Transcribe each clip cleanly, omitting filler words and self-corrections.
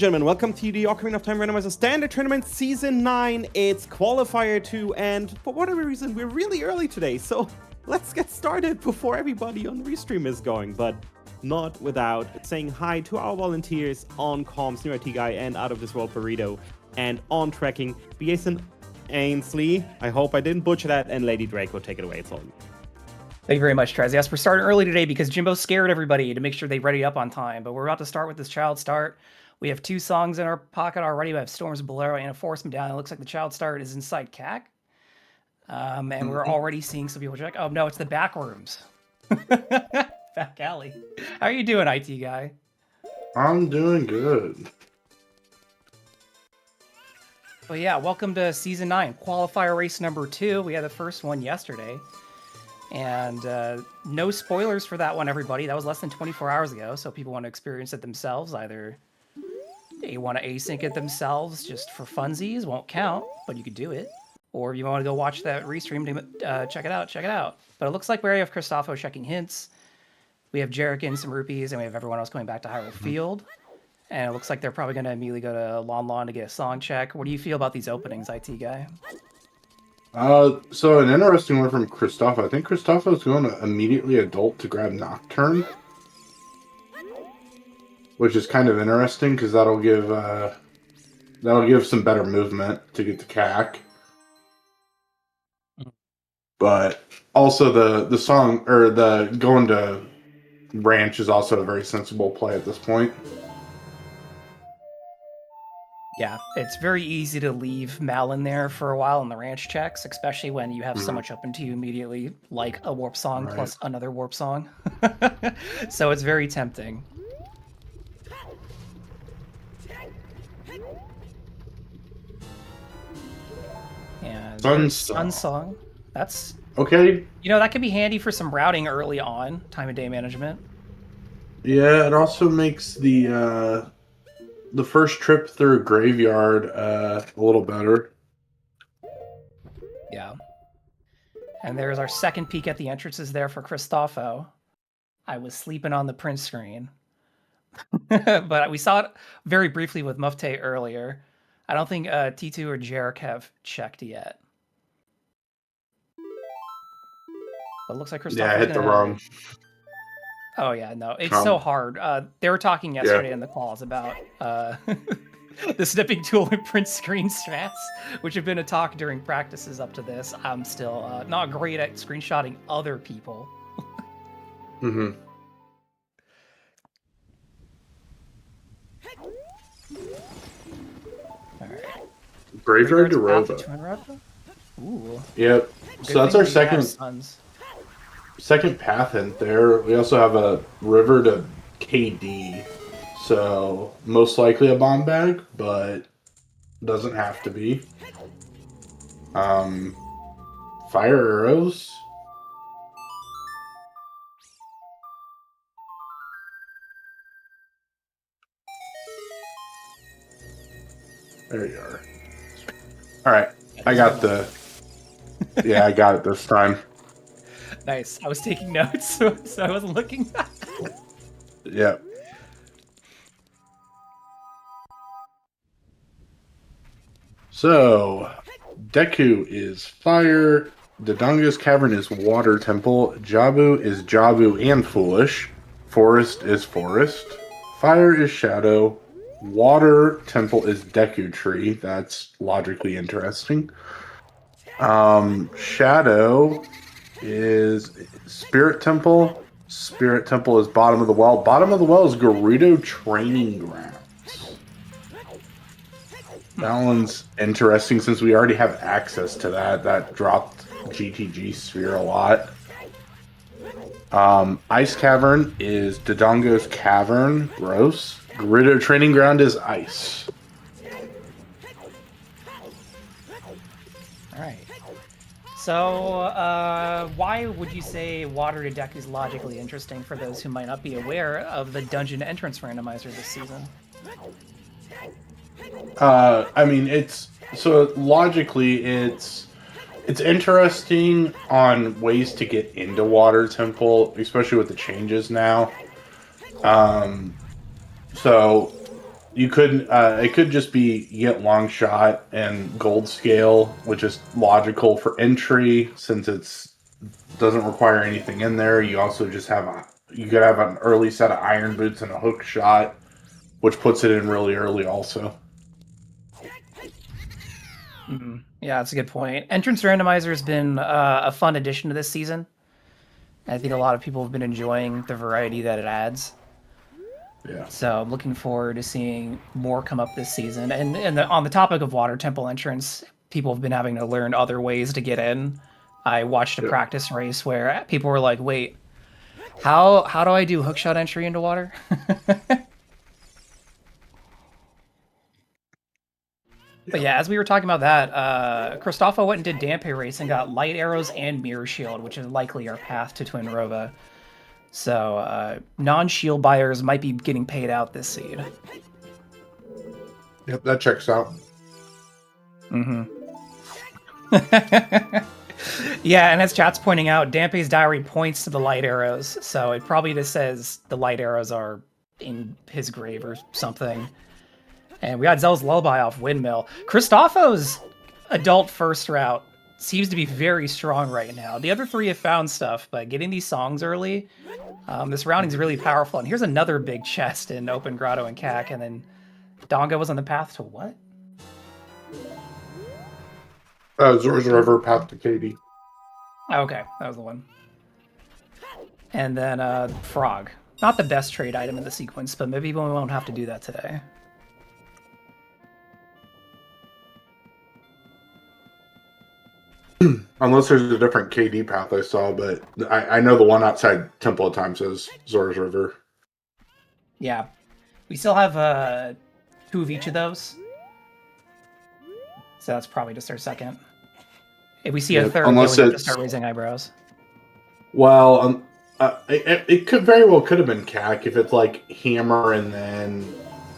and gentlemen, welcome to the Ocarina of Time Randomizer Standard Tournament Season 9. It's Qualifier 2, and for whatever reason, we're really early today, so let's get started before everybody on Restream is going, but not without saying hi to our volunteers on comms, New IT Guy and Out of This World Burrito, and on tracking, Jason Ainsley. I hope I didn't butcher that, and Lady Draco, take it away, it's all you. Thank you very much, Trez. Yes, we're starting early today because Jimbo scared everybody to make sure they ready up on time. But we're about to start with this child start. We have 2 songs in our pocket already. We have Storms Bolero and Force Him Down. It looks like the child start is inside CAC. And we're already seeing some people check. Oh, no, it's the back rooms. Back alley. How are you doing, IT guy? I'm doing good. Well, yeah, welcome to Season 9, Qualifier Race number 2. We had the first one yesterday. And no spoilers for that one, everybody. That was less than 24 hours ago, so people want to experience it themselves. Either they want to async it themselves just for funsies, won't count, but you could do it. Or if you want to go watch that restream, check it out, check it out. But it looks like we already have Christopho checking hints. We have Jarek getting some rupees, and we have everyone else coming back to Hyrule Field. And it looks like they're probably going to immediately go to Lon Lon to get a song check. What do you feel about these openings, IT guy? So an interesting one from Christopho. I think Christopho's going to immediately adult to grab Nocturne, which is kind of interesting because that'll give some better movement to get to CAC. But also the song or the going to Ranch is also a very sensible play at this point. Yeah, it's very easy to leave Mal in there for a while in the ranch checks, especially when you have so much open to you immediately, like a warp song plus another warp song. So it's very tempting. And Sun Song. That's okay. You know, that can be handy for some routing early on, time of day management. Yeah, it also makes the first trip through Graveyard a little better. Yeah. And there's our second peek at the entrances there for Christopho. I was sleeping on the print screen. But we saw it very briefly with Mufte earlier. I don't think T2 or Jarek have checked yet. But it looks like Christopho's Yeah, I hit the wrong. Oh, yeah, no, it's so hard. They were talking yesterday in the calls about the snipping tool and print screen strats, which have been a talk during practices up to this. I'm still not great at screenshotting other people. Mm-hmm. All right. Graveyard to Rova. Ooh. Yep. So that's our second path hint there. We also have a river to KD. So most likely a bomb bag, but doesn't have to be. Fire arrows. There you are. All right. I got the... Yeah, I got it this time. Nice. I was taking notes, so I wasn't looking. Yep. So, Deku is fire. Dodongo's Cavern is water temple. Jabu is Jabu and foolish. Forest is forest. Fire is shadow. Water temple is Deku tree. That's logically interesting. Shadow is Spirit Temple. Spirit Temple is Bottom of the Well. Bottom of the Well is Gerudo Training Grounds. That one's interesting since we already have access to that. That dropped GTG Sphere a lot. Ice Cavern is Dodongo's Cavern. Gross. Gerudo Training Ground is ice. Alright. So, why would you say Water to Deku is logically interesting for those who might not be aware of the dungeon entrance randomizer this season? I mean, logically it's interesting on ways to get into Water Temple, especially with the changes now. So You couldn't. It could just be you get long shot and gold scale, which is logical for entry since it's doesn't require anything in there. You also just have you could have an early set of iron boots and a hook shot, which puts it in really early also. Yeah, that's a good point. Entrance Randomizer has been a fun addition to this season. I think a lot of people have been enjoying the variety that it adds. Yeah. So I'm looking forward to seeing more come up this season. And on the topic of water temple entrance, people have been having to learn other ways to get in. I watched a practice race where people were like, "Wait, how do I do hookshot entry into water?" But yeah, as we were talking about that, Christopho went and did Dampe race and got light arrows and mirror shield, which is likely our path to Twin Rova. So non-shield buyers might be getting paid out this seed. Yep, that checks out. Yeah, and as chat's pointing out, Dampe's diary points to the light arrows, so it probably just says the light arrows are in his grave or something. And we got Zel's Lullaby off Windmill. Christopho's adult first route seems to be very strong right now. The other three have found stuff, but getting these songs early, this rounding's really powerful. And here's another big chest in Open Grotto and CAC, and then Donga was on the path to what? Zora's River, path to Katie. Okay, that was the one. And then Frog. Not the best trade item in the sequence, but maybe we won't have to do that today. Unless there's a different KD path I saw, but I know the one outside Temple of Time says Zora's River. Yeah. We still have 2 of each of those. So that's probably just our second. If we see a third, unless we have to start raising eyebrows. Well, it could very well could have been CAC if it's like hammer and then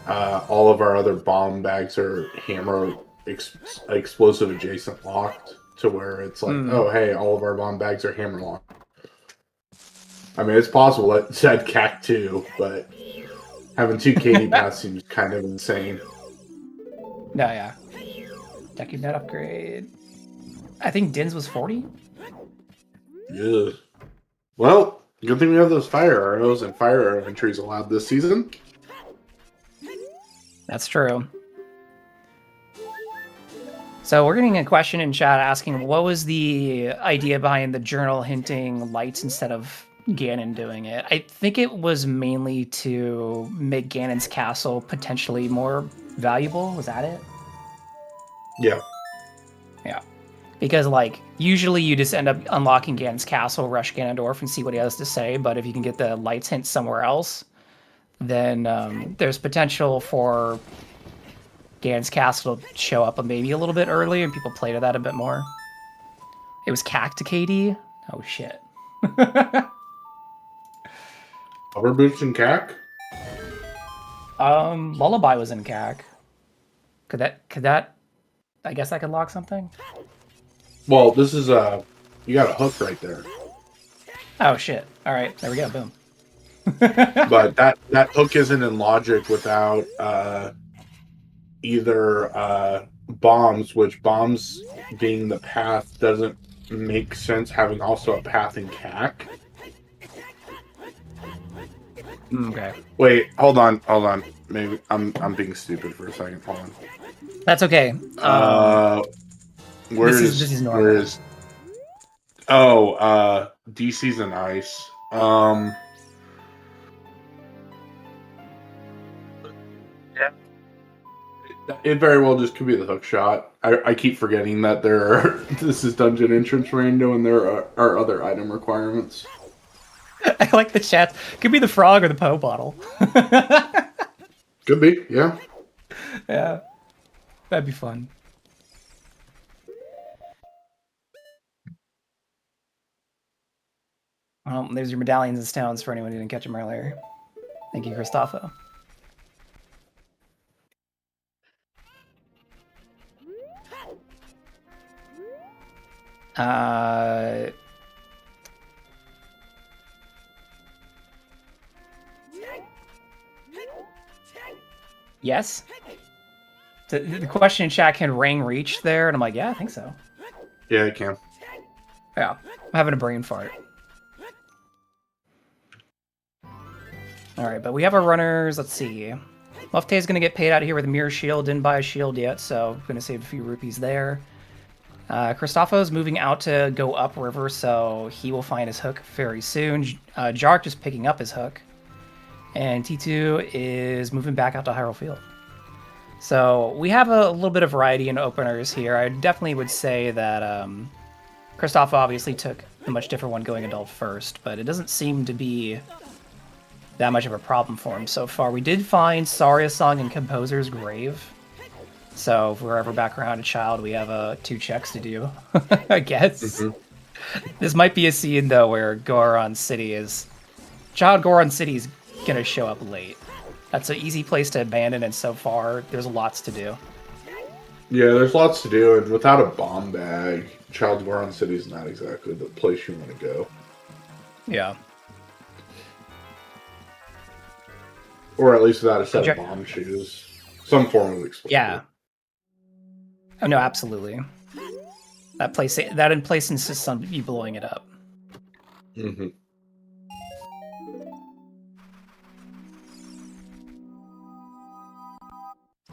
all of our other bomb bags are hammer explosive adjacent locked to where it's like, oh, hey, all of our bomb bags are hammer locked. I mean, it's possible it said CAC too, but having 2 KD paths seems kind of insane. No, yeah. Deku net upgrade. I think Din's was 40? Yeah. Well, good thing we have those fire arrows and fire arrow entries allowed this season. That's true. So we're getting a question in chat asking, what was the idea behind the journal hinting lights instead of Ganon doing it? I think it was mainly to make Ganon's castle potentially more valuable. Was that it? Yeah. Yeah. Because, like, usually you just end up unlocking Ganon's castle, rush Ganondorf, and see what he has to say, but if you can get the lights hint somewhere else, then there's potential for Ganon's castle to show up maybe a little bit early and people play to that a bit more. It was CAC to KD? Oh, shit. Hover boots and CAC? Lullaby was in CAC. Could that... I guess I could lock something? Well, this is you got a hook right there. Oh, shit. Alright, there we go, boom. But that hook isn't in logic without either bombs, which bombs being the path doesn't make sense having also a path in CAC. Okay. Wait, hold on. Maybe I'm being stupid for a second. Hold on. That's okay. This is normal. Where is DC's an ice. It very well just could be the hook shot. I keep forgetting that this is dungeon entrance rando and there are other item requirements. I like the chat. Could be the frog or the Poe bottle. Could be, yeah. Yeah. That'd be fun. Well, there's your medallions and stones for anyone who didn't catch them earlier. Thank you, Christopho. Yes. The question in chat, can Rang reach there? And I'm like, yeah, I think so. Yeah, it can. Yeah, I'm having a brain fart. All right, but we have our runners. Let's see. Muffte is going to get paid out here with a mirror shield. Didn't buy a shield yet, so I'm going to save a few rupees there. Kristofo's moving out to go upriver, so he will find his hook very soon. Jark just picking up his hook. And T2 is moving back out to Hyrule Field. So we have a little bit of variety in openers here. I definitely would say that Kristofo obviously took a much different one going adult first, but it doesn't seem to be that much of a problem for him so far. We did find Saria's Song in Composer's Grave. So if we're ever back around a child, we have 2 checks to do, I guess. Mm-hmm. This might be a scene, though, where Goron City is... Child Goron City is going to show up late. That's an easy place to abandon, and so far, there's lots to do. Yeah, there's lots to do, and without a bomb bag, Child Goron City is not exactly the place you want to go. Yeah. Or at least without a set of bomb shoes. Some form of explosive. Yeah. Oh, no, absolutely. That in place insists on you blowing it up. Mm-hmm.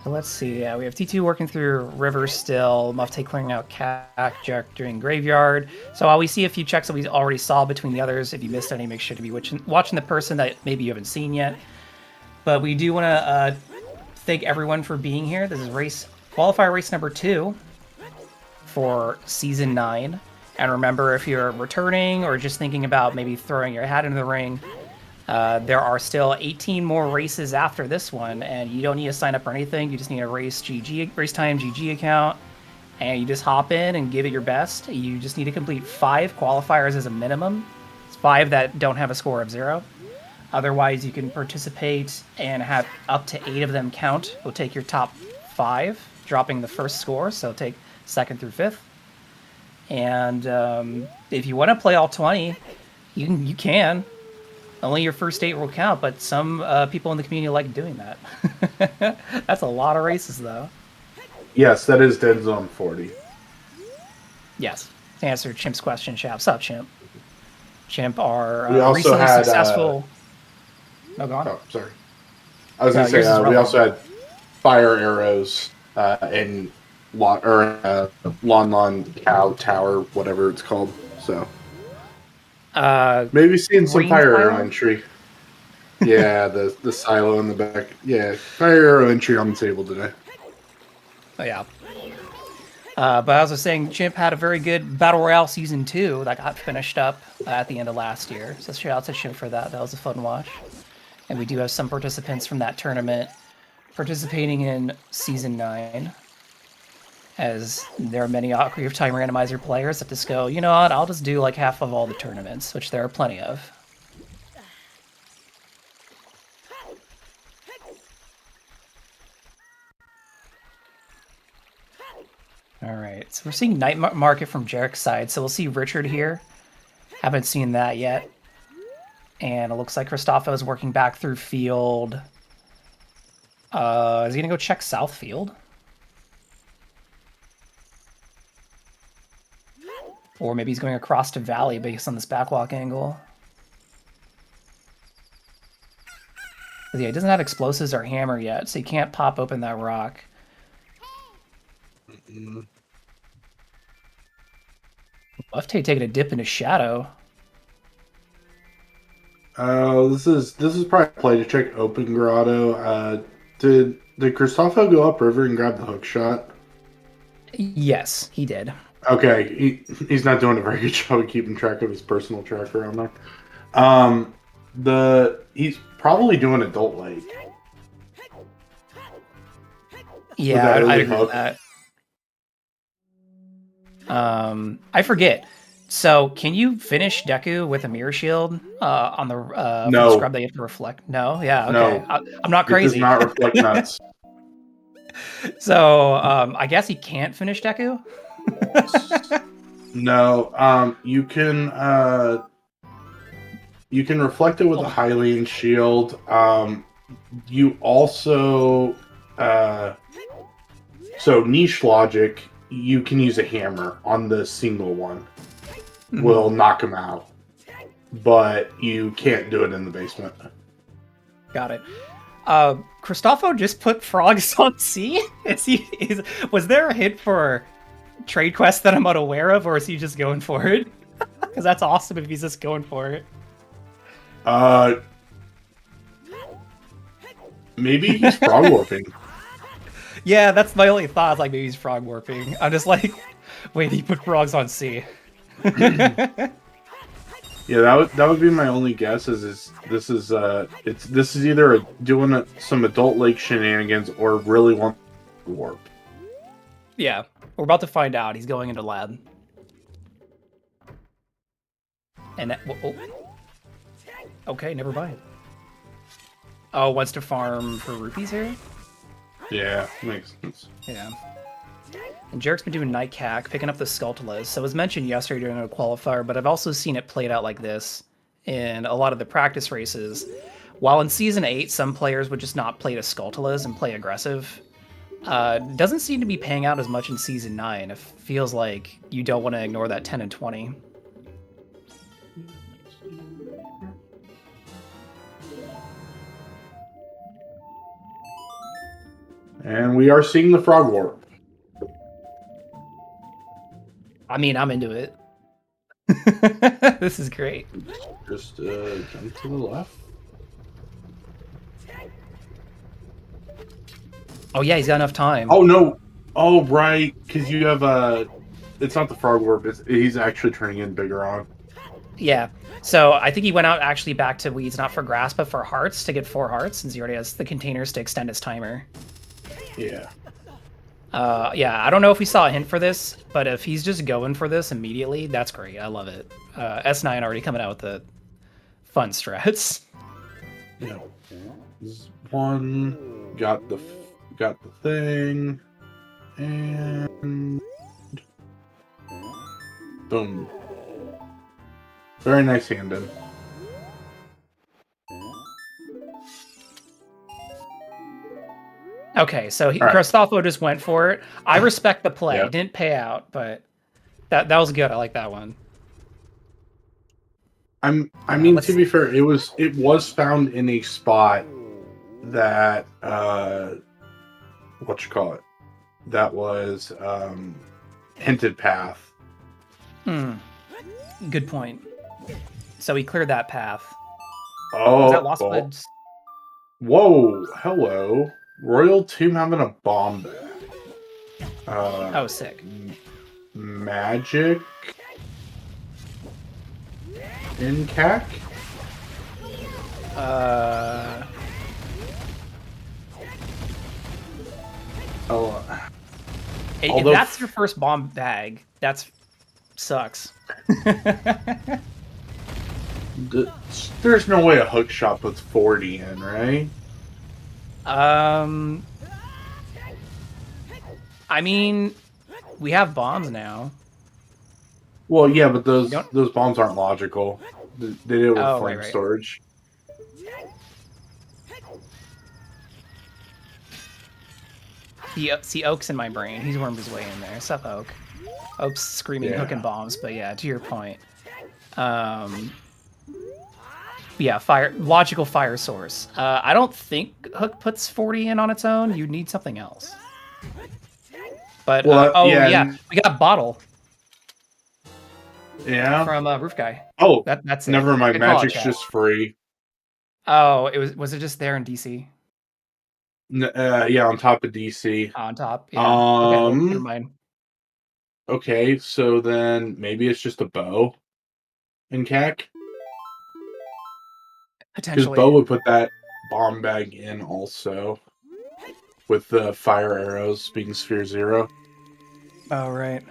So let's see. Yeah, we have T2 working through River still. Muffte clearing out Jack doing Graveyard. So while we see a few checks that we already saw between the others, if you missed any, make sure to be watching the person that maybe you haven't seen yet. But we do want to thank everyone for being here. This is qualifier race number 2 for Season 9. And remember, if you're returning or just thinking about maybe throwing your hat into the ring, there are still 18 more races after this one, and you don't need to sign up for anything. You just need a race time GG account, and you just hop in and give it your best. You just need to complete 5 qualifiers as a minimum. It's 5 that don't have a score of 0. Otherwise, you can participate and have up to 8 of them count. We'll take your top 5, dropping the first score, so take 2nd through 5th. And if you want to play all 20, you can. Only your first 8 will count, but some people in the community like doing that. That's a lot of races, though. Yes, that is Dead Zone 40. Yes. To answer Chimp's question, What's up, Chimp? Chimp are we also recently had, successful... No, go on. Oh, sorry. I was going to say, we also had fire arrows and Lon Cow Tower, whatever it's called. So maybe seeing some fire arrow entry. Yeah, the silo in the back. Yeah, fire arrow entry on the table today. Oh, yeah. But as I was saying, Chimp had a very good Battle Royale Season 2 that got finished up at the end of last year. So shout out to Chimp for that. That was a fun watch. And we do have some participants from that tournament participating in Season 9. As there are many Ocarina of Time Randomizer players that just go, you know what, I'll just do like half of all the tournaments, which there are plenty of. Alright, so we're seeing Night Market from Jarek's side, so we'll see Richard here. Haven't seen that yet. And it looks like Kristofo is working back through field. Is he going to go check South Field? Or maybe he's going across to Valley based on this backwalk angle. Yeah, he doesn't have explosives or hammer yet, so he can't pop open that rock. Muffte taking a dip into Shadow. This is probably a play to check Open Grotto. Did Kristofo go upriver and grab the hook shot? Yes, he did. Okay, he's not doing a very good job of keeping track of his personal tracker on there. He's probably doing Adult Lake. Yeah, I agree with that. I forget. So, can you finish Deku with a mirror shield on the no. scrub that you have to reflect? No? Yeah, okay. No. I'm not crazy. It does not reflect nuts. So, I guess he can't finish Deku? No. You can reflect it with a Hylian shield. You also So niche logic, you can use a hammer on the single one. Will knock him out. But you can't do it in the basement. Got it. Cristofo just put frogs on C? Was there a hint for trade quest that I'm unaware of, or is he just going for it? Because that's awesome if he's just going for it. Maybe he's frog warping. Yeah, that's my only thought. Like, maybe he's frog warping. I'm just like, wait, he put frogs on C. Yeah, that would be my only guess. This is either doing some adult lake shenanigans or really want to warp. Yeah, we're about to find out. He's going into lab. And okay, never mind. Oh, wants to farm for rupees here? Yeah, makes sense. Yeah. And Jarek's been doing Night Cack, picking up the Skulltulas. So it was mentioned yesterday during a qualifier, but I've also seen it played out like this in a lot of the practice races. While in Season 8, some players would just not play the Skulltulas and play aggressive. Doesn't seem to be paying out as much in Season 9. It feels like you don't want to ignore that 10 and 20. And we are seeing the frog warp. I mean, I'm into it. This is great. Just jump to the left. Oh yeah, he's got enough time. Oh no! Oh right, because you have it's not the frog warp. He's actually turning in bigger on. Yeah. So I think he went out actually back to weeds, not for grass, but for hearts to get 4 hearts, since he already has the containers to extend his timer. Yeah. Yeah, I don't know if we saw a hint for this, but if he's just going for this immediately, that's great. I love it. S9 already coming out with the fun strats. Yeah. One got the thing, and boom. Very nice hand in. Okay, so right. Cristofo just went for it. I respect the play. Yeah. It didn't pay out, but that was good. I like that one. I mean, to be fair, it was found in a spot that what you call it? That was hinted path. Good point. So he cleared that path. Oh, Was that Lost Woods? Whoa! Hello, Royal Tomb having a bomb bag. Oh, sick. Magic in CAC. If that's your first bomb bag, that's sucks. There's no way a hook shot puts 40 in, right? I mean, we have bombs now. Well, yeah, but those bombs aren't logical. They did it with flame right. storage. See, Oak's in my brain. He's wormed his way in there. Sup, Oak? Oak's screaming hook and bombs, but yeah, to your point. Yeah, logical fire source. I don't think Hook puts 40 in on its own. You need something else. But yeah, we got Bottle. Yeah. From Roof Guy. Oh, that's it. Never mind. Good call, Magic's chat. just free. Oh, was it just there in DC? Yeah, on top of DC. On top. Yeah. Okay, never mind. Okay, so then maybe it's just a bow in CAC. Potentially. Because Bo would put that bomb bag in also. With the fire arrows being Sphere 0. Oh, right.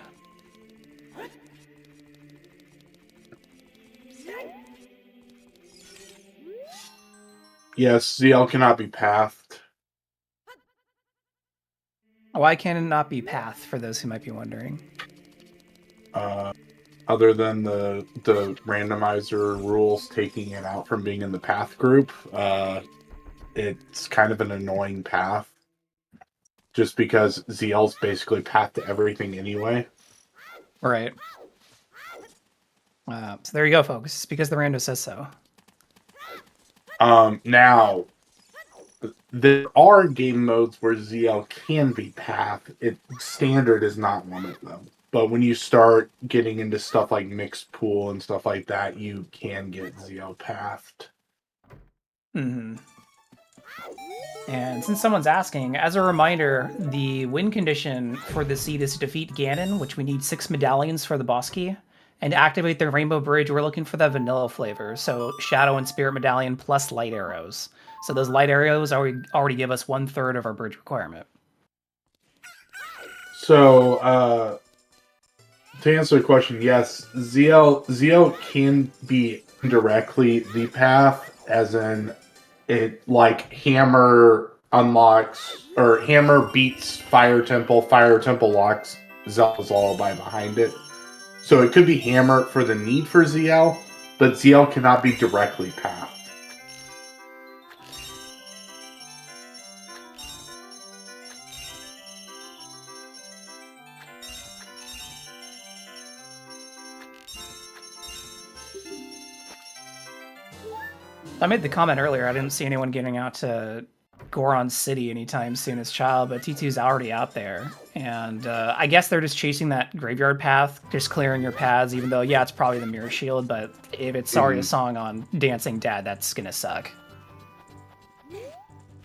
Yes, ZL cannot be pathed. Why can it not be path, for those who might be wondering? Other than the randomizer rules taking it out from being in the path group, it's kind of an annoying path. just because ZL's basically path to everything anyway. Right. So there you go, folks. It's because the rando says so. Now, there are game modes where ZL can be path. Standard is not one of them. But when you start getting into stuff like mixed pool and stuff like that, you can get ZL pathed. Mm-hmm. And since someone's asking, as a reminder, the win condition for the seed is to defeat Ganon, which we need 6 medallions for the boss key. And to activate the Rainbow Bridge, we're looking for that vanilla flavor. So Shadow and Spirit Medallion plus light arrows. So those light arrows already give us 1/3 of our bridge requirement. So, to answer the question, yes, ZL can be directly the path, as in it, like, Hammer unlocks, or Hammer beats Fire Temple locks Zelda's Lullaby behind it. So it could be Hammer for the need for ZL, but ZL cannot be directly pathed. I made the comment earlier, I didn't see anyone getting out to Goron City anytime soon as child, but T2's already out there. And I guess they're just chasing that graveyard path, just clearing your paths, even though, yeah, it's probably the Mirror Shield, but if it's Saria's song on Dancing Dad, that's gonna suck.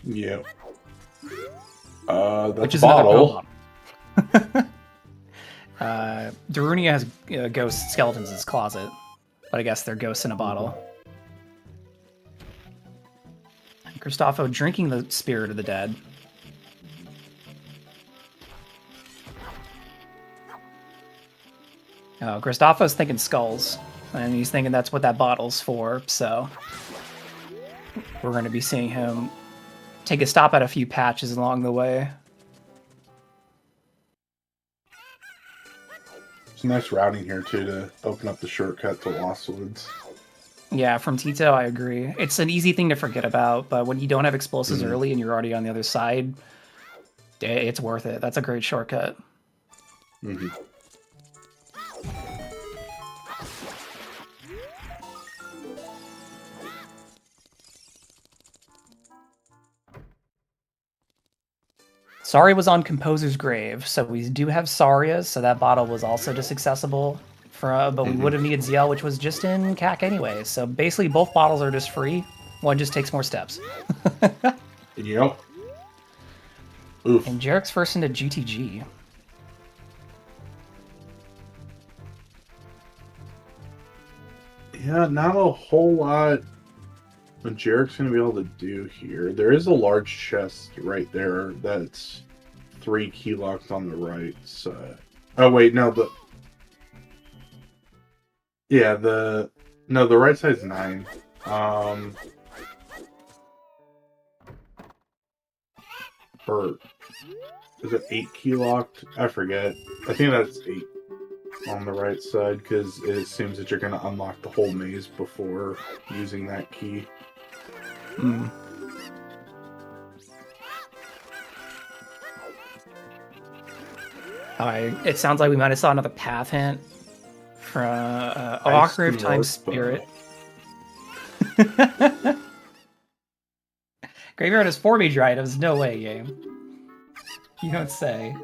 Yeah. That's Which is bottle. Another Darunia has ghost skeletons in his closet, but I guess they're ghosts in a bottle. Christopho drinking the spirit of the dead. Oh, Christopho's thinking skulls, and he's thinking that's what that bottle's for, so we're going to be seeing him take a stop at a few patches along the way. It's a nice routing here, too, to open up the shortcut to Lost Woods. Yeah, from Tito, I agree. It's an easy thing to forget about, but when you don't have explosives early and you're already on the other side, it's worth it. That's a great shortcut. Mm-hmm. Saria was on Composer's Grave, so we do have Saria's, so that bottle was also just accessible. But we would have needed ZL, which was just in CAC anyway. So basically, both bottles are just free. One just takes more steps. Yep. Oof. And Jarek's first into GTG. Yeah, not a whole lot what Jarek's going to be able to do here. There is a large chest right there that's 3 key locks on the right side. Oh, wait, no, the... Yeah, the right side's 9. Or is it 8 key locked? I forget. I think that's 8 on the right side, because it seems that you're going to unlock the whole maze before using that key. It sounds like we might have saw another path hint from Grave Time Spirit. Graveyard has 4 major items. No way, game. You don't say.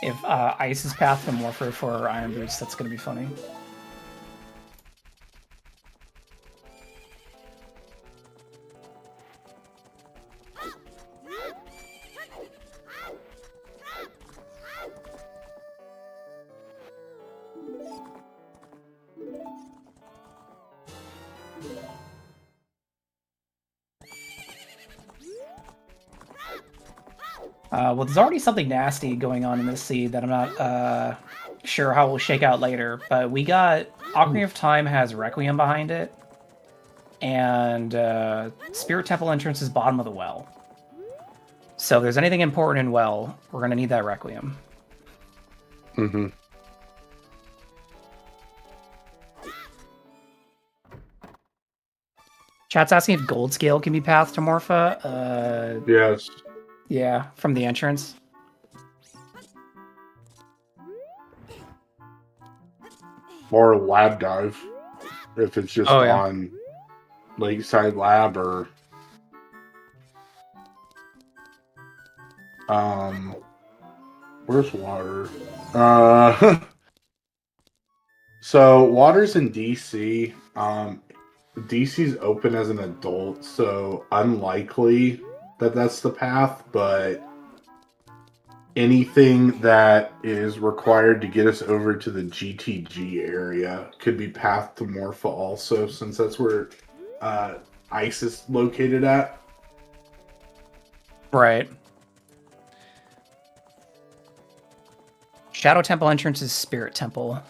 If Ice is path to Morpher for Iron Boots, that's going to be funny. Well, there's already something nasty going on in this seed that I'm not sure how we'll shake out later, but we got Ocarina of Time has Requiem behind it, and Spirit Temple entrance is bottom of the well. So if there's anything important in well, we're going to need that Requiem. Mm-hmm. Chat's asking if Gold Scale can be pathed to Morpha. Yes. Yeah, from the entrance. Or Lab Dive, if it's just Oh, yeah. on Lakeside Lab or where's water? So water's in DC. DC's open as an adult, so unlikely that that's the path, but anything that is required to get us over to the GTG area could be pathed to Morpha also, since that's where ice is located at. Right. Shadow Temple entrance is Spirit Temple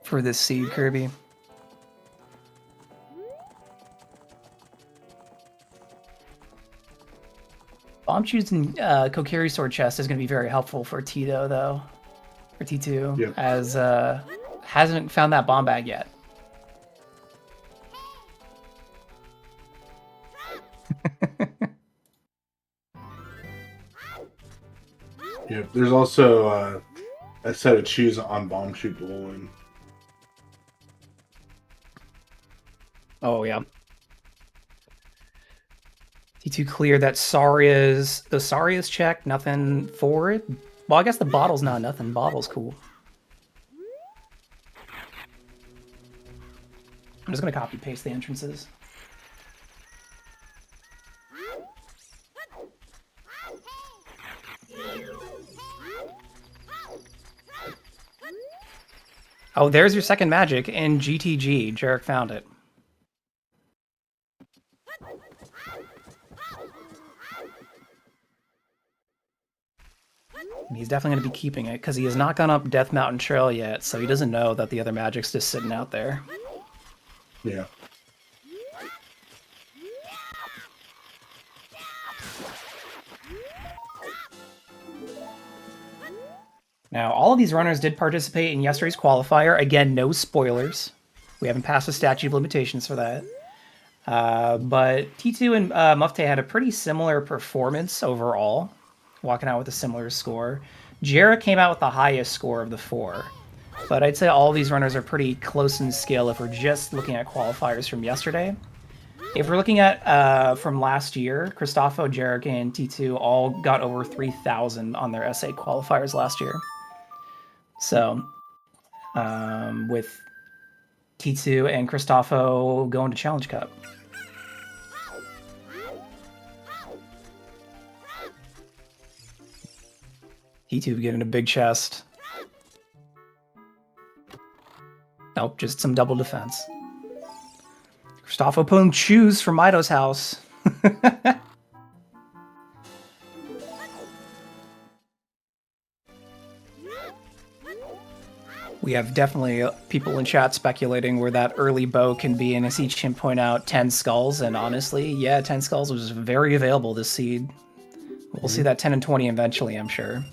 for this seed, Kirby. Bomb choosing Kokiri Sword Chest is going to be very helpful for Tito, though. For T2, Yep. as hasn't found that bomb bag yet. Yep. There's also a set of shoes on Bomb Shoot Bowling. Oh, yeah. T2 cleared that Saria's check, nothing for it. Well, I guess the bottle's not nothing. Bottle's cool. I'm just gonna copy paste the entrances. Oh, there's your second magic in GTG. Jarek found it. He's definitely going to be keeping it because he has not gone up Death Mountain Trail yet, so he doesn't know that the other magic's just sitting out there. Yeah. Now, all of these runners did participate in yesterday's qualifier. Again, no spoilers. We haven't passed the statute of limitations for that. But T2 and Mufte had a pretty similar performance overall, walking out with a similar score. Jarrah came out with the highest score of the four. But I'd say all these runners are pretty close in skill if we're just looking at qualifiers from yesterday. If we're looking at from last year, Christopho, Jarek, and T2 all got over 3,000 on their SA qualifiers last year. So, with T2 and Christopho going to Challenge Cup. T2 getting a big chest. Nope, just some double defense. Christopho pulling shoes from Mido's house. We have definitely people in chat speculating where that early bow can be, and I see Chim point out 10 skulls, and honestly, yeah, 10 skulls was very available this seed. We'll see that 10 and 20 eventually, I'm sure.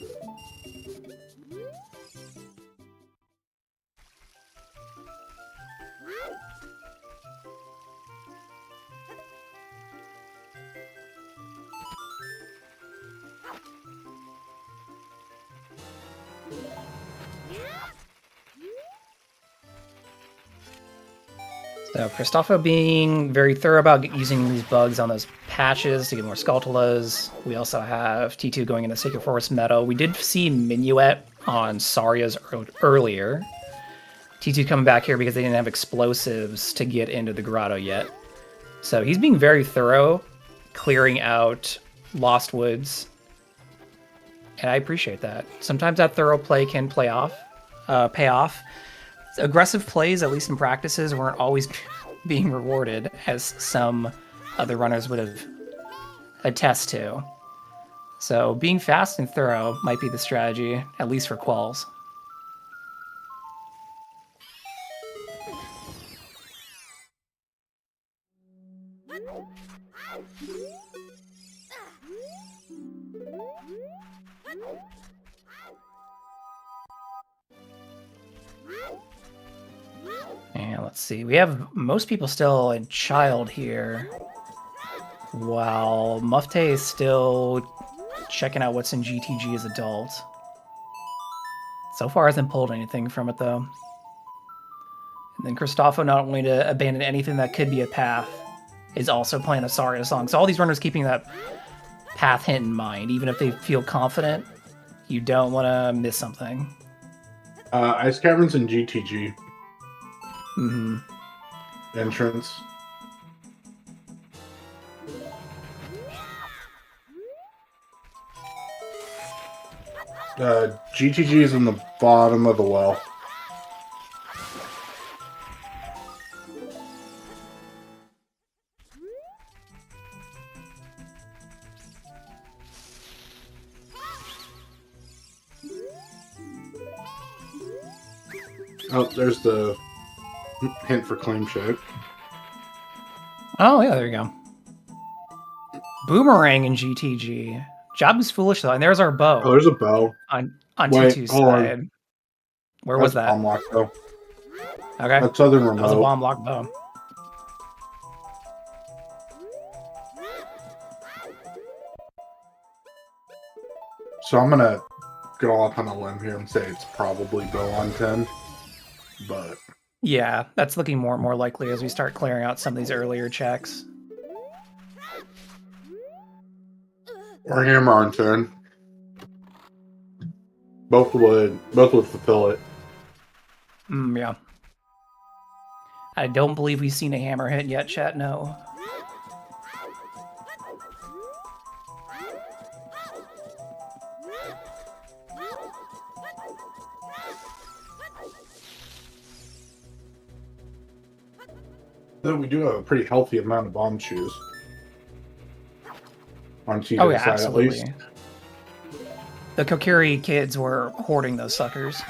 So Christopho being very thorough about using these bugs on those patches to get more Skulltulas. We also have T2 going into Sacred Forest Meadow. We did see Minuet on Saria's earlier. T2 coming back here because they didn't have explosives to get into the grotto yet. So he's being very thorough, clearing out Lost Woods. And I appreciate that. Sometimes that thorough play can pay off. Aggressive plays, at least in practices, weren't always being rewarded, as some other runners would have attest to. So being fast and thorough might be the strategy, at least for quals. And let's see. We have most people still in child here, while Mufte is still checking out what's in GTG as adult. So far hasn't pulled anything from it, though. And then Christopho, not only to abandon anything that could be a path, is also playing a Saria song. So all these runners keeping that path hint in mind, even if they feel confident, you don't want to miss something. Ice Caverns and GTG. Mm-hmm. Entrance. GTG is in the bottom of the well. Oh, there's the hint for claim check. Oh, yeah, there you go. Boomerang in GTG. Jabu's foolish, though, and there's our bow. Oh, there's a bow. On Wait, Tutu's hold on. side. Where was that? Bomb lock, though. Okay. That's Southern That was a Remote. bomb lock bow. So I'm gonna go off on a limb here and say it's probably bow on 10. But Yeah, that's looking more and more likely as we start clearing out some of these earlier checks. or hammer on 10. Both would fulfill it. Yeah. I don't believe we've seen a hammer hit yet, chat, no. Though we do have a pretty healthy amount of bomb shoes. On TJ's Oh yeah, side, absolutely. at least. The Kokiri kids were hoarding those suckers.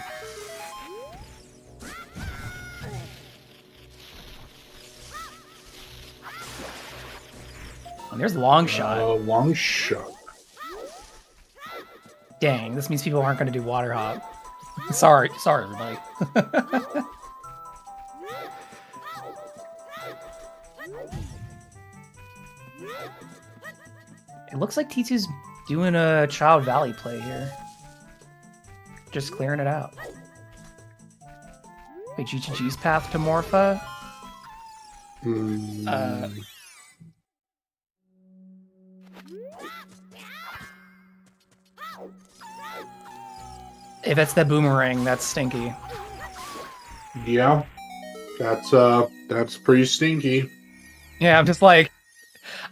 And there's long shot. Long shot. Dang, this means people aren't going to do water hop. Sorry, everybody. It looks like T2's doing a Child Valley play here. Just clearing it out. Wait, GTG's path to Morpha? If it's the boomerang, that's stinky. Yeah. That's pretty stinky. Yeah, I'm just like,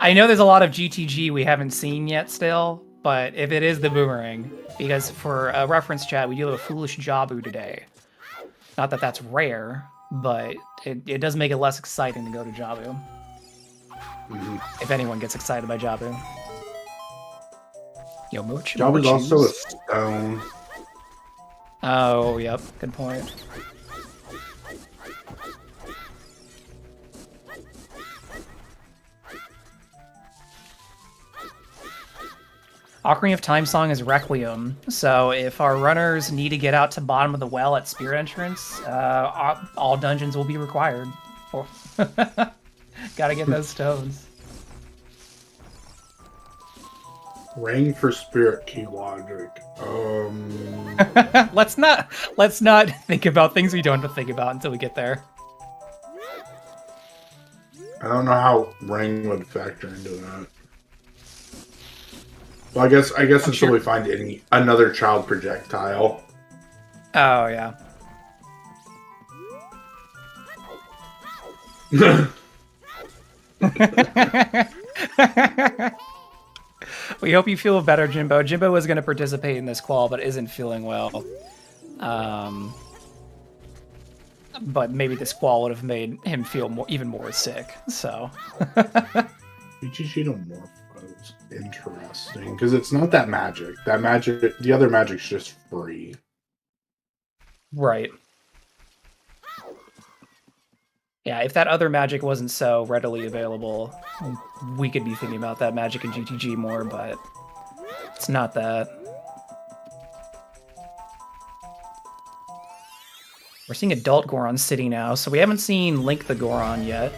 I know there's a lot of GTG we haven't seen yet still, but if it is the boomerang, because for a reference chat, we do have a Foolish Jabu today. Not that that's rare, but it does make it less exciting to go to Jabu. If anyone gets excited by Jabu. Yo, Mooch. Jabu's also a stone. Oh, yep. Good point. Ocarina of Time song is Requiem, so if our runners need to get out to bottom of the well at Spirit Entrance, all dungeons will be required. Gotta get those stones. Ring for spirit key logic. Let's not think about things we don't have to think about until we get there. I don't know how ring would factor into that. Well, I guess until sure we find another child projectile. Oh yeah. We hope you feel better, Jimbo. Jimbo was going to participate in this qual, but isn't feeling well. But maybe this qual would have made him feel even more sick. So. GTG to Morph was interesting because it's not that magic. The other magic's just free. Right. Yeah, if that other magic wasn't so readily available, we could be thinking about that magic in GTG more, but it's not that. We're seeing adult Goron City now, so we haven't seen Link the Goron yet.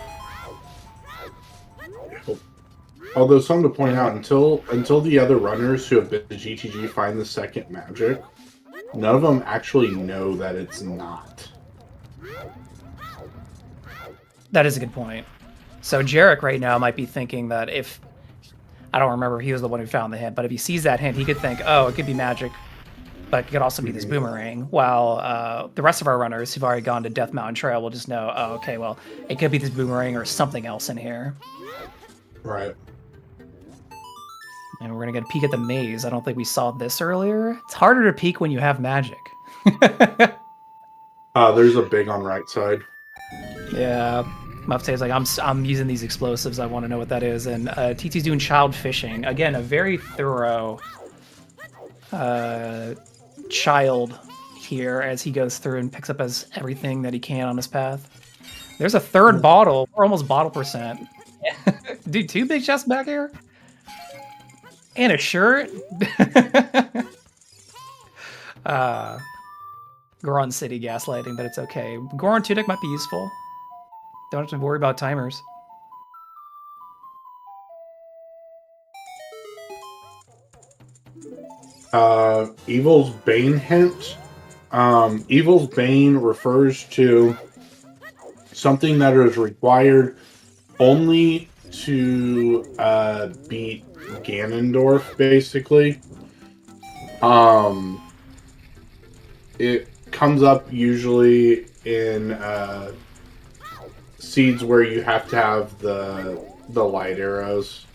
Although something to point out, until the other runners who have been to GTG find the second magic, none of them actually know that it's not. That is a good point. So Jarek right now might be thinking that if... I don't remember if he was the one who found the hint, but if he sees that hint, he could think, oh, it could be magic, but it could also be this boomerang, while the rest of our runners who've already gone to Death Mountain Trail will just know, oh, okay, well, it could be this boomerang or something else in here. Right. And we're going to get a peek at the maze. I don't think we saw this earlier. It's harder to peek when you have magic. There's a big on right side. Yeah. Mufte's like, I'm using these explosives. I want to know what that is. And TT's doing child fishing. Again, a very thorough child here as he goes through and picks up everything that he can on his path. There's a third bottle. We're almost bottle percent. Dude, 2 big chests back here? And a shirt? Goron City gaslighting, but it's okay. Goron Tunic might be useful. Don't have to worry about timers. Evil's Bane hint. Evil's Bane refers to something that is required only to beat Ganondorf, basically. It comes up usually in seeds where you have to have the light arrows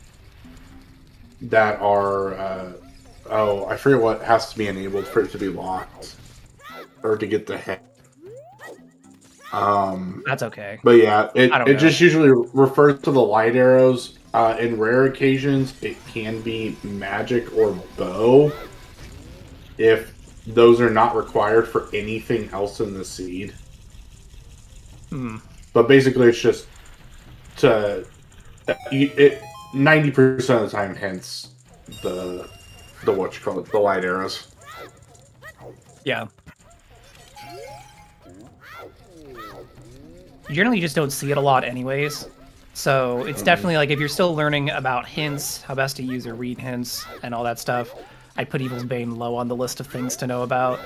that are I forget what has to be enabled for it to be locked or to get the hit. That's okay. But yeah, it just usually refers to the light arrows. In rare occasions, it can be magic or bow if those are not required for anything else in the seed. But basically, it's just to 90% of the time, hence the what you call it, the light arrows. Yeah. Generally, you just don't see it a lot anyways. So it's definitely like if you're still learning about hints, how best to use or read hints, and all that stuff, I'd put Evil's Bane low on the list of things to know about.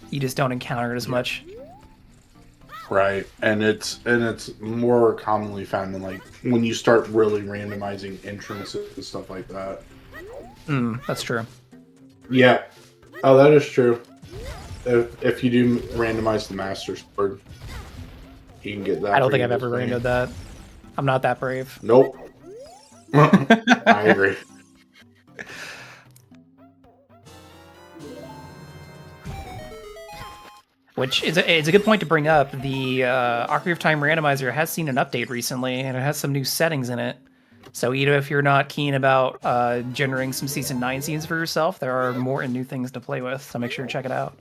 You just don't encounter it as much. Right, and it's more commonly found in like when you start really randomizing entrances and stuff like that. That's true. Yeah. Oh, that is true. If you do randomize the Master Sword, you can get that. I don't think I've ever randoed that. I'm not that brave. Nope. I agree. Which is a good point to bring up. The Ocarina of Time Randomizer has seen an update recently, and it has some new settings in it. So even if you're not keen about generating some Season 9 scenes for yourself, there are more and new things to play with, so make sure to check it out.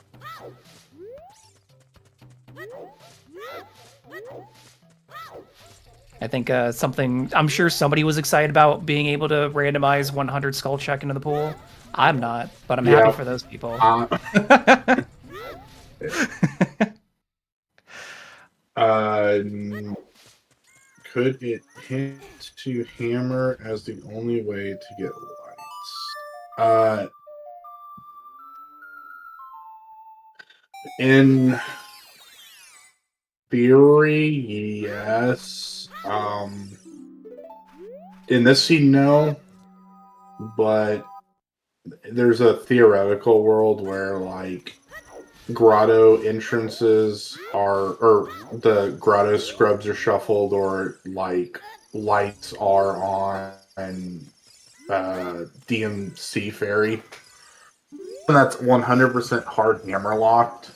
I think I'm sure somebody was excited about being able to randomize 100 Skull Check into the pool. I'm not, but I'm happy for those people. Could it hint to hammer as the only way to get lights? In theory, yes. In this scene, no. But there's a theoretical world where, like, grotto entrances or the grotto scrubs are shuffled, or like lights are on DMC Ferry, and that's 100% hard hammer locked.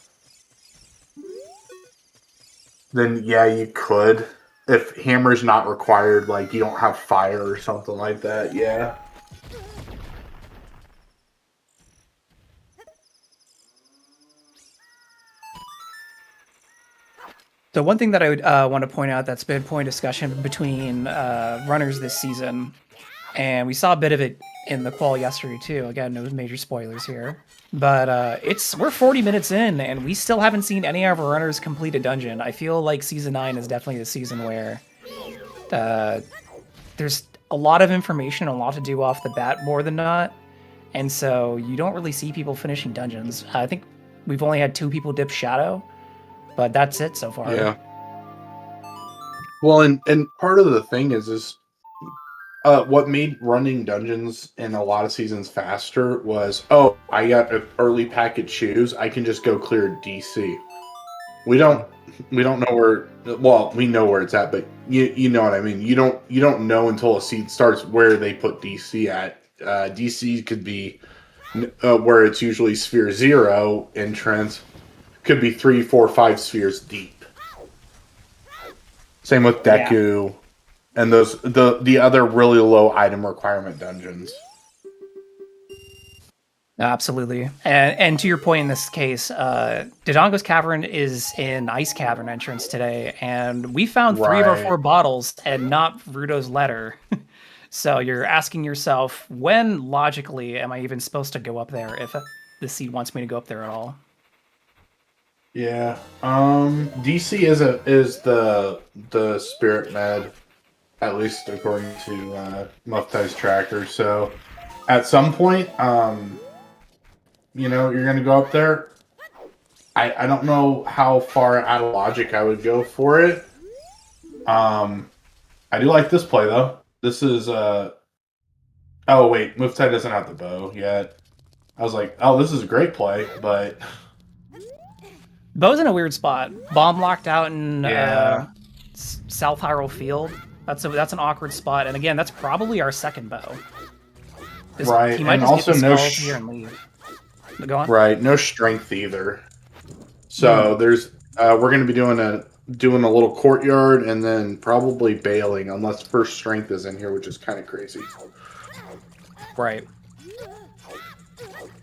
Then yeah, you could, if hammer's not required, like you don't have fire or something like that. Yeah. So one thing that I would want to point out that's been a point of discussion between runners this season and we saw a bit of it in the qual yesterday too. Again, no major spoilers here, but we're 40 minutes in, and we still haven't seen any of our runners complete a dungeon. I feel like Season 9 is definitely the season where there's a lot of information, a lot to do off the bat more than not, and so you don't really see people finishing dungeons. I think we've only had 2 people dip Shadow, but that's it so far. Yeah. Well, and part of the thing is what made running dungeons in a lot of seasons faster was, oh, I got an early packet shoes, I can just go clear DC. We don't know where. Well, we know where it's at, but you know what I mean. You don't know until a seed starts where they put DC at. DC could be where it's usually sphere 0 entrance, could be 3, 4, 5 spheres deep. Same with Deku, and those the other really low item requirement dungeons. Absolutely. And to your point in this case, Dodongo's Cavern is in Ice Cavern entrance today, and we found 3 of our 4 bottles and not Rudo's letter. So you're asking yourself, when logically am I even supposed to go up there if the seed wants me to go up there at all? Yeah. DC is the spirit med, at least according to Muftai's tracker. So at some point, you're gonna go up there. I don't know how far out of logic I would go for it. I do like this play though. This is oh wait, Muftai doesn't have the bow yet. I was like, oh, this is a great play, but Bow's in a weird spot. Bomb locked out in South Hyrule Field. That's an awkward spot, and again, that's probably our second bow. Right, he might and just also get the no skulls here and leave. Go on. Right, no strength either. So there's we're going to be doing a little courtyard and then probably bailing, unless first strength is in here, which is kind of crazy. Right.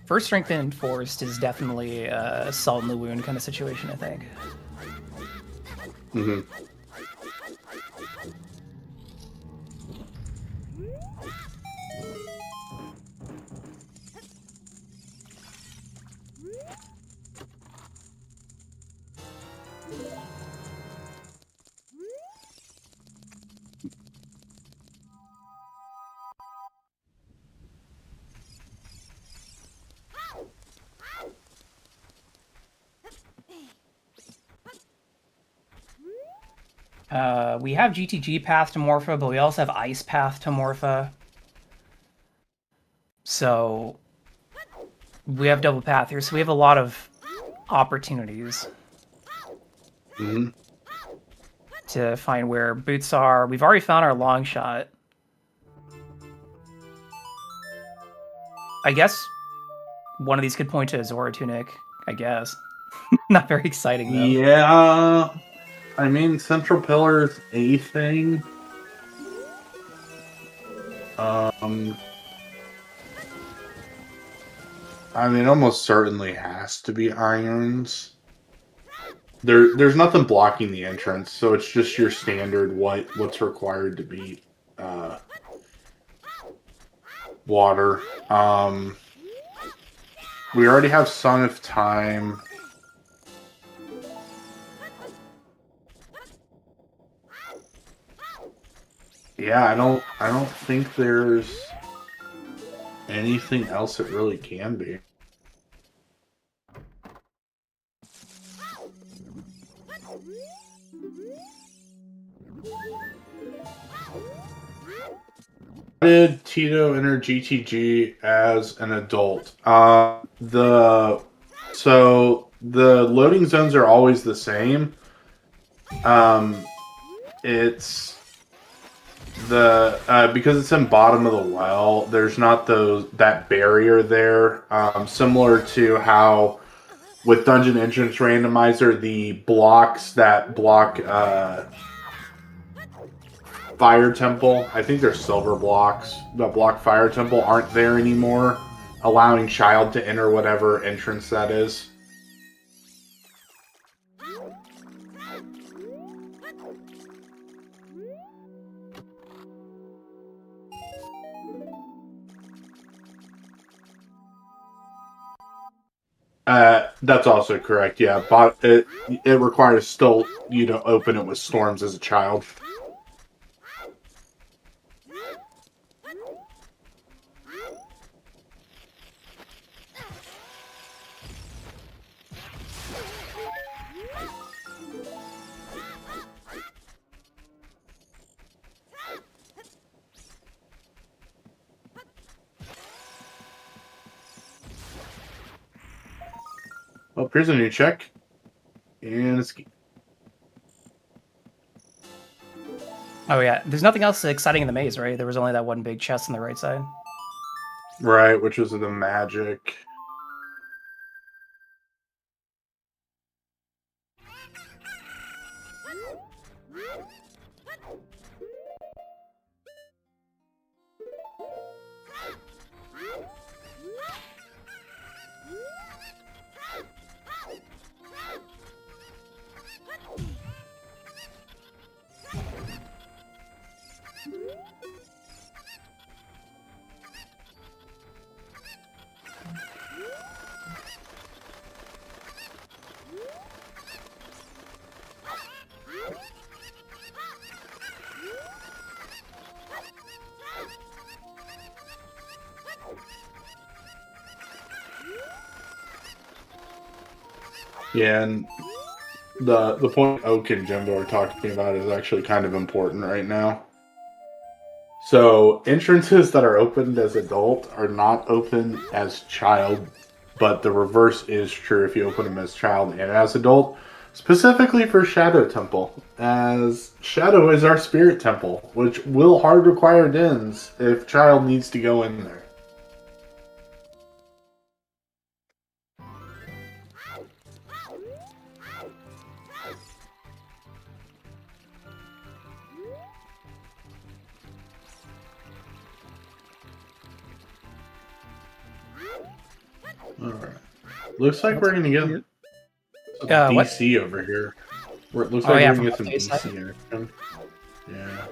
First strength in forest is definitely a salt in the wound kind of situation, I think. Mm-hmm. We have GTG path to Morpha, but we also have Ice path to Morpha. So we have double path here, so we have a lot of opportunities to find where boots are. We've already found our long shot. I guess one of these could point to a Zora Tunic, I guess. Not very exciting, though. Yeah, I mean, Central Pillar's a thing. I mean, almost certainly has to be irons. There's nothing blocking the entrance, so it's just your standard what's required to beat water. We already have Song of Time. Yeah, I don't think there's anything else it really can be. How did Tito enter GTG as an adult? So the loading zones are always the same. It's because it's in bottom of the well. There's not that barrier there. Similar to how with Dungeon Entrance Randomizer, the blocks that block Fire Temple, I think they're silver blocks that block Fire Temple, aren't there anymore, allowing Child to enter whatever entrance that is. That's also correct. Yeah, but it requires still you to open it with storms as a child. Well, here's a new check, and it's Oh yeah, there's nothing else exciting in the maze, right? There was only that one big chest on the right side. right, which is the magic. Yeah, and the point Oak and Jimbo are talking about is actually kind of important right now. So entrances that are opened as adult are not open as child, but the reverse is true if you open them as child and as adult. Specifically for Shadow Temple, as Shadow is our spirit temple, which will hard require dens if child needs to go in there. Alright. Looks like we're gonna get some What? DC over here. It looks Oh, like yeah, we're from gonna get some update side. DC action. Yeah.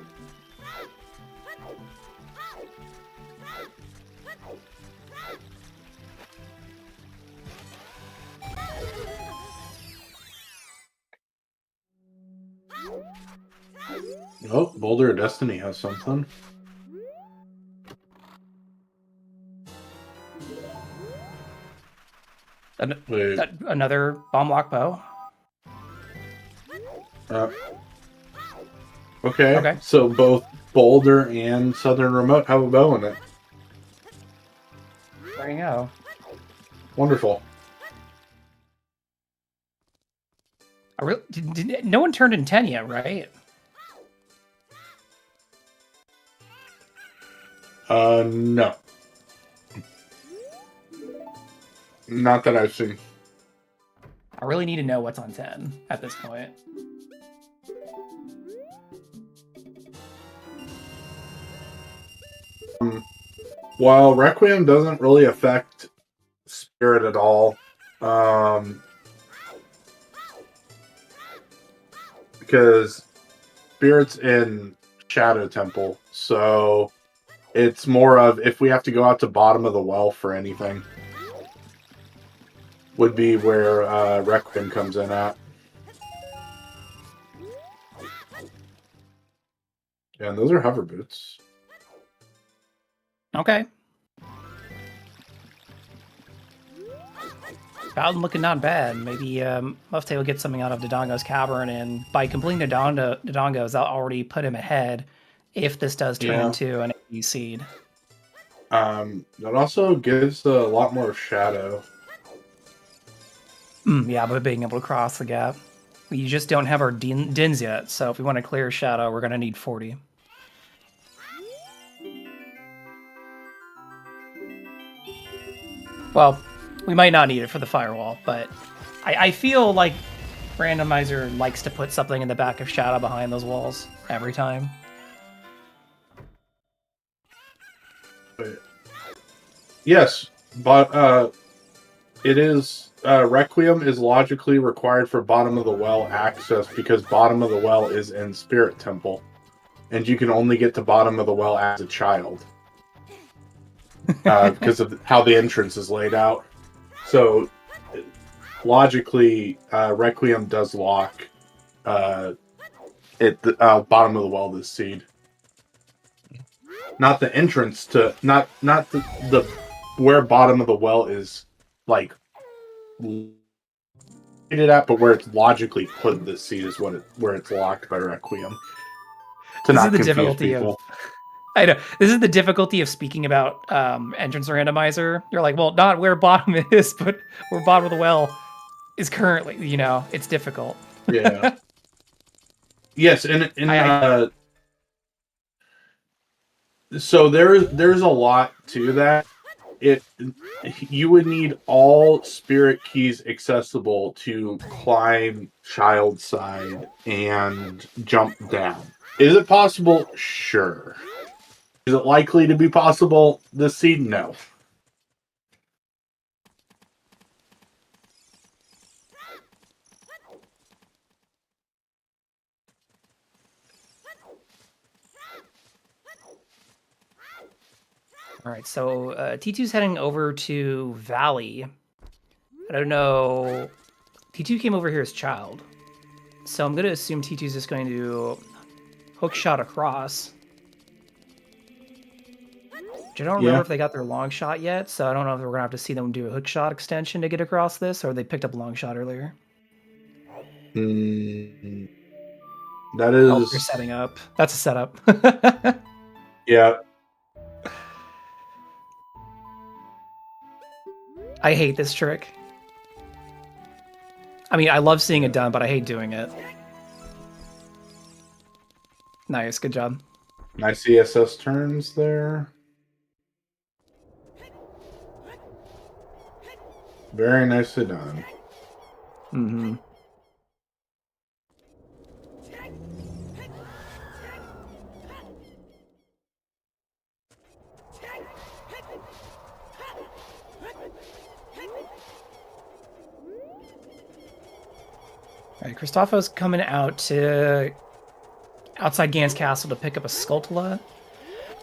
Oh, Boulder of Destiny has something. Wait. Another bomb lock bow. Okay. So both Boulder and Southern Remote have a bow in it. There you go. Wonderful. No one turned in 10 yet, right? No. Not that I've seen. I really need to know what's on 10 at this point. While Requiem doesn't really affect Spirit at all, because Spirit's in Shadow Temple, so it's more of if we have to go out to bottom of the well for anything, would be where Requiem comes in at. Yeah, and those are hover boots. Okay. Bowden looking not bad. Maybe Mufte will get something out of Dodongo's Cavern, and by completing Dodongo's, that'll already put him ahead if this does turn into an AE seed. That also gives a lot more shadow. Yeah, but being able to cross the gap. We just don't have our dins yet, so if we want to clear shadow, we're going to need 40. Well, we might not need it for the firewall, but I feel like Randomizer likes to put something in the back of shadow behind those walls every time. Yes, but it is Requiem is logically required for bottom of the well access because bottom of the well is in Spirit Temple, and you can only get to bottom of the well as a child because of how the entrance is laid out. So logically, Requiem does lock at the bottom of the well this seed. Not the entrance to not the where bottom of the well is like it at, but where it's logically put this seed is where it's locked by Requiem. To This not is the confuse difficulty people. of. I know this is the difficulty of speaking about entrance randomizer. You're like, well, not where bottom is, but where bottom of the well is currently. You know, it's difficult. Yeah. Yes, so there's a lot to that. You would need all spirit keys accessible to climb child side and jump down. Is it possible? Sure. Is it likely to be possible this seed? No. All right, so T2's heading over to Valley. I don't know. T2 came over here as child. So I'm going to assume T2's just going to hook shot across. Which I don't remember if they got their long shot yet, so I don't know if we're going to have to see them do a hook shot extension to get across this, or they picked up long shot earlier. That is... Oh, they're setting up. That's a setup. Yeah. I hate this trick. I mean, I love seeing it done, but I hate doing it. Nice, good job. Nice ESS turns there. Very nicely done. Mm-hmm. All right, Christopho's coming out to outside Gan's castle to pick up a Skulltula.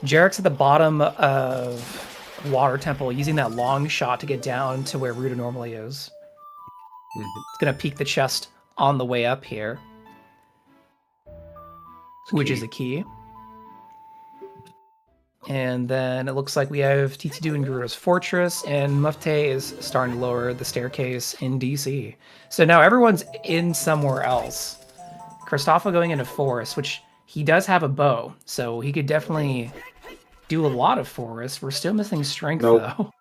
Jarek's at the bottom of Water Temple using that long shot to get down to where Ruta normally is. It's going to peek the chest on the way up here, which is a key. And then it looks like we have T2 in Guru's Fortress, and Mufte is starting to lower the staircase in DC. So now everyone's in somewhere else. Christopho going into Forest, which he does have a bow, so he could definitely do a lot of Forest. We're still missing Strength, though.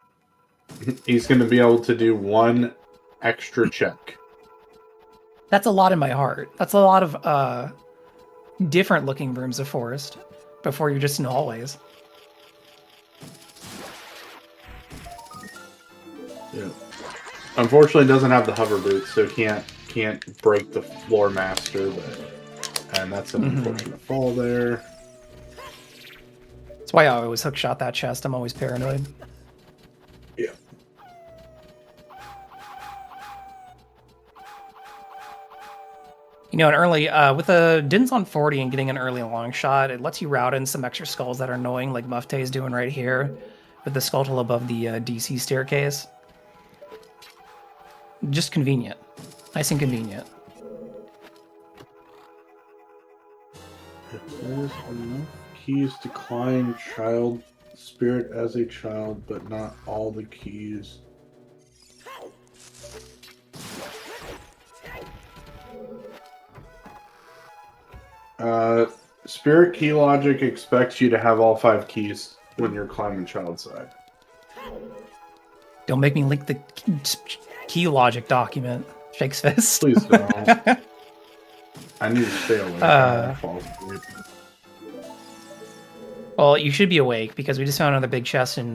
He's going to be able to do one extra check. That's a lot in my heart. That's a lot of different looking rooms of Forest before you're just in hallways. Yeah. Unfortunately, it doesn't have the hover boots, so can't break the floor master. And that's an unfortunate fall there. That's why I always hook shot that chest. I'm always paranoid. Yeah. You know, an early with a Din's on 40 and getting an early long shot, it lets you route in some extra skulls that are annoying, like Mufte is doing right here with the Skulltula above the DC staircase. Just convenient. Nice and convenient. There's enough keys to climb child spirit as a child, but not all the keys. Spirit key logic expects you to have all 5 keys when you're climbing child side. Don't make me link the key logic document. Shakes fist. Please don't. I need to stay awake. Well, you should be awake because we just found another big chest in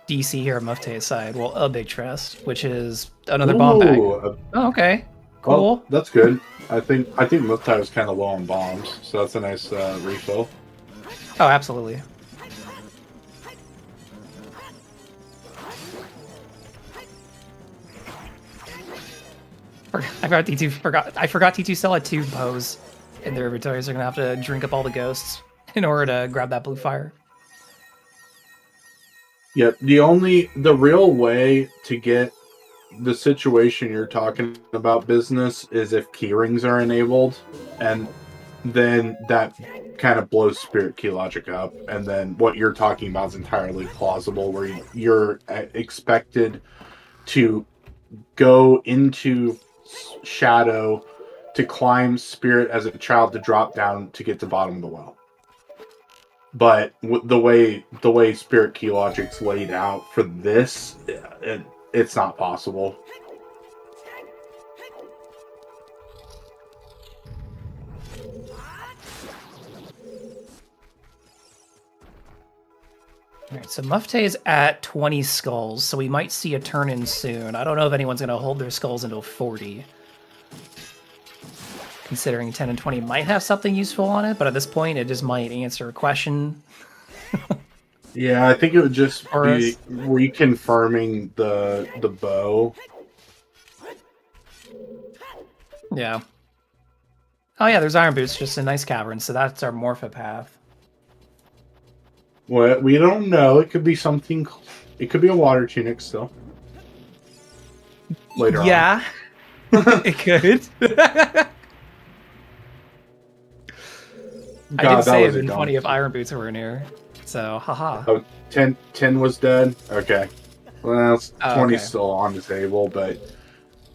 DC here at Mufte's side. Well, a big chest, which is another bomb bag. Oh, okay. Cool. Well, that's good. I think Mufte was kind of low on bombs, so that's a nice refill. Oh, absolutely. I forgot T2 still had 2 bows in their inventory, so they're gonna have to drink up all the ghosts in order to grab that blue fire. Yep. The real way to get the situation you're talking about, business, is if keyrings are enabled, and then that kind of blows spirit key logic up, and then what you're talking about is entirely plausible, where you're expected to go into shadow to climb spirit as a child to drop down to get to bottom of the well. But the way spirit key logic's laid out for this, it's not possible. All right, so Mufte is at 20 skulls, so we might see a turn-in soon. I don't know if anyone's going to hold their skulls until 40. Considering 10 and 20 might have something useful on it, but at this point, it just might answer a question. Yeah, I think it would just be reconfirming the bow. Yeah. Oh yeah, there's Iron Boots, just a nice cavern, so that's our Morphopath. Well, we don't know. It could be something. It could be a water tunic still. Later on. Yeah, it could. I did say it'd been funny if Iron Boots were in here. So, haha. Oh, 10 was dead? Okay. Well, it's 20 okay. still on the table, but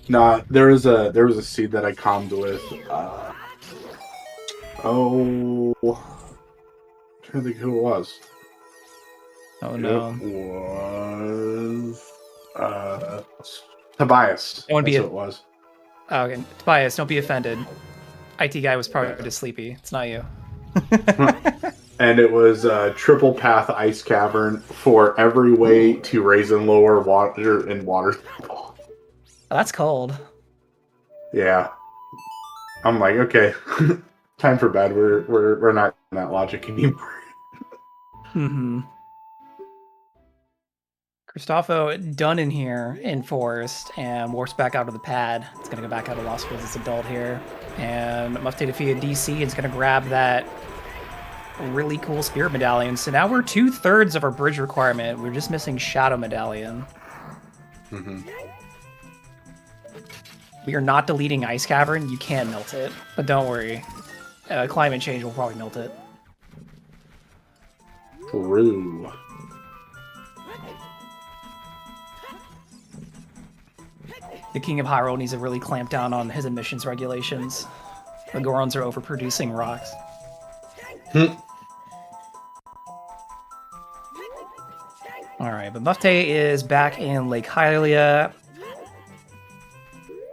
not. There was a seed that I calmed with. I'm trying to think who it was. Oh no. It was Tobias. It wouldn't be That's who it was. Oh, okay. Tobias, don't be offended. IT guy was probably just sleepy. It's not you. And it was triple path ice cavern for every way to raise and lower water in water. Oh, that's cold. Yeah. I'm like, okay, time for bed. We're not in that logic anymore. Mm-hmm. Cristofo done in here in Forest and warps back out of the pad. It's gonna go back out of Lost Woods as adult here. And Mufte defeated DC and is gonna grab that really cool spirit medallion. So now we're 2/3 of our bridge requirement. We're just missing Shadow Medallion. Mm-hmm. We are not deleting Ice Cavern. You can melt it, but don't worry. Climate change will probably melt it. True. The King of Hyrule needs to really clamp down on his emissions regulations. The Gorons are overproducing rocks. Alright, but Mufte is back in Lake Hylia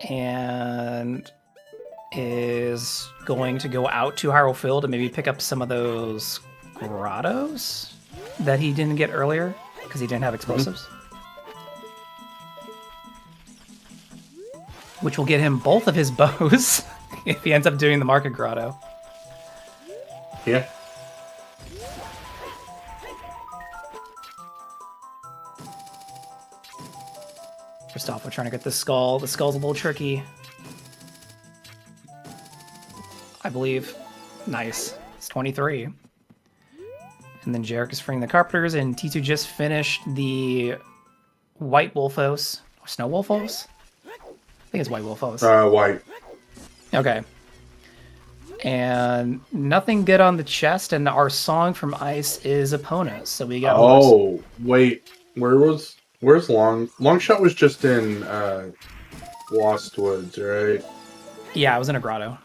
and is going to go out to Hyrule Field and maybe pick up some of those grottos that he didn't get earlier because he didn't have explosives. Which will get him both of his bows if he ends up doing the Market Grotto. Yeah. First off, we're trying to get the skull. The skull's a little tricky. I believe. Nice. It's 23. And then Jarek is freeing the Carpenters, and T2 just finished the White Wolfos. Or Snow Wolfos? I think it's White Wolfos. White. Okay. And nothing good on the chest, and our song from Ice is Epona. So we got. Oh, wait. Where's Longshot was just in Lost Woods, right? Yeah, I was in a grotto.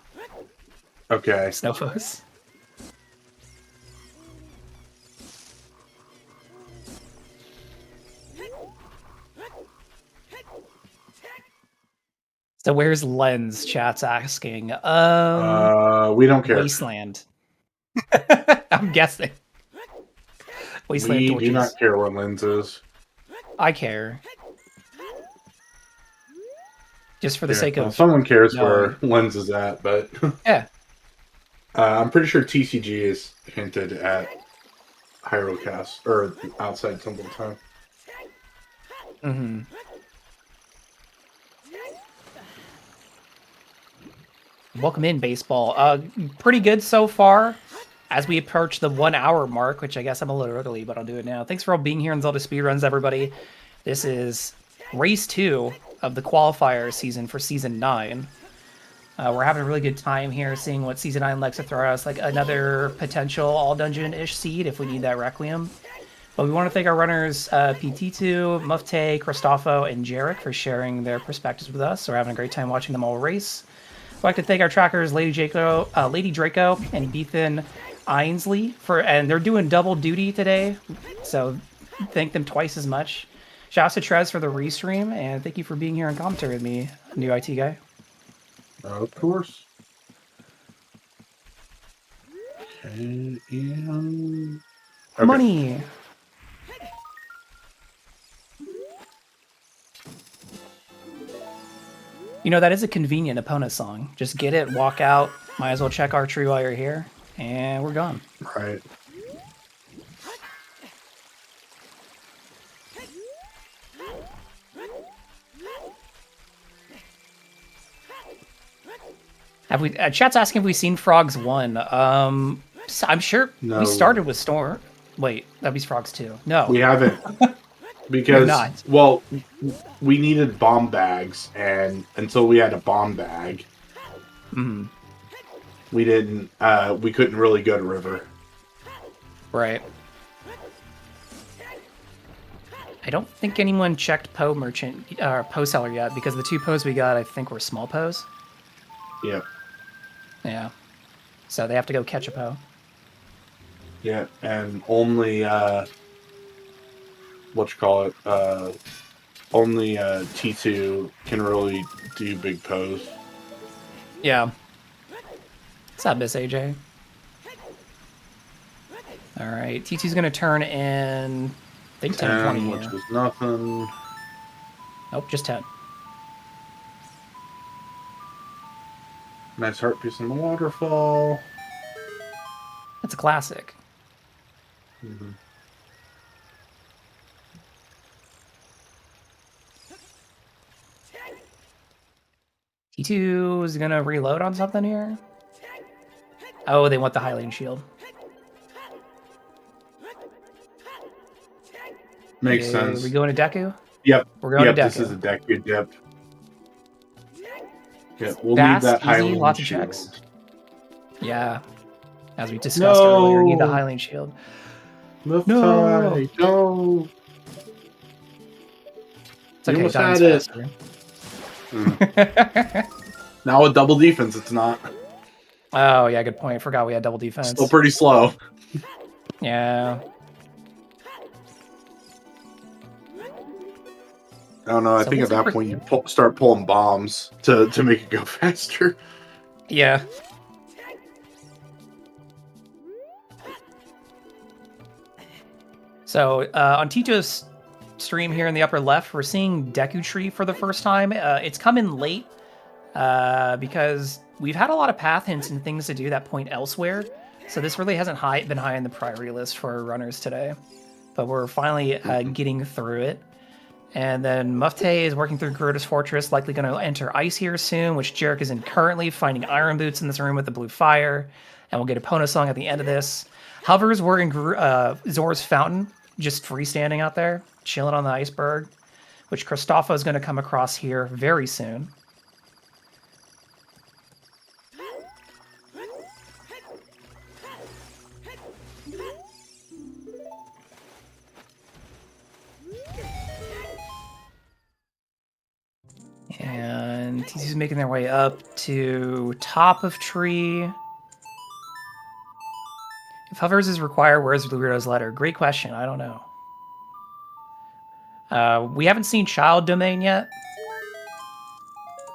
Okay. Snowfos. So where's Lens? Chat's asking. We don't care. Wasteland. I'm guessing. Wasteland We torches. do not care what Lens is. I care. Just for the sake Well, of someone cares where Lens is at, but yeah. I'm pretty sure TCG is hinted at Hyrocast or outside Temple Time. Mm-hmm. Welcome in, baseball. Pretty good so far. As we approach the 1 hour mark, which I guess I'm a little early, but I'll do it now. Thanks for all being here in Zelda Speedruns, everybody. This is Race 2 of the qualifier season for Season 9. We're having a really good time here, seeing what Season 9 likes to throw at us, like another potential all-dungeon-ish seed if we need that Requiem. But we want to thank our runners, PT2, Mufte, Christofo, and Jarek for sharing their perspectives with us. We're having a great time watching them all race. I'd like to thank our trackers, Lady Draco, and Bethan Ainsley, and they're doing double duty today, so thank them twice as much. Shouts to Trez for the restream, and thank you for being here and commentary with me, new IT guy. Of course. Okay, and... Okay. Money! You know, that is a convenient opponent song. Just get it, walk out, might as well check archery while you're here, and we're gone. Right. Have we? Chat's asking if we've seen Frogs 1. I'm sure No. we started with Storm. Wait, that'd be Frogs 2. No. We haven't. Because, not. well, we needed bomb bags, and until we had a bomb bag, we couldn't really go to river. Right. I don't think anyone checked Poe Merchant or Poe Seller yet, because the 2 Poes we got, I think, were small Poes. Yep. Yeah. So they have to go catch a Poe. Yeah, and only, only T2 can really do big pose. Yeah. What's up, Miss AJ? Alright, T2's gonna turn in, I think 10, 20 which here. was nothing. Nope, just 10. Nice heart piece in the waterfall. That's a classic. Mm-hmm. T2 is gonna reload on something here. Oh, they want the Hylian shield. Makes Okay, sense. we going to Deku? Yep. We're going to Deku. This is a Deku dip. Yeah, we'll Fast, need that easy, Hylian lots of shield. checks. Yeah. As we discussed earlier, need the Hylian shield. No. No. No. It's okay, almost Diamond's had it. faster. Now with double defense, it's not. Oh, yeah, good point. Forgot we had double defense. Still pretty slow. Yeah. I don't know. I So think at what's that point you start pulling bombs to make it go faster. Yeah. So on Tito's stream here in the upper left, we're seeing Deku Tree for the first time. It's come in late because we've had a lot of path hints and things to do that point elsewhere. So this really hasn't been high in the priority list for runners today. But we're finally getting through it. And then Mufte is working through Gerudo's Fortress, likely going to enter Ice here soon, which Jarek is in currently, finding Iron Boots in this room with the blue fire. And we'll get a Pona song at the end of this. Hovers were in Zor's Fountain, just freestanding out there, chilling on the iceberg, which Christofo is going to come across here very soon. And TC's making their way up to top of tree. If hovers is required, where's Weirdo's letter? Great question. I don't know. We haven't seen Child Domain yet.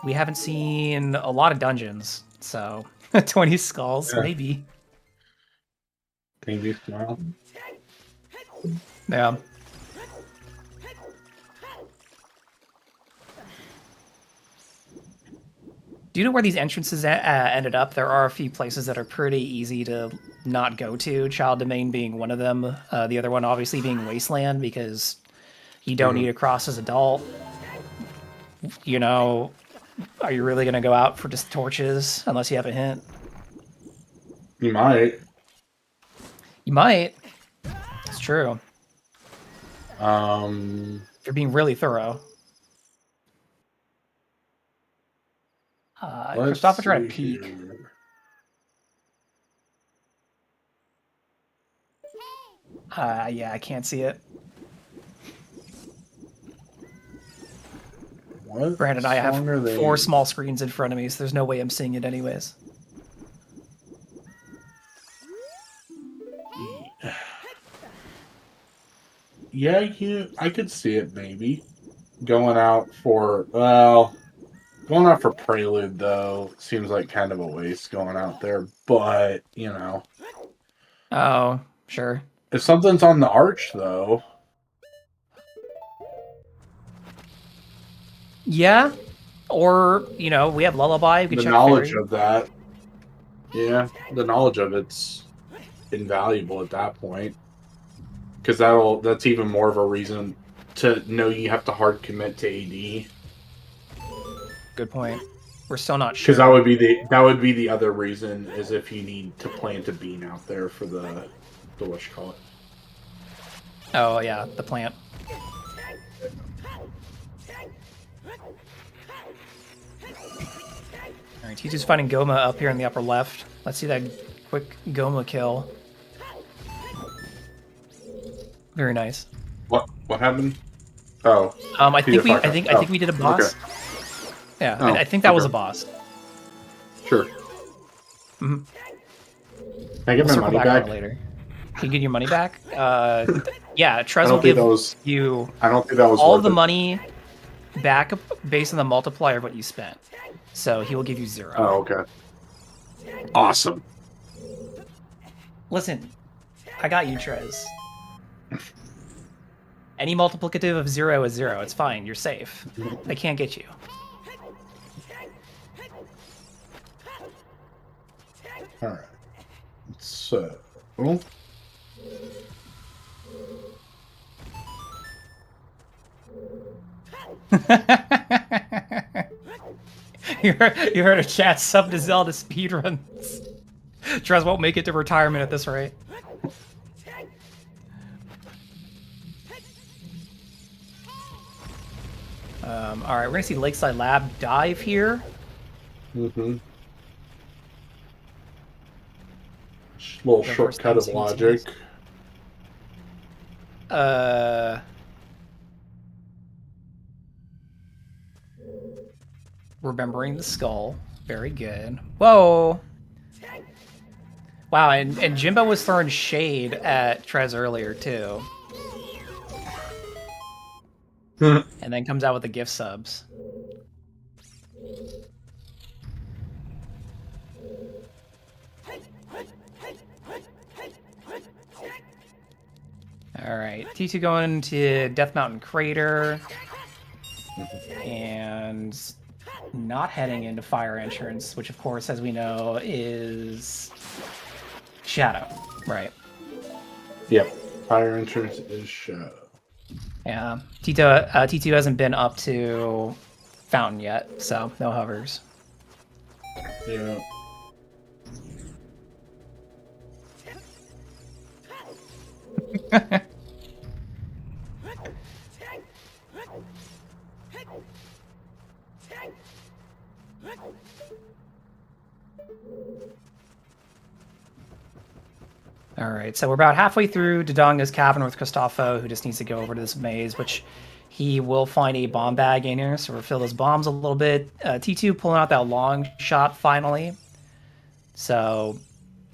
We haven't seen a lot of dungeons, so 20 skulls, Yeah. maybe. Maybe tomorrow. Yeah. Do you know where these entrances ended up? There are a few places that are pretty easy to not go to, Child Domain being one of them. The other one obviously being Wasteland, because you don't need to cross as adult. You know, are you really going to go out for just torches unless you have a hint? You might. You might. It's true. Um, If you're being really thorough. Christopher tried to peek. Here. Yeah, I can't see it. What Granted, I have song are they? 4 small screens in front of me, so there's no way I'm seeing it anyways. Yeah, I could see it maybe. Going out for Prelude though seems like kind of a waste going out there, but you know. Oh, sure. If something's on the arch though. Yeah. Or, you know, we have Lullaby, we could The check knowledge Fairy. of that. Yeah, the knowledge of it's invaluable at that point. Because that's even more of a reason to know you have to hard commit to AD. Good point. We're still not sure. Because that would be the other reason is if you need to plant a bean out there for the what you call it. Oh yeah, the plant. Alright, T2's finding Goma up here in the upper left. Let's see that quick Goma kill. Very nice. What happened? Oh. I think we did a boss. Okay. Yeah, Oh, I think that was a okay. boss. Sure. Mm-hmm. Can I get my money on back? it later. Can you get your money back? Yeah, Trez I will don't think give that was. you I don't think that was all worth of the it. money back based on the multiplier of what you spent. So he will give you 0. Oh, okay. Awesome. Listen, I got you, Trez. Any multiplicative of 0 is 0. It's fine. You're safe. They can't get you. All right. So. Well, you heard a chat sub to Zelda speedruns. Trez won't make it to retirement at this rate. All right, we're gonna see Lakeside Lab dive here. little shortcut of logic. Remembering the skull. Very good. Whoa! Wow, and Jimbo was throwing shade at Trez earlier, too. And then comes out with the gift subs. Alright, T2 going to Death Mountain Crater. And not heading into Fire Entrance, which of course, as we know, is Shadow. Right. Yep. Fire entrance is Shadow. Yeah. T2 hasn't been up to Fountain yet, so no hovers. Yeah. Alright, so we're about halfway through Dodonga's Cavern with Christopho, who just needs to go over to this maze, which he will find a bomb bag in here, so we'll fill those bombs a little bit. T2 pulling out that long shot finally. So,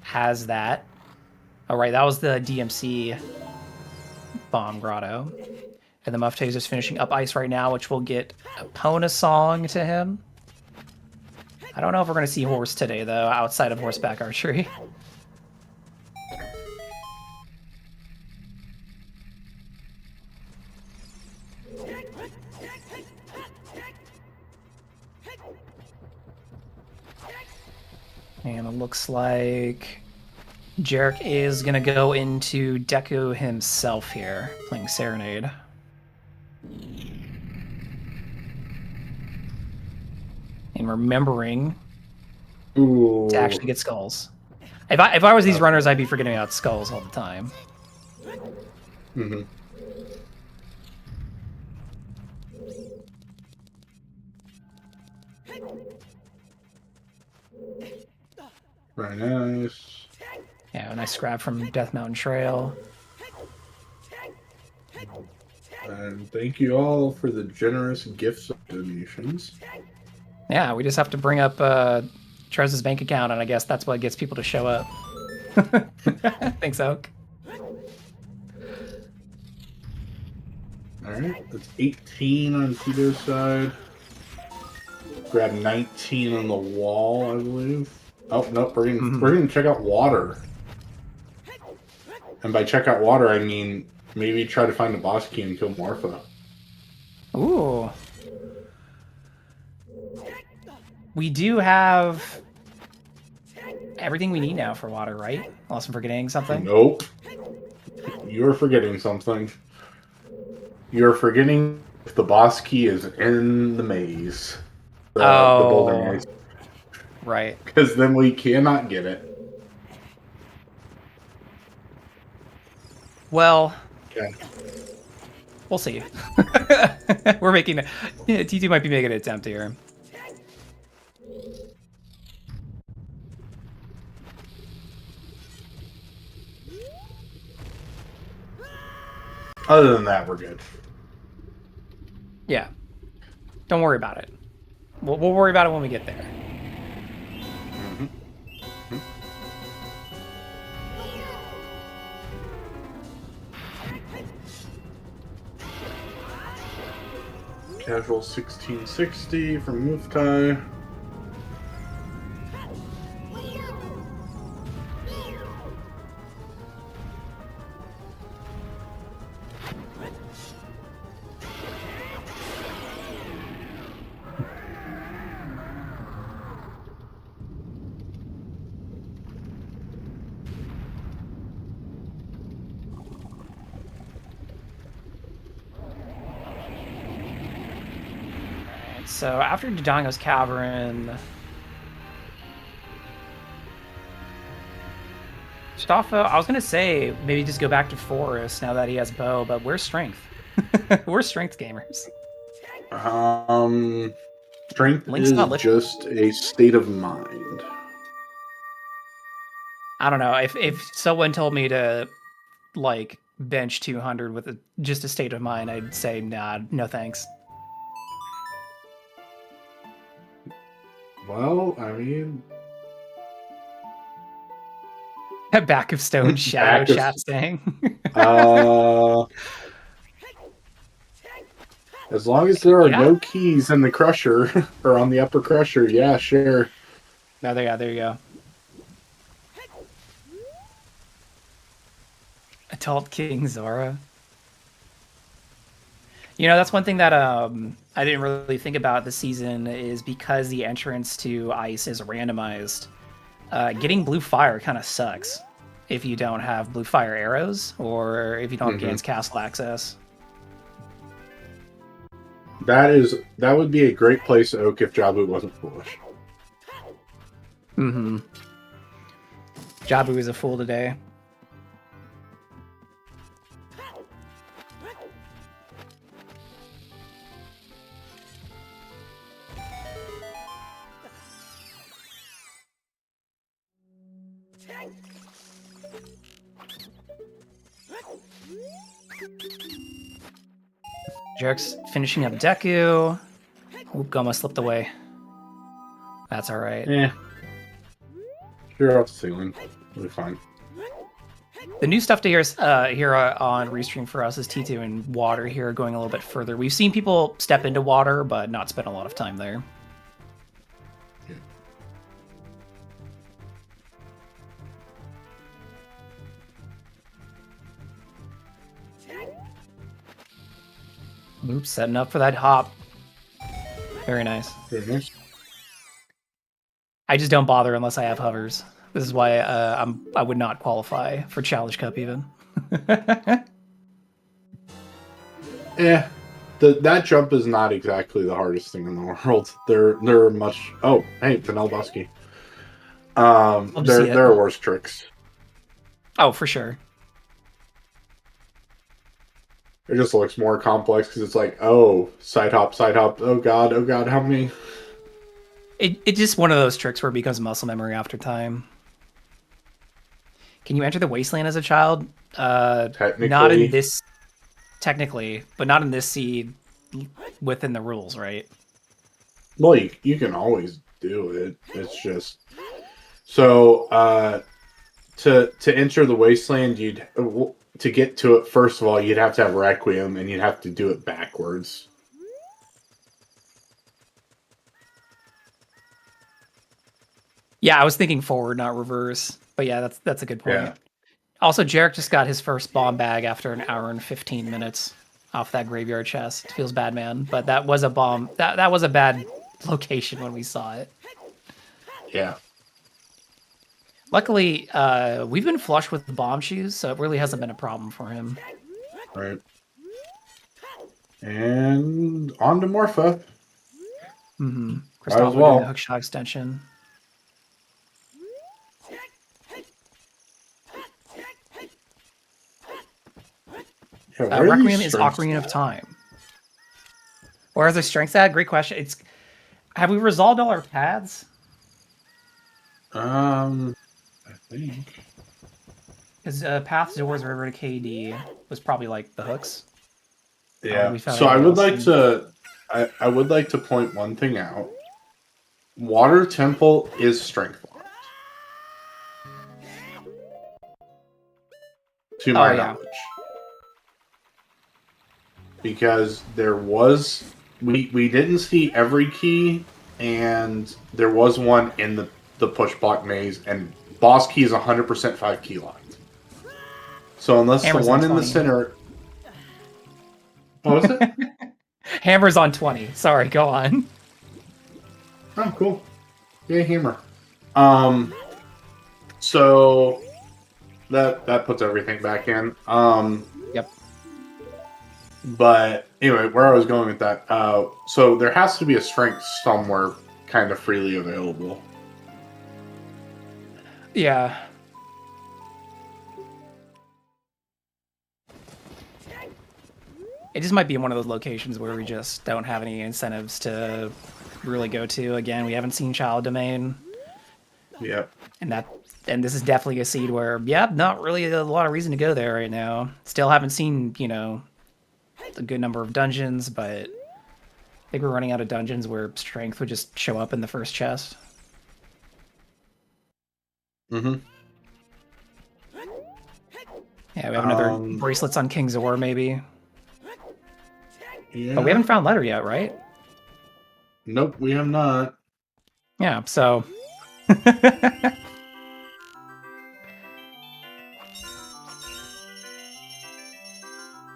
has that. Alright, that was the DMC bomb grotto. And the Muff Taser's finishing up ice right now, which will get a Pona song to him. I don't know if we're going to see horse today, though, outside of horseback archery. And it looks like Jarek is going to go into Deku himself here, playing Serenade. And remembering Ooh. to actually get skulls. If I was these runners, I'd be forgetting about skulls all the time. Mm-hmm. Very nice. Yeah, a nice grab from Death Mountain Trail. And thank you all for the generous gifts and donations. Yeah, we just have to bring up Trez's bank account, and I guess that's what gets people to show up. Thanks, Oak. Alright, that's 18 on Tito's side. Grab 19 on the wall, I believe. Oh, nope, we're gonna check out water. And by check out water, I mean maybe try to find the boss key and kill Morpha. Ooh. We do have everything we need now for water, right? Unless I'm forgetting something. Nope. You're forgetting something. You're forgetting if the boss key is in the maze. The boulder maze. Right. Because then we cannot get it. Well, Okay. we'll see. We're making T2 might be making an attempt here. Other than that, we're good. Yeah. Don't worry about it. We'll worry about it when we get there. Casual 1660 from Muftai. So after Dodongo's Cavern, Stoffa, I was gonna say maybe just go back to Forest now that he has bow, but where's strength? We're strength gamers. Strength Link's is not just a state of mind. I don't know. If someone told me to like bench 200 with just a state of mind, I'd say nah, no thanks. Well, I mean, Back of Stone Shadow chat saying. As long as there are no keys in the crusher or on the upper crusher, yeah, sure. No, there you go. Adult King Zora. You know, that's one thing that I didn't really think about this season is because the entrance to ice is randomized. Getting blue fire kind of sucks if you don't have blue fire arrows or if you don't have Gans Castle access. That would be a great place, Oak, if Jabu wasn't foolish. Mm-hmm. Jabu is a fool today. Jerk's finishing up Deku. Oop, Goma slipped away. That's alright. Yeah. Sure, off the ceiling. It'll be fine. The new stuff to hear here on Restream for us is T2 and water here going a little bit further. We've seen people step into water, but not spend a lot of time there. Yeah. Oops, setting up for that hop. Very nice. Very nice. I just don't bother unless I have hovers. This is why I would not qualify for Challenge Cup even. Yeah. That jump is not exactly the hardest thing in the world. There are much. Oh, hey, Vanel Busky. There are worse tricks. Oh, for sure. It just looks more complex because it's like, oh, side hop. Oh god, how many? It's just one of those tricks where it becomes muscle memory after time. Can you enter the wasteland as a child? Technically. Not in this. Technically, but not in this seed within the rules, right? Well, you can always do it. It's just so to enter the wasteland, to get to it. First of all, you'd have to have Requiem, and you'd have to do it backwards. Yeah, I was thinking forward, not reverse. But yeah, that's a good point. Yeah. Also, Jarek just got his first bomb bag after an hour and 15 minutes off that graveyard chest. Feels bad, man. But that was a bomb. That was a bad location when we saw it. Yeah. Luckily, we've been flush with the bomb shoes, so it really hasn't been a problem for him. Right. And on to Morpha. Mm-hmm. As Christopher well. doing the hookshot extension. Yeah, where are Requiem these is strengths Ocarina of at? Time. Where are the strengths at? Great question. Have we resolved all our paths? I think. Because Path Zors River to KD was probably like the hooks. Yeah. we found So I anything would else like to I would like to point one thing out. Water Temple is strength locked. To my knowledge. Because there was we didn't see every key, and there was one in the push block maze, and boss key is 100% 5 key locked. So unless Hammer's the one on in the 20. center. What was it? Hammer's on 20. Sorry, go on. Oh, cool. Yay, hammer. So that puts everything back in. Yep. But anyway, where I was going with that, so there has to be a strength somewhere kind of freely available. Yeah. It just might be one of those locations where we just don't have any incentives to really go to. Again, we haven't seen Child Domain. Yep. And this is definitely a seed where, yeah, not really a lot of reason to go there right now. Still haven't seen, a good number of dungeons, but I think we're running out of dungeons where strength would just show up in the first chest. Mm-hmm. Yeah, we have another bracelets on King Zor, maybe. Yeah. But we haven't found letter yet, right? Nope, we have not. Yeah, so...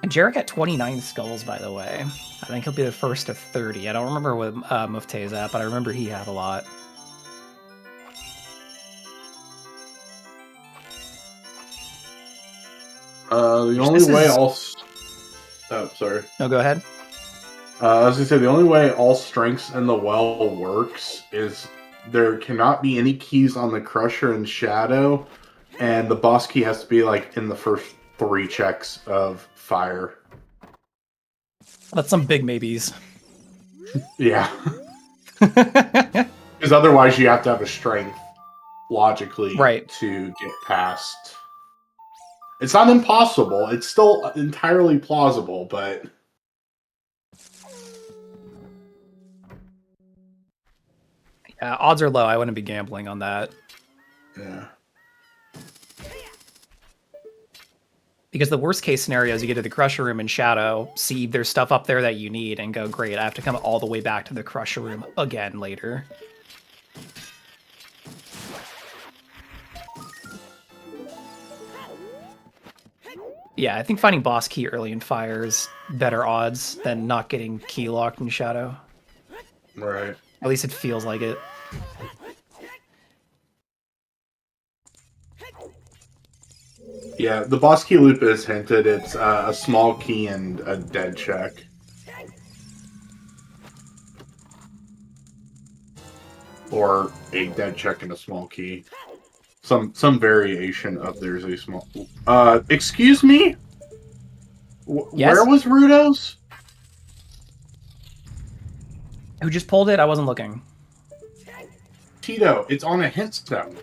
And Jarek got 29 skulls, by the way. I think he'll be the first to 30. I don't remember what Mufte is at, but I remember he had a lot. The only way all... Oh, sorry. No, go ahead. As I said, the only way all strengths in the well works is there cannot be any keys on the Crusher and Shadow, and the boss key has to be like in the first 3 checks of fire. That's some big maybes. Yeah. Because otherwise you have to have a strength, logically, Right. to get past. It's not impossible. It's still entirely plausible, but... Yeah, odds are low. I wouldn't be gambling on that. Yeah. Because the worst case scenario is you get to the Crusher Room in Shadow, see there's stuff up there that you need, and go, great, I have to come all the way back to the Crusher Room again later. Yeah, I think finding boss key early in Fire is better odds than not getting key locked in Shadow. Right. At least it feels like it. Yeah, the boss key loop is hinted. It's a small key and a dead check. Or a dead check and a small key. Some variation of there's a small... excuse me? Yes? Where was Rudo's? Who just pulled it? I wasn't looking. Tito, it's on a hint stone.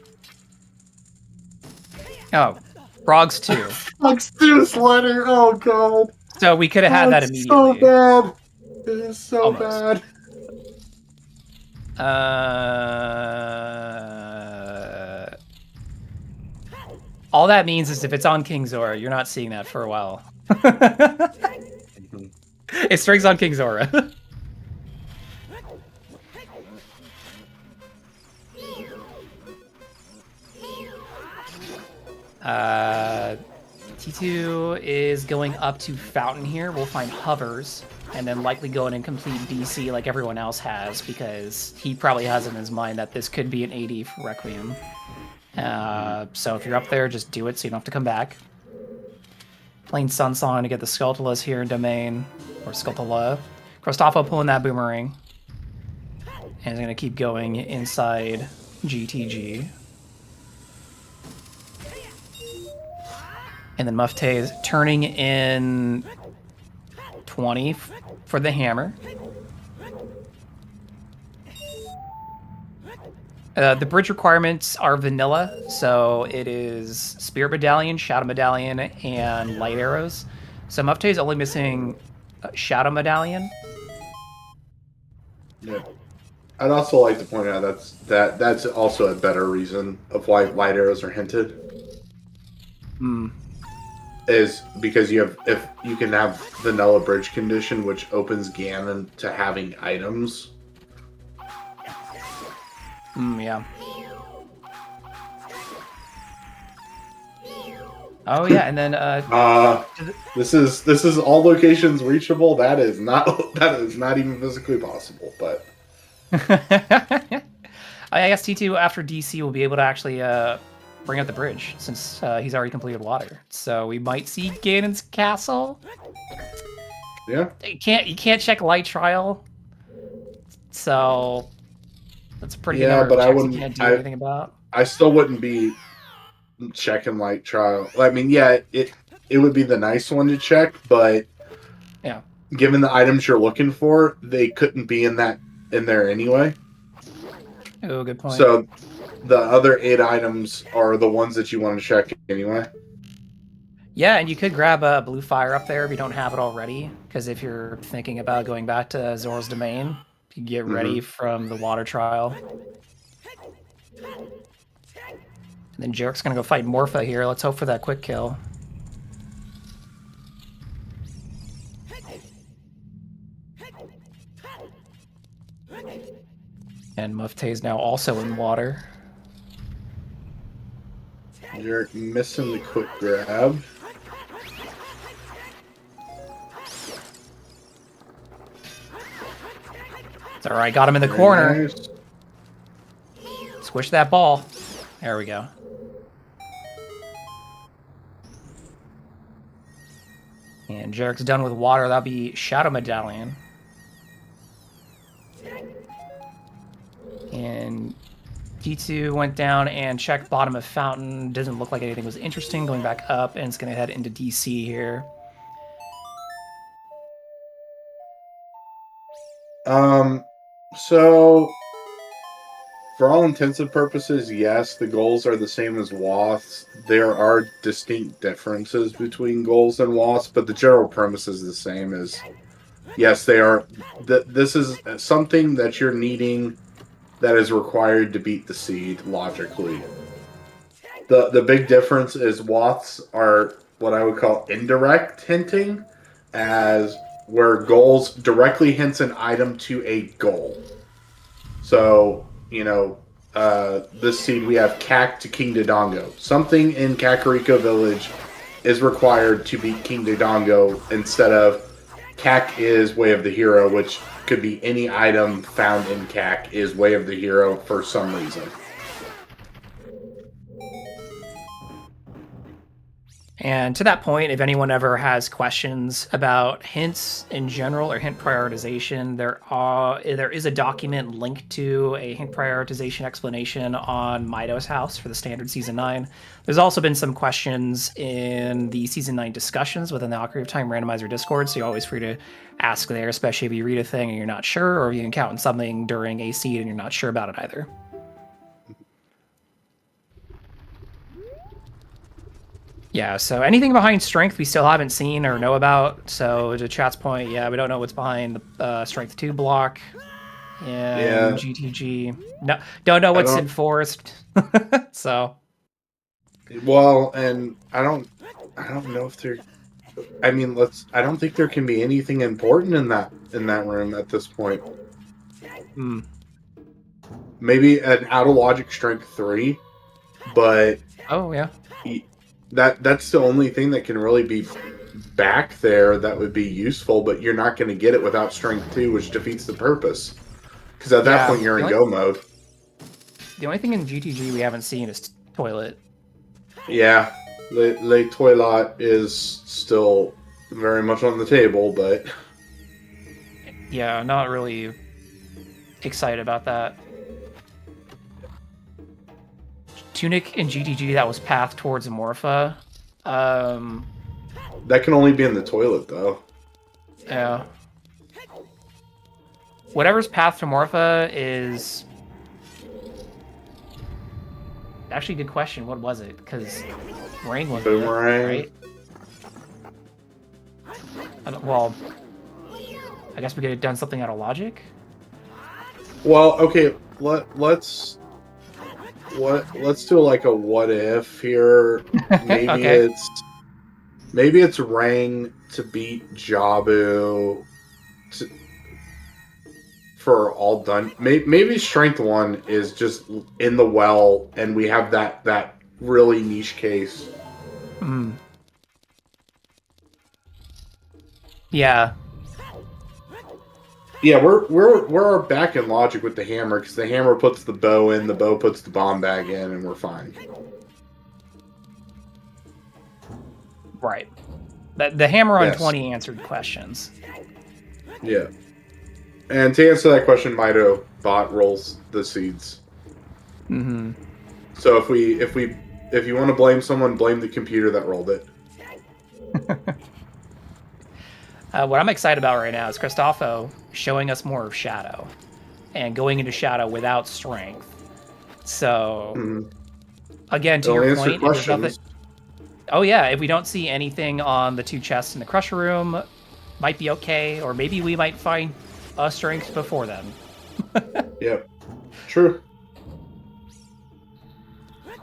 Oh, frogs too. Frogs too, Slider. Oh god. So we could have had that It's immediately. so bad. It is so Almost. bad. All that means is if it's on King Zora, you're not seeing that for a while. It strings on King Zora. T2 is going up to Fountain here. We'll find hovers, and then likely go in and complete DC like everyone else has, because he probably has in his mind that this could be an AD for Requiem. So if you're up there, just do it so you don't have to come back. Playing Sun Song to get the Skulltulas here in Domain, or Skulltula. Krostofo pulling that Boomerang. And he's going to keep going inside GTG. And then Muffte is turning in 20 for the hammer. The bridge requirements are vanilla, so it is Spirit Medallion, Shadow Medallion, and Light Arrows. So Muffte is only missing Shadow Medallion. Yeah. I'd also like to point out that's also a better reason of why light arrows are hinted. Is because if you can have vanilla bridge condition, which opens Ganon to having items. Yeah. Oh yeah, and then this is all locations reachable. That is not even physically possible, but I guess T2 after DC will be able to actually bring up the bridge, since he's already completed water. So we might see Ganon's castle. yeah. You can't check light trial. So that's a pretty good number but of I checks wouldn't. you can't do anything about. I still wouldn't be checking light trial. I mean, yeah, it would be the nice one to check, but yeah, given the items you're looking for, they couldn't be in there anyway. Oh, good point. So the other 8 items are the ones that you want to check anyway. Yeah, and you could grab a blue fire up there if you don't have it already, because if you're thinking about going back to Zora's Domain, you can get ready from the water trial. And then Jarrek's gonna go fight Morpha here. Let's hope for that quick kill. And Muffte's now also in water. You're missing the quick grab. It's alright, got him in the Very corner. nice. Squish that ball. There we go. And Jarrek's done with water. That'll be Shadow Medallion. And D2 went down and checked bottom of Fountain. Doesn't look like anything was interesting. Going back up, and it's going to head into DC here. So for all intents and purposes, yes, the goals are the same as WASPs. There are distinct differences between goals and WASPs, but the general premise is the same. As yes, they are. This is something that you're needing that is required to beat the seed logically. The big difference is WASPs are what I would call indirect hinting, as where goals directly hints an item to a goal. So, this seed we have Cac to King Dodongo. Something in Kakariko Village is required to beat King Dodongo instead of Cac is Way of the Hero, which could be any item found in Cac is Way of the Hero for some reason. And to that point, if anyone ever has questions about hints in general or hint prioritization, there is a document linked to a hint prioritization explanation on Mido's house for the standard Season 9. There's also been some questions in the Season 9 discussions within the Ocarina of Time Randomizer Discord, so you're always free to ask there, especially if you read a thing and you're not sure, or if you encounter something during a seed and you're not sure about it either. Yeah, so anything behind strength we still haven't seen or know about. So to chat's point, yeah, we don't know what's behind the strength 2 block and GTG. No, don't know what's in forest. So, well, and I don't know if there. I mean, I don't think there can be anything important in that room at this point. Maybe an out of logic strength 3, but oh yeah. That's the only thing that can really be back there that would be useful, but you're not going to get it without strength 2, which defeats the purpose. Because at that point, you're in go mode. The only thing in GTG we haven't seen is toilet. Yeah, Le Toilet is still very much on the table, but... Yeah, not really excited about that. Tunic in GTG, that was path towards Amorpha. That can only be in the toilet, though. Yeah. Whatever's path to Morpha is... Actually, good question. What was it? Because Ring was Boomerang. Right? Well, I guess we could have done something out of logic. Well, okay, let's do like a what if here. Maybe okay. it's Rang to beat Jabu for all done. Maybe strength 1 is just in the well, and we have that really niche case. Yeah. Yeah, we're back in logic with the hammer, because the hammer puts the bow in, the bow puts the bomb bag in, and we're fine. Right. The hammer on 20 answered questions. Yeah. And to answer that question, Mido bot rolls the seeds. So if you want to blame someone, blame the computer that rolled it. What I'm excited about right now is Christopho showing us more of Shadow and going into Shadow without strength. So, again, to your point, if nothing... Oh yeah, if we don't see anything on the 2 chests in the Crusher Room, might be okay, or maybe we might find a strength before then. Yep, true.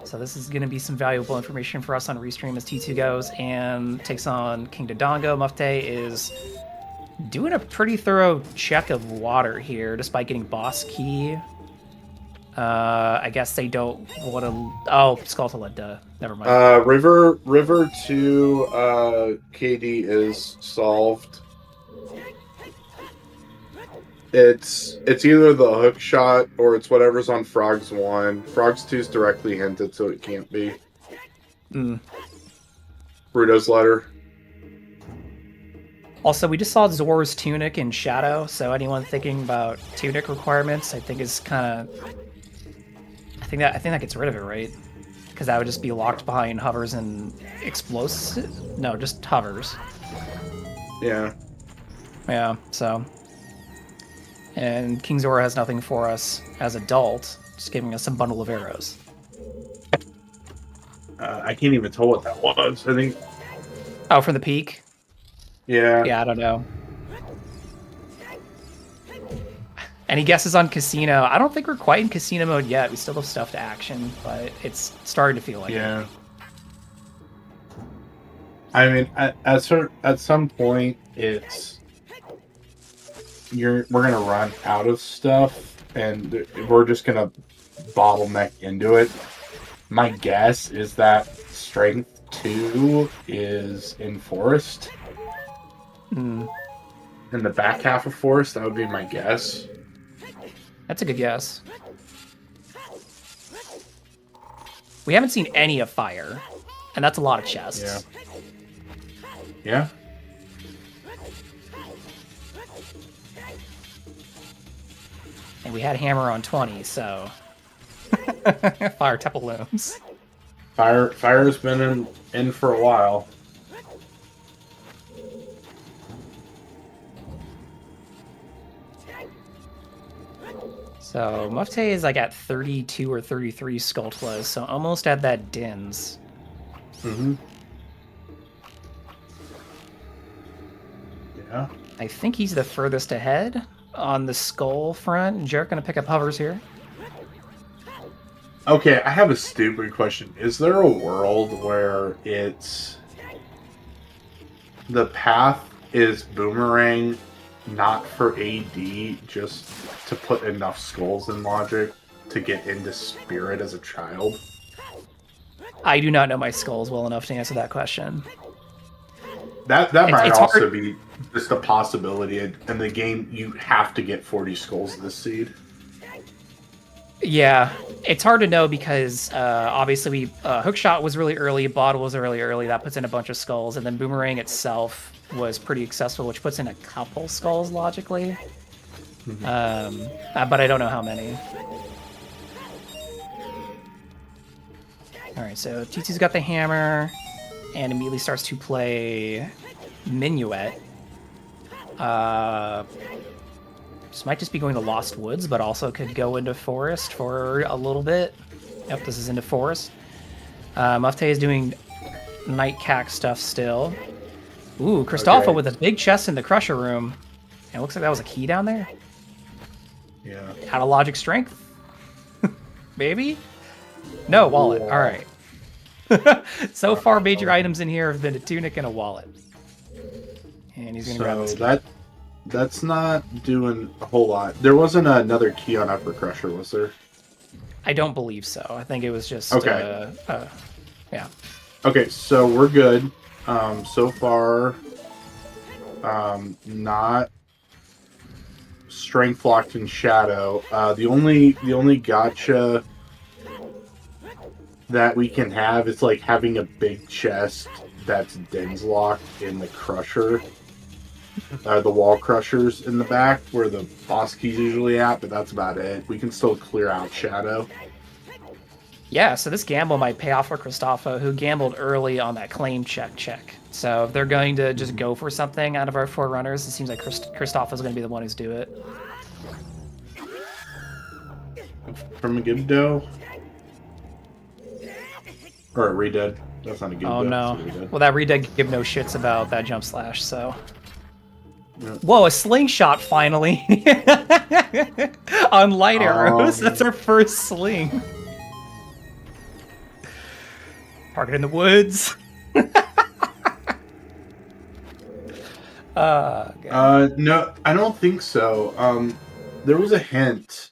So this is going to be some valuable information for us on Restream as T2 goes and takes on King Dodongo. Mufte is doing a pretty thorough check of water here, despite getting boss key. I guess they don't want to... Oh, Skulltula, duh. Never mind. River to KD is solved. It's either the hook shot or it's whatever's on Frog's 1. Frog's 2 is directly hinted, so it can't be. Rudo's letter. Also, we just saw Zor's Tunic in Shadow, so anyone thinking about Tunic requirements, I think is kind of... I think that gets rid of it, right? Because that would just be locked behind hovers and explosives. No, just hovers. Yeah. Yeah, so... And King Zora has nothing for us as adult, just giving us some bundle of arrows. I can't even tell what that was. I think... Oh, from the peak? Yeah. Yeah, I don't know. Any guesses on Casino? I don't think we're quite in Casino mode yet. We still have stuff to action, but it's starting to feel like it. I mean, at some point, it's... we're gonna run out of stuff, and we're just gonna bottleneck into it. My guess is that strength 2 is in forest. In the back half of forest, that would be my guess. That's a good guess. We haven't seen any of fire, and that's a lot of chests. Yeah. And we had hammer on 20, so... Fire temple looms. Fire's been in for a while. So Mufte is like at 32 or 33 Skulltlas, so almost at that Dins. Yeah. I think he's the furthest ahead on the skull front. Jarek gonna pick up hovers here. Okay, I have a stupid question. Is there a world where it's the path is boomerang, not for AD, just to put enough skulls in logic to get into spirit as a child? I do not know my skulls well enough to answer that question. That might it's also hard. be just a possibility. In the game, you have to get 40 skulls this seed. Yeah, it's hard to know because obviously Hookshot was really early, Bottle was really early. That puts in a bunch of skulls, and then Boomerang itself was pretty accessible, which puts in a couple skulls logically. But I don't know how many. All right, so Titsu's got the hammer, and immediately starts to play Minuet. This might just be going to Lost Woods, but also could go into Forest for a little bit. Yep, this is into Forest. Mufte is doing Night Cack stuff still. Ooh, Christopha Okay. with a big chest in the Crusher room. And it looks like that was a key down there. Yeah. Out of logic strength? Maybe? No, wallet. All right. So far, major items in here have been a tunic and a wallet. And he's going to grab this key. That's not doing a whole lot. There wasn't another key on Upper Crusher, was there? I don't believe so. I think it was just... Okay. Yeah. Okay, so we're good. So far, not strength locked in shadow. The only gotcha that we can have is like having a big chest that's Dens locked in the crusher. The wall crushers in the back where the boss key's usually at, but that's about it. We can still clear out shadow. Yeah, so this gamble might pay off for Christopha, who gambled early on that claim check. So if they're going to just go for something out of our 4 runners, it seems like Christopha's going to be the one who's do it. From a good dough? Or a redead. That's not a good Oh dough. no. It's a redead. Well, that redead give no shits about that jump slash, so... Yeah. Whoa, a slingshot finally! On light arrows, that's our first sling. Park it in the woods. No, I don't think so. There was a hint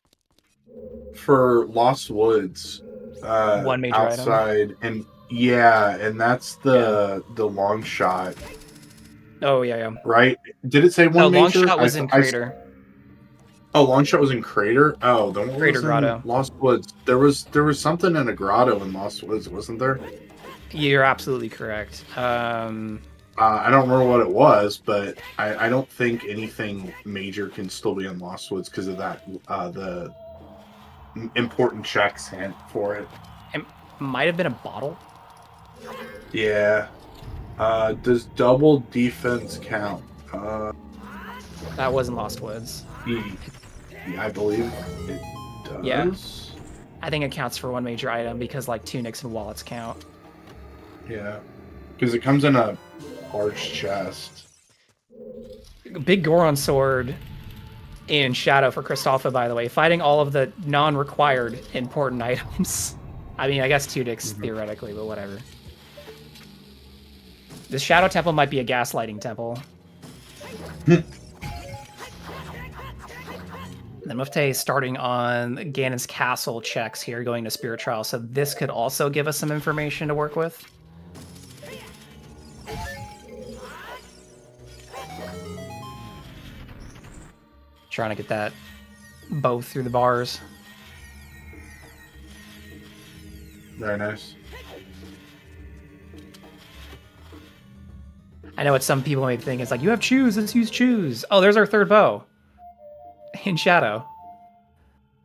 for Lost Woods One major item. outside, and yeah, and that's the long shot, Oh, yeah. right? Did it say one No, long major? shot was in Crater. Oh, long shot was in Crater. Oh, the one Crater was in Grotto. Lost Woods. There was something in a grotto in Lost Woods, wasn't there? You're absolutely correct. I don't remember what it was, but I don't think anything major can still be in Lost Woods because of that the important checks hint for it. It might have been a bottle. Yeah. Does double defense count? That wasn't Lost Woods. Yeah, I believe it does. Yeah. I think it counts for one major item because like tunics and wallets count. Yeah. Because it comes in a large chest. Big Goron sword in Shadow for Christopha, by the way, fighting all of the non-required important items. I mean, I guess tunics theoretically, but whatever. This Shadow Temple might be a gaslighting temple. Then Mufte is starting on Ganon's castle checks here, going to Spirit Trial, so this could also give us some information to work with. Trying to get that bow through the bars. Very nice. I know what some people may think. It's like, you have choose, let's use choose. Oh, there's our third bow. In Shadow.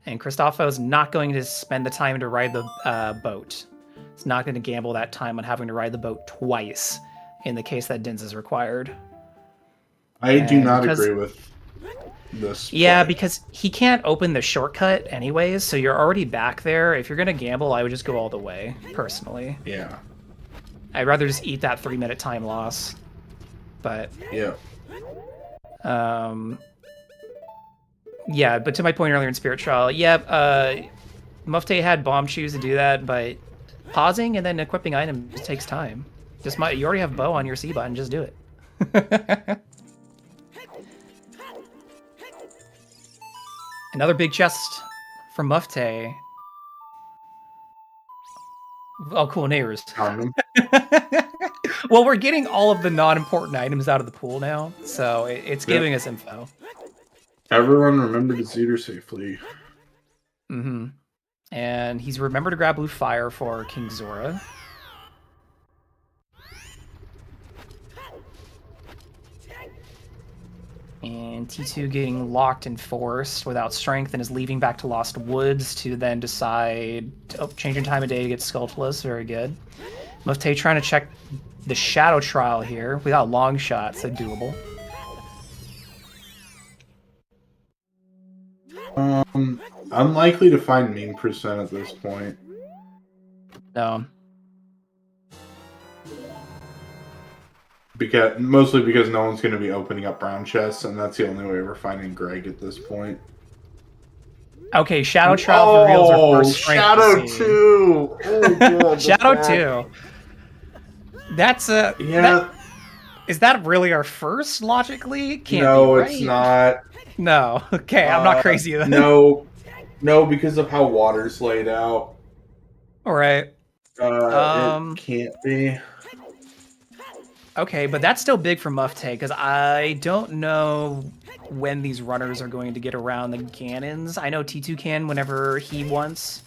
And Christopho's not going to spend the time to ride the boat. It's not going to gamble that time on having to ride the boat twice in the case that Dins is required. I do not because- agree with this. Yeah, play. because he can't open the shortcut anyways, so you're already back there. If you're going to gamble, I would just go all the way, personally. Yeah. I'd rather just eat that 3-minute time loss. But Yeah. Yeah, but to my point earlier in Spirit Trial, yeah, Mufte had bomb shoes to do that, but pausing and then equipping items takes time. You already have bow on your C button, just do it. Another big chest from Mufte. Oh, cool neighbors. Well, we're getting all of the non-important items out of the pool now, so it's giving us info. Everyone remember to Zeter safely. Mm-hmm. And he's remembered to grab blue fire for King Zora. And T2 getting locked in forest without strength and is leaving back to Lost Woods to then decide... Oh, changing time of day to get Skulltulous. Very good. Mufte trying to check the Shadow Trial here without long shots, so doable. Unlikely to find meme percent at this point. No. Mostly because no one's going to be opening up brown chests, and that's the only way we're finding Greg at this point. Okay, Shadow Trial reveals our first strength. Shadow 2! Oh, God. Shadow 2. That's a... Yeah. Is that really our first, logically? Can't no, be, right? It's not. No. Okay, I'm not crazy then. No, because of how water's laid out. All right. It can't be. Okay, but that's still big for Mufte, because I don't know when these runners are going to get around the Ganons. I know T2 can whenever he wants,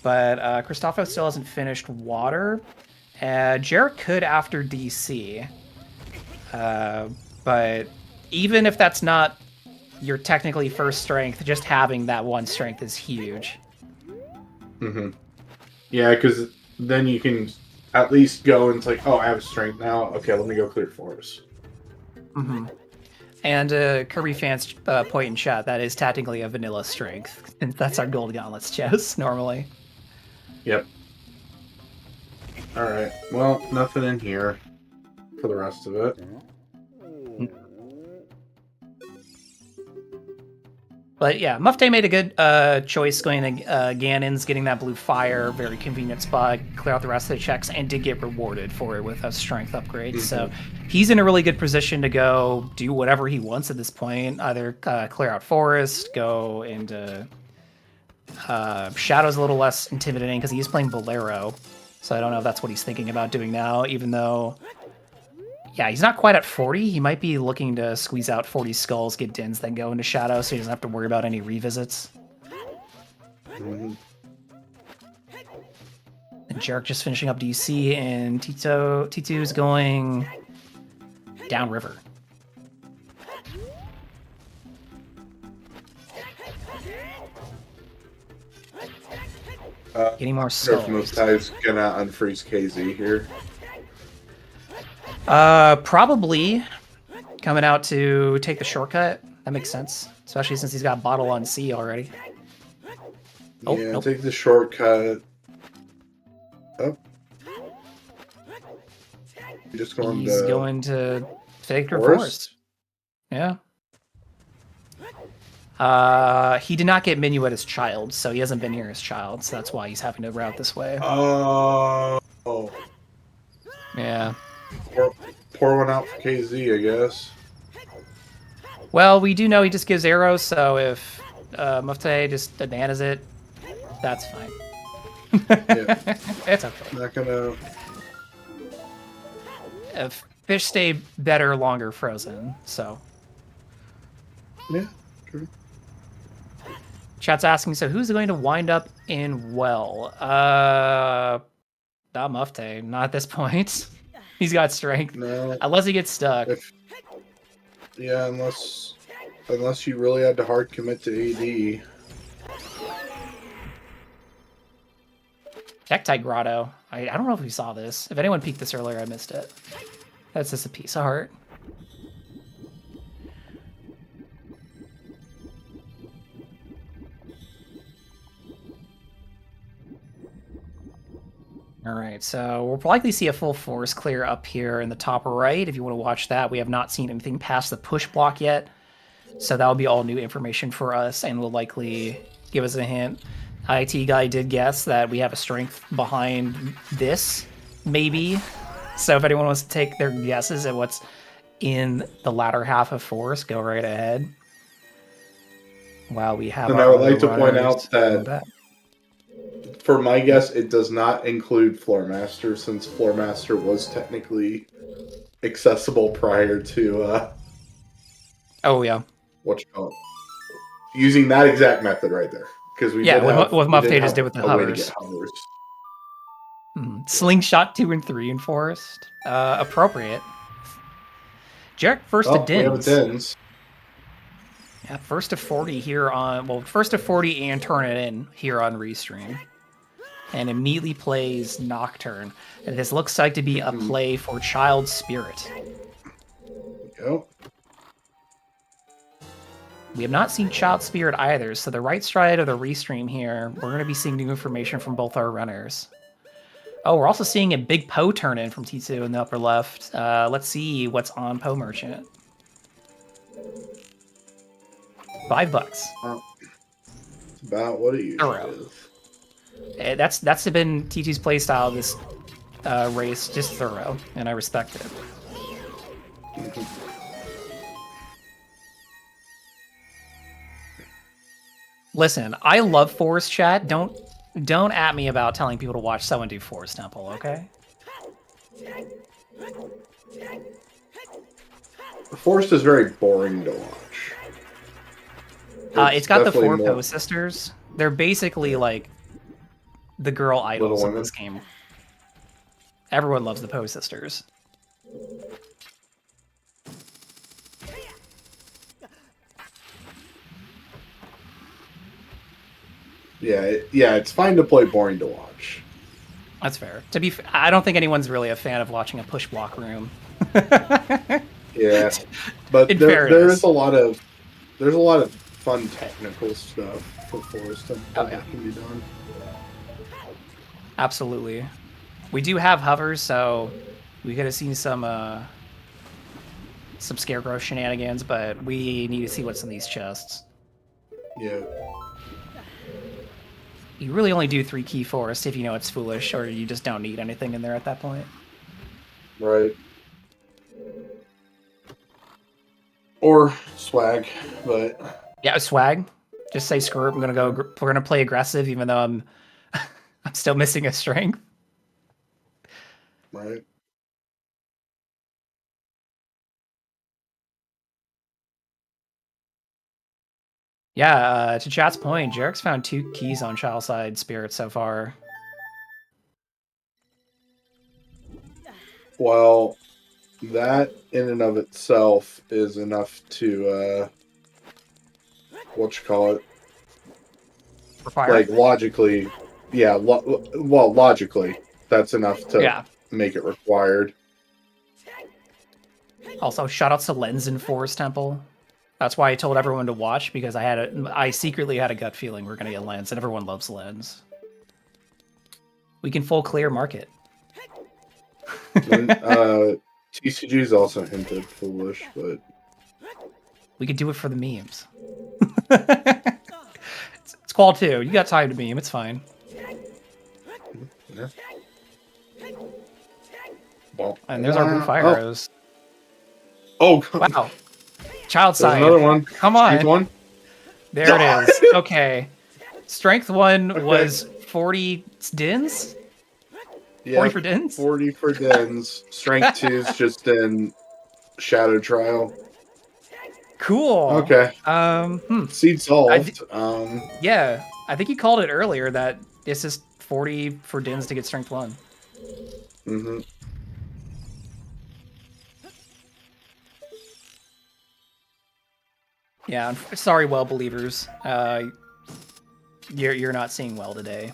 but Christopho still hasn't finished water. Jarrett could after DC, but even if that's not your technically first strength, just having that one strength is huge. Mm-hmm. Yeah, because then you can at least go and it's like, oh, I have strength now. Okay, let me go clear forest. Mm-hmm. And Kirby fans point in chat, that is technically a vanilla strength. And that's our Gold Gauntlets chest, normally. Yep. Alright, well, nothing in here for the rest of it. But yeah, Mufte made a good choice going to Ganon's, getting that blue fire, very convenient spot, clear out the rest of the checks, and did get rewarded for it with a strength upgrade. Mm-hmm. So he's in a really good position to go do whatever he wants at this point, either clear out forest, go into... Shadow's a little less intimidating because he's playing Bolero, so I don't know if that's what he's thinking about doing now, even though... Yeah, he's not quite at 40. He might be looking to squeeze out 40 skulls, get Dins, then go into Shadow, so he doesn't have to worry about any revisits. Mm-hmm. And Jarek just finishing up DC, and T2's going downriver. Getting more skulls. Mufte's gonna unfreeze KZ here. Probably coming out to take the shortcut. That makes sense, especially since he's got bottle on C already. Oh, yeah, nope. Take the shortcut. Oh. He's going to Victor Forest. Yeah. He did not get Minuet as child, so he hasn't been here as child, so that's why he's having to route this way. Oh. Yeah. Pour one out for KZ, I guess. Well, we do know he just gives arrows, so if Mufte just bananas it, that's fine. Yeah. It's okay. Not gonna... Fish stay better longer frozen, so... Yeah, true. Chat's asking, so who's going to wind up in Well? Not Mufte, not at this point. He's got strength. No. Unless he gets stuck. Yeah, unless you really had to hard commit to AD. Tektite Grotto. I don't know if we saw this. If anyone peeked this earlier, I missed it. That's just a piece of heart. All right, so we'll likely see a full forest clear up here in the top right. If you want to watch that, we have not seen anything past the push block yet. So that will be all new information for us and will likely give us a hint. IT guy did guess that we have a strength behind this, maybe. So if anyone wants to take their guesses at what's in the latter half of forest, go right ahead. While we have And our I would other like to point runners out doing that for my guess, it does not include Floormaster, since Floormaster was technically accessible prior to Oh yeah, what you call it, using that exact method right there. Because we yeah. did have What we Muff did just have did with the a way to get hovers. hovers. Slingshot 2 and 3 in forest. Appropriate. Jarek first to Oh, we have a Dins. Dins. Yeah, first to 40 here on, well, first to 40 and turn it in here on Restream. And immediately plays Nocturne. And this looks like to be a play for Child Spirit. Yep. We have not seen Child Spirit either, so the right side of the Restream here, we're going to be seeing new information from both our runners. Oh, we're also seeing a big Poe turn in from T2 in the upper left. Let's see what's on Poe Merchant. $5. It's about what it usually is. That's been T2's playstyle this race, just thorough, and I respect it. Listen, I love Forest Chat. Don't at me about telling people to watch someone do Forest Temple, okay? The forest is very boring to watch. It's got the definitely 4 Poe sisters. They're basically like the girl idols Little of women. this game. Everyone loves the Poe sisters. Yeah, it's fine to play, boring to watch. That's fair. I don't think anyone's really a fan of watching a push block room. Yeah, but In there's fairness. a lot of fun technical stuff for Forest Temple that can be done. Absolutely. We do have hovers, so we could have seen some Scarecrow shenanigans, but we need to see what's in these chests. Yeah. You really only do 3 key forest if you know it's foolish, or you just don't need anything in there at that point. Right. Or swag, but Yeah, swag. Just say screw it. We're gonna play aggressive, even though I'm still missing a strength. right. Yeah, to chat's point, Jarek's found 2 keys on Childside Spirit so far. Well, that in and of itself is enough to what you call it? For fire. Like logically, yeah. Well, logically, that's enough to make it required. Also, shoutouts to Lens in Forest Temple. That's why I told everyone to watch, because I secretly had a gut feeling we're gonna get Lens, and everyone loves Lens. We can full clear market. TCG's also hinted foolish, but we could do it for the memes. It's Qual 2. You got time to meme. It's fine. Yeah. And there's our blue fire arrows. Oh, wow. Child side. Another one. Come on. Strength 1. There it is. Okay. Strength 1 was 40 Dins? Yeah, 40 for Dins? 40 for Dins. Strength 2's just in Shadow Trial. Cool. Okay. Seed solved. Yeah, I think you called it earlier that this is 40 for Dins to get Strength 1. Mm-hmm. Yeah, sorry, well believers. You're not seeing well today.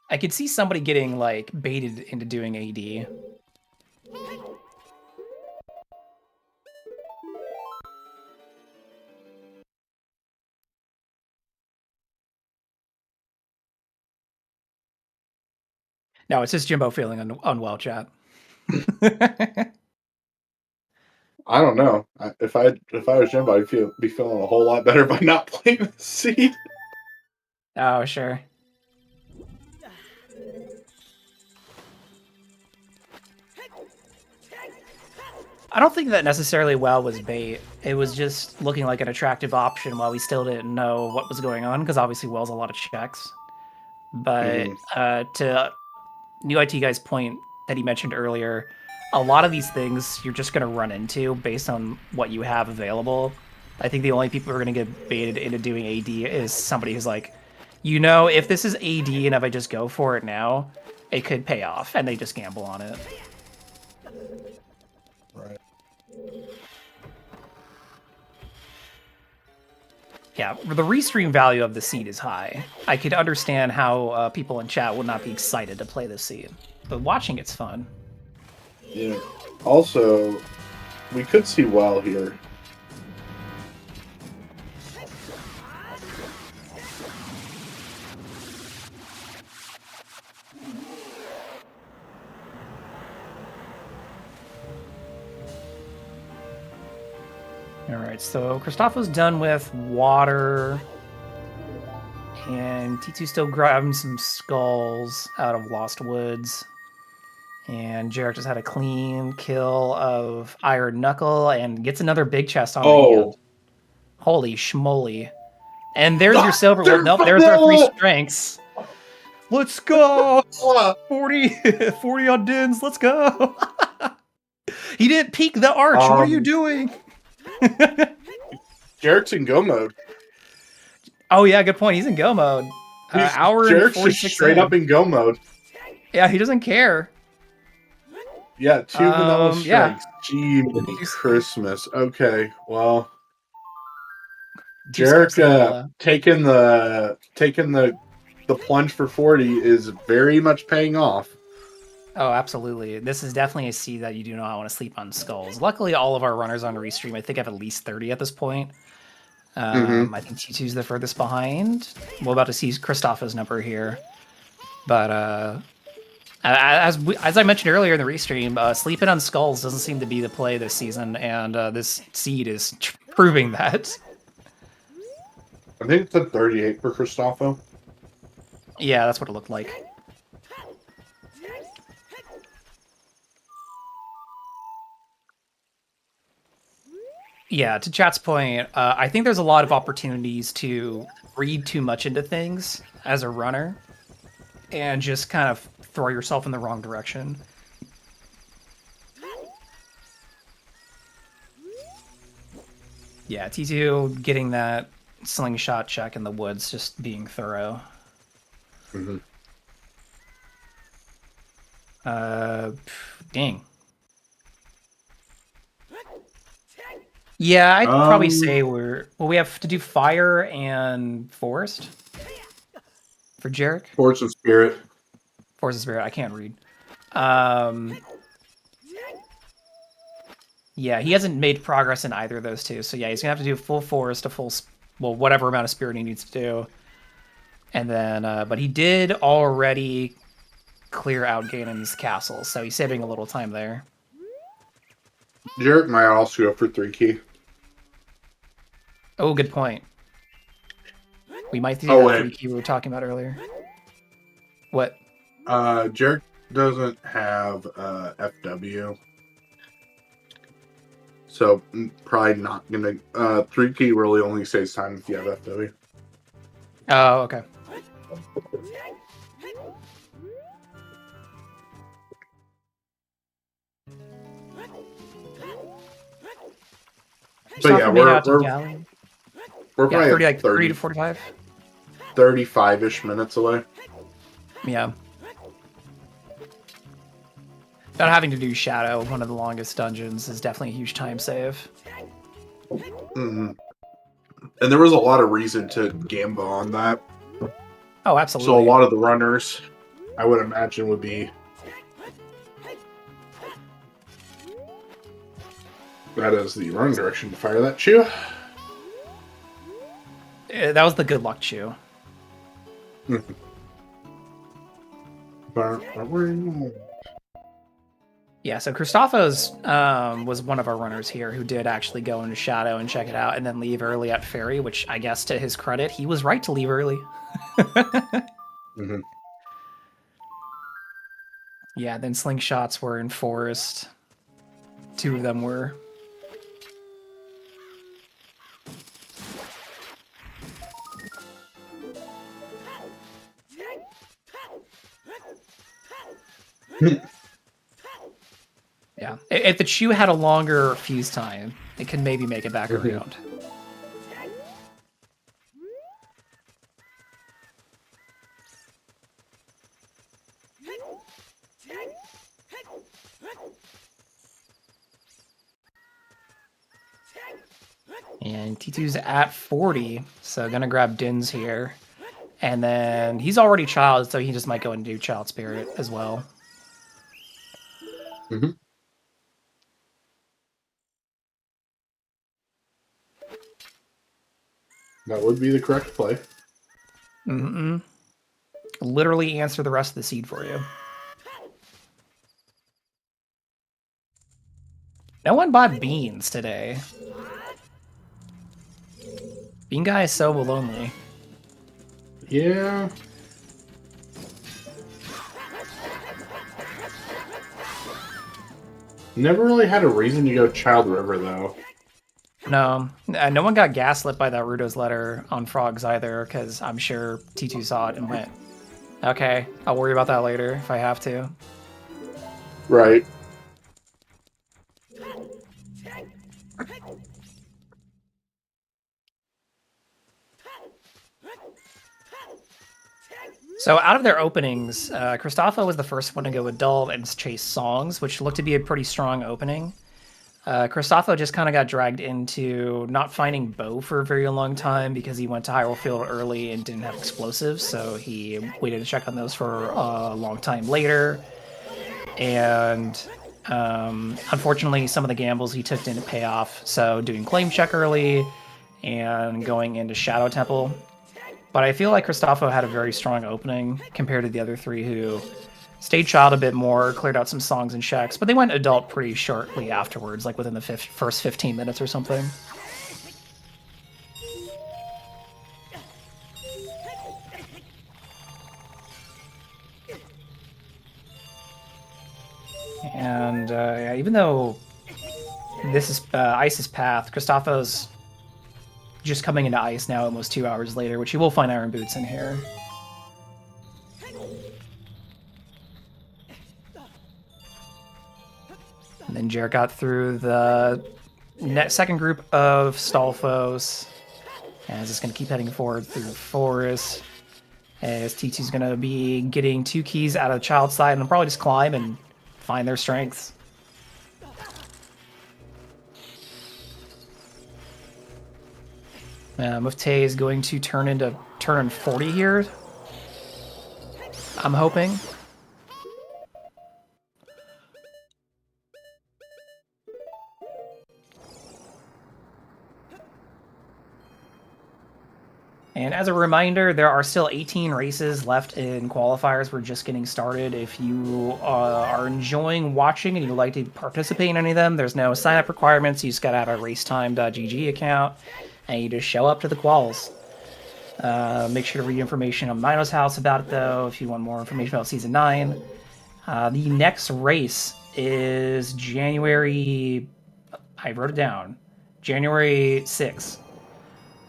I could see somebody getting like baited into doing AD. No, it's just Jimbo feeling unwell, chat. I don't know. If I was Jimbo, I'd be feeling a whole lot better by not playing the seed. Oh, sure. I don't think that necessarily well was bait. It was just looking like an attractive option while we still didn't know what was going on, because obviously Well's a lot of checks. But to New IT Guy's point that he mentioned earlier, a lot of these things you're just going to run into based on what you have available. I think the only people who are going to get baited into doing AD is somebody who's like, you know, if this is AD and if I just go for it now, it could pay off, and they just gamble on it. Right. Yeah, the restream value of the seed is high. I could understand how people in chat would not be excited to play this seed, but watching it's fun. Yeah. Also, we could see Well here. Alright, so Christopho's done with water. And T2 still grabbing some skulls out of Lost Woods. And Jarek just had a clean kill of Iron Knuckle and gets another big chest on the hand. Holy schmoly. And there's your silver. Well, nope, there's our 3 strengths. Let's go! 40 on Dins, let's go! He didn't peek the arch, what are you doing? Jarek's in go mode. Oh yeah, good point. He's in go mode. Hour Jarek's and 46 just straight up in go mode. Yeah, he doesn't care. Yeah, 2 vanilla strikes. Yeah. Gee, Christmas. Okay, well, Jarek taking the plunge for 40 is very much paying off. Oh, absolutely. This is definitely a seed that you do not want to sleep on skulls. Luckily, all of our runners on Restream, I think, have at least 30 at this point. I think T2's the furthest behind. We're about to see Christopher's number here. But as I mentioned earlier in the Restream, sleeping on skulls doesn't seem to be the play this season, and this seed is proving that. I think it's a 38 for Christopher. Yeah, that's what it looked like. Yeah, to chat's point, I think there's a lot of opportunities to read too much into things as a runner and just kind of throw yourself in the wrong direction. Yeah, T2 getting that slingshot check in the woods, just being thorough. Dang. Yeah, I'd probably say we have to do fire and forest for Jarek. Force of Spirit. Force of Spirit, I can't read. Yeah, he hasn't made progress in either of those two. So yeah, he's gonna have to do full forest, whatever amount of spirit he needs to do. And then, but he did already clear out Ganon's castle, so he's saving a little time there. Jarek might also go for 3 key. Oh, good point. We might do that 3 key we were talking about earlier. What? Jarek doesn't have FW. So probably not gonna 3 key really only saves time if you have FW. Oh, okay. So yeah, we're probably 30, like 30 to 45, 35-ish minutes away. Yeah. Not having to do Shadow, one of the longest dungeons, is definitely a huge time save. And there was a lot of reason to gamble on that. Oh, absolutely. So a lot of the runners, I would imagine, would be... That is the wrong direction to fire that chew. That was the good luck chew. Yeah, so Christophos was one of our runners here who did actually go into Shadow and check it out and then leave early at Fairy, which I guess to his credit, he was right to leave early. Mm-hmm. Yeah, then Slingshots were in Forest. 2 of them were. Yeah, if the Chew had a longer fuse time, it could maybe make it back around. And T2's at 40, so gonna grab Din's here. And then he's already Child, so he just might go and do Child Spirit as well. Mm-hmm. That would be the correct play. Mm-mm. Literally answer the rest of the seed for you. No one bought beans today. Bean Guy is so lonely. Yeah. Never really had a reason to go Child River, though. No, no one got gaslit by that Rudo's letter on frogs either, because I'm sure T2 saw it and went, okay, I'll worry about that later if I have to. Right. So out of their openings, Christopho was the first one to go Adult and chase Songs, which looked to be a pretty strong opening. Christopho just kind of got dragged into not finding Bow for a very long time because he went to Hyrule Field early and didn't have explosives, so he waited to check on those for a long time later. And unfortunately, some of the gambles he took didn't pay off, so doing Claim Check early and going into Shadow Temple. But I feel like Christopho had a very strong opening compared to the other 3 who stayed Child a bit more, cleared out some songs and checks, but they went Adult pretty shortly afterwards, like within the first 15 minutes or something. And yeah, even though this is Ice's path, Christopho's just coming into Ice now almost 2 hours later, which he will find Iron Boots in here. And then Jarrett got through the second group of Stalfos, and is just going to keep heading forward through the forest. As T2's going to be getting 2 keys out of the Child side, and they'll probably just climb and find their strengths. Mufte is going to turn into turn 40 here. I'm hoping. And as a reminder, there are still 18 races left in qualifiers. We're just getting started. If you are enjoying watching and you'd like to participate in any of them, there's no sign-up requirements. You just got to have a racetime.gg account, and you just show up to the quals. Make sure to read information on Mino's House about it, though, if you want more information about Season 9. The next race is January... I wrote it down. January 6th.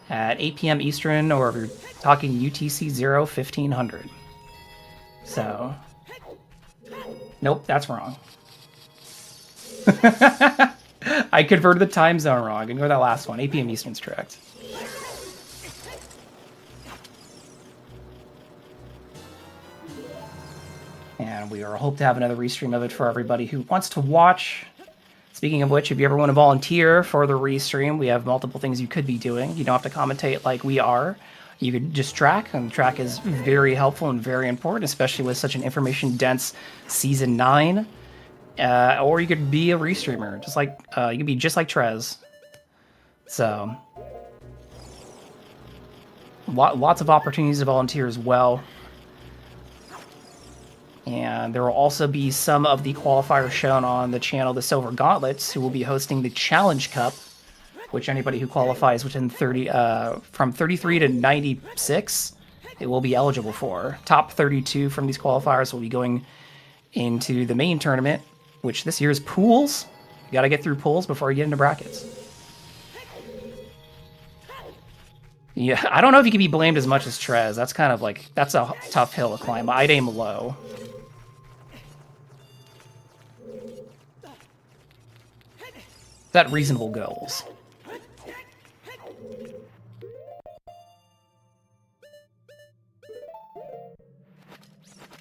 At 8 p.m. Eastern, or if you're talking UTC 1500. So, nope, that's wrong. I converted the time zone wrong. Ignore that last one. 8 p.m. Eastern's correct. And we hope to have another restream of it for everybody who wants to watch. Speaking of which, if you ever want to volunteer for the restream, we have multiple things you could be doing. You don't have to commentate like we are. You could just track, and track is very helpful and very important, especially with such an information-dense Season 9. Or you could be a restreamer, just like you could be just like Trez. So, lots of opportunities to volunteer as well. And there will also be some of the qualifiers shown on the channel, the Silver Gauntlets, who will be hosting the Challenge Cup, which anybody who qualifies within from 33 to 96, it will be eligible for. Top 32 from these qualifiers will be going into the main tournament, which this year is pools. You got to get through pools before you get into brackets. Yeah, I don't know if you can be blamed as much as Trez. That's kind of like, that's a tough hill to climb. I'd aim low. Set reasonable goals.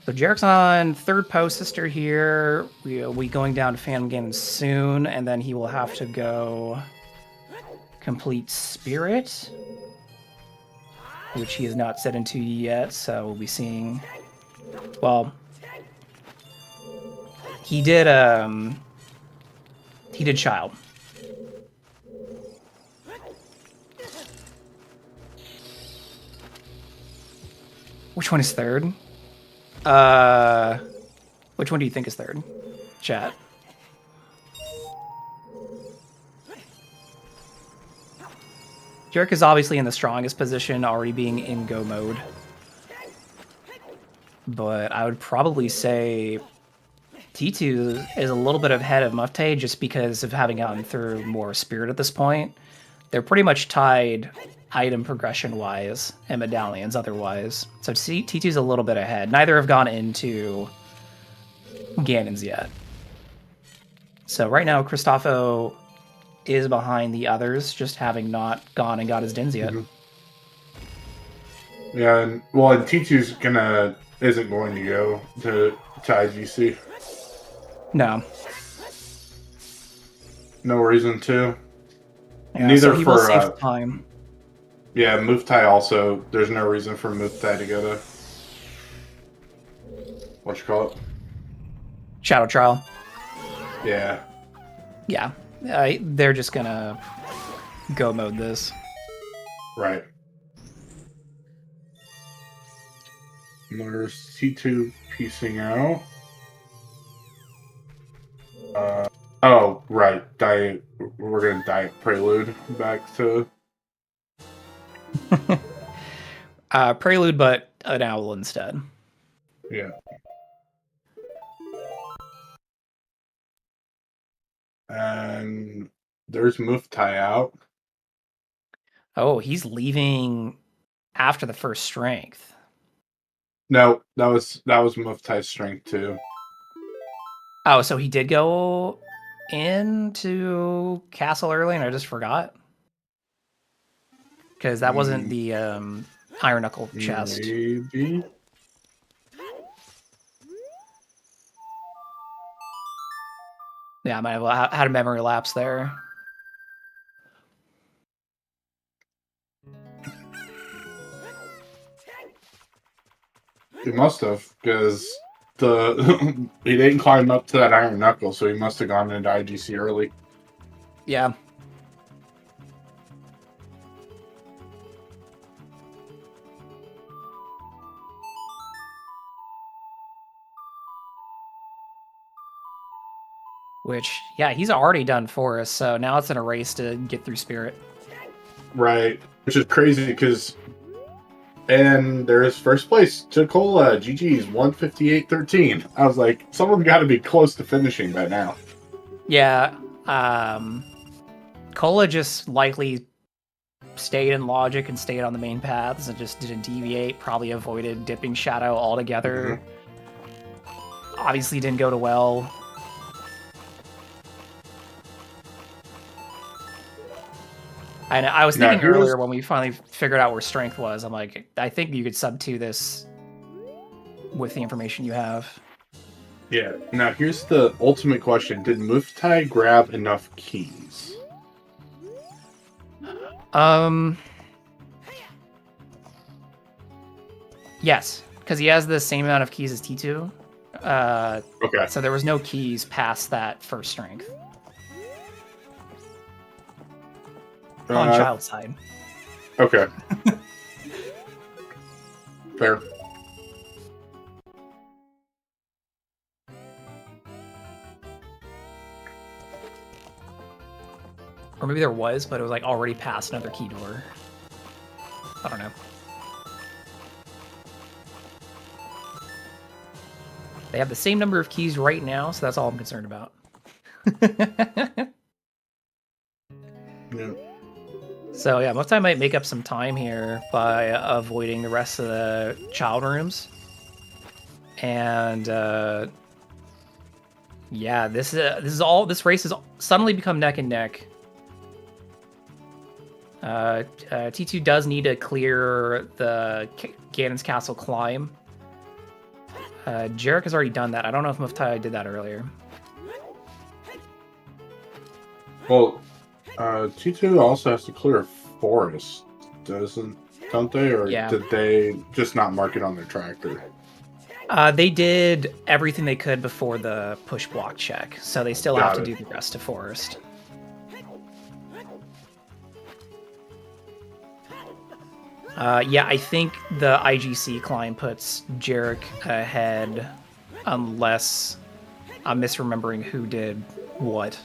So Jarek's on third post sister here. We'll be going down to Phantom Games soon, and then he will have to go complete Spirit, which he has not set into yet, so we'll be seeing... Well, he did Child. Which one is third? Which one do you think is third? Chat. Jarek is obviously in the strongest position, already being in go mode. But I would probably say T2 is a little bit ahead of Mufte just because of having gotten through more Spirit at this point. They're pretty much tied item progression-wise and medallions otherwise. So T2's a little bit ahead. Neither have gone into Ganon's yet. So right now, Cristofo is behind the others, just having not gone and got his Dins yet. Mm-hmm. Yeah, and T2's isn't going to go to IGC. No. No reason to. Yeah, Neither so he will for save time. Yeah, Muftai also. There's no reason for Muftai to go to what you call it? Shadow Trial. Yeah. Yeah. They're just gonna go mode this. Right. And there's C2 piecing out. Oh, right. We're gonna diet Prelude back to. Prelude, but an owl instead. Yeah. And there's Muftai out. Oh, he's leaving after the first strength. No, that was Muftai's strength too. Oh, so he did go into Castle early and I just forgot? Because that wasn't the Iron Knuckle chest. Maybe. Yeah, I might have had a memory lapse there. He must have, because he didn't climb up to that Iron Knuckle, so he must have gone into IGC early. Yeah. Which, yeah, he's already done Forest, so now it's in a race to get through Spirit. Right. Which is crazy, because... And there's first place, Chicola, GG's 158.13. I was like, someone's got to be close to finishing by now. Yeah, Cola just likely stayed in logic and stayed on the main paths and just didn't deviate, probably avoided dipping Shadow altogether. Mm-hmm. Obviously didn't go to well. And I was thinking earlier when we finally figured out where strength was, I'm like, I think you could sub 2 this with the information you have. Yeah. Now here's the ultimate question: did Muftai grab enough keys? Yes, because he has the same amount of keys as T2. Okay. So there was no keys past that first strength. On child side. Okay. Fair. Or maybe there was, but it was like already past another key door. I don't know. They have the same number of keys right now, so that's all I'm concerned about. Yeah. So yeah, Muftai might make up some time here by avoiding the rest of the child rooms. And yeah, this race has suddenly become neck and neck. T2 does need to clear the Ganon's Castle climb. Jarek has already done that. I don't know if Muftai did that earlier. Well, T2 also has to clear a forest, don't they? Or Yeah. did they just not mark it on their tractor? They did everything they could before the push block check, so they still have to do the rest of forest. Yeah, I think the IGC climb puts Jarek ahead, unless I'm misremembering who did what.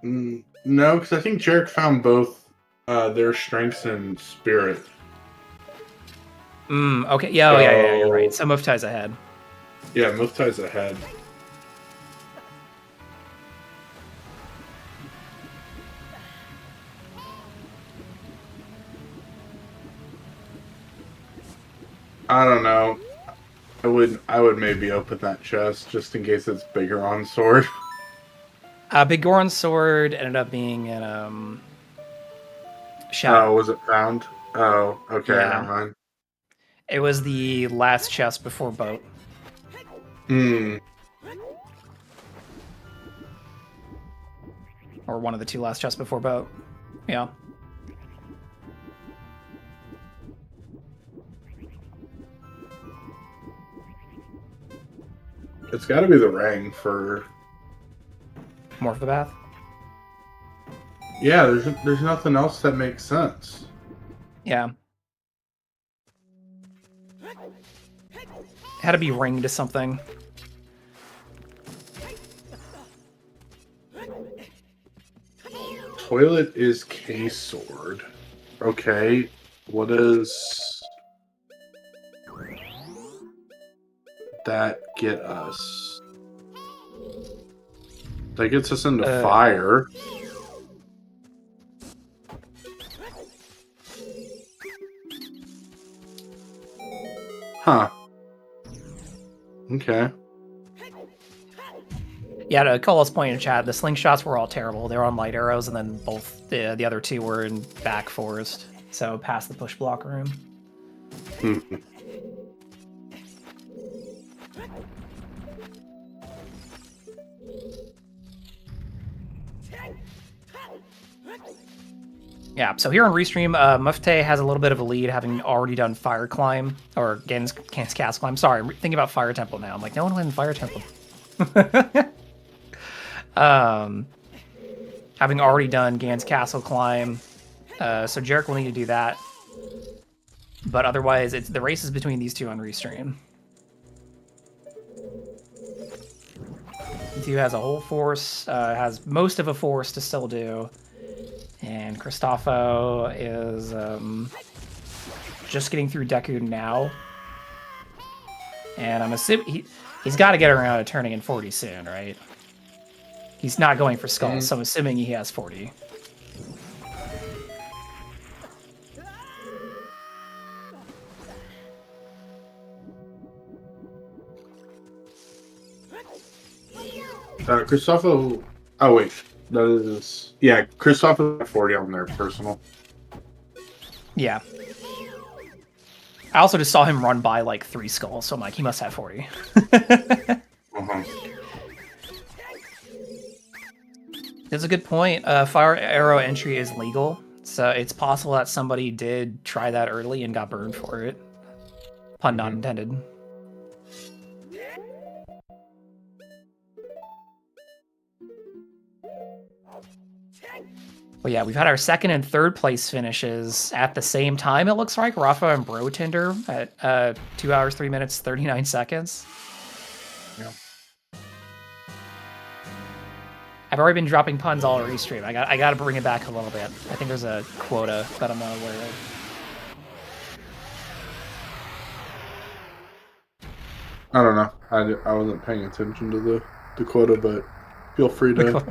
No, because I think Jarek found both their strengths and spirit. Okay, yeah, you're right. So Muftai's ahead. Yeah, Muftai's ahead. I don't know. I would maybe open that chest just in case it's bigger on sword. Big Goron's sword ended up being in Shadow. Oh, was it found? Oh, okay, Yeah. never mind. It was the last chest before boat. Or one of the two last chests before boat. Yeah. It's got to be the ring for... More of the bath. Yeah, there's nothing else that makes sense. Yeah. Had to be ringed to something. Toilet is case sword. Okay, what does that get us? That gets us into fire. Huh. Okay. Yeah, to Cola's point in chat, the slingshots were all terrible. They were on light arrows, and then both the other two were in back forest. So past the push block room. Yeah, so here on Restream, Mufte has a little bit of a lead, having already done Fire Climb, or Gan's Cast Climb. Sorry, I'm thinking about Fire Temple now. I'm like, no one went in Fire Temple. Having already done Gan's Castle Climb, so Jarek will need to do that. But otherwise, it's the race is between these two on Restream. He has a whole force, has most of a force to still do. And Christopho is just getting through Deku now. And I'm assuming he's got to get around to turning in 40 soon, right? He's not going for skulls, so I'm assuming he has 40. Christopho... Oh, wait. That is... Yeah, Christopho has 40 on their personal. Yeah. I also just saw him run by like 3 skulls, so I'm like, he must have 40. That's a good point. Fire arrow entry is legal, so it's possible that somebody did try that early and got burned for it. Pun not intended. Well, yeah, we've had our second and third place finishes at the same time, it looks like. Rafa and Brotinder at 2 hours, 3 minutes, 39 seconds. Yeah. I've already been dropping puns all restream. I got to bring it back a little bit. I think there's a quota that I'm not aware of. I don't know. I wasn't paying attention to the quota, but feel free to.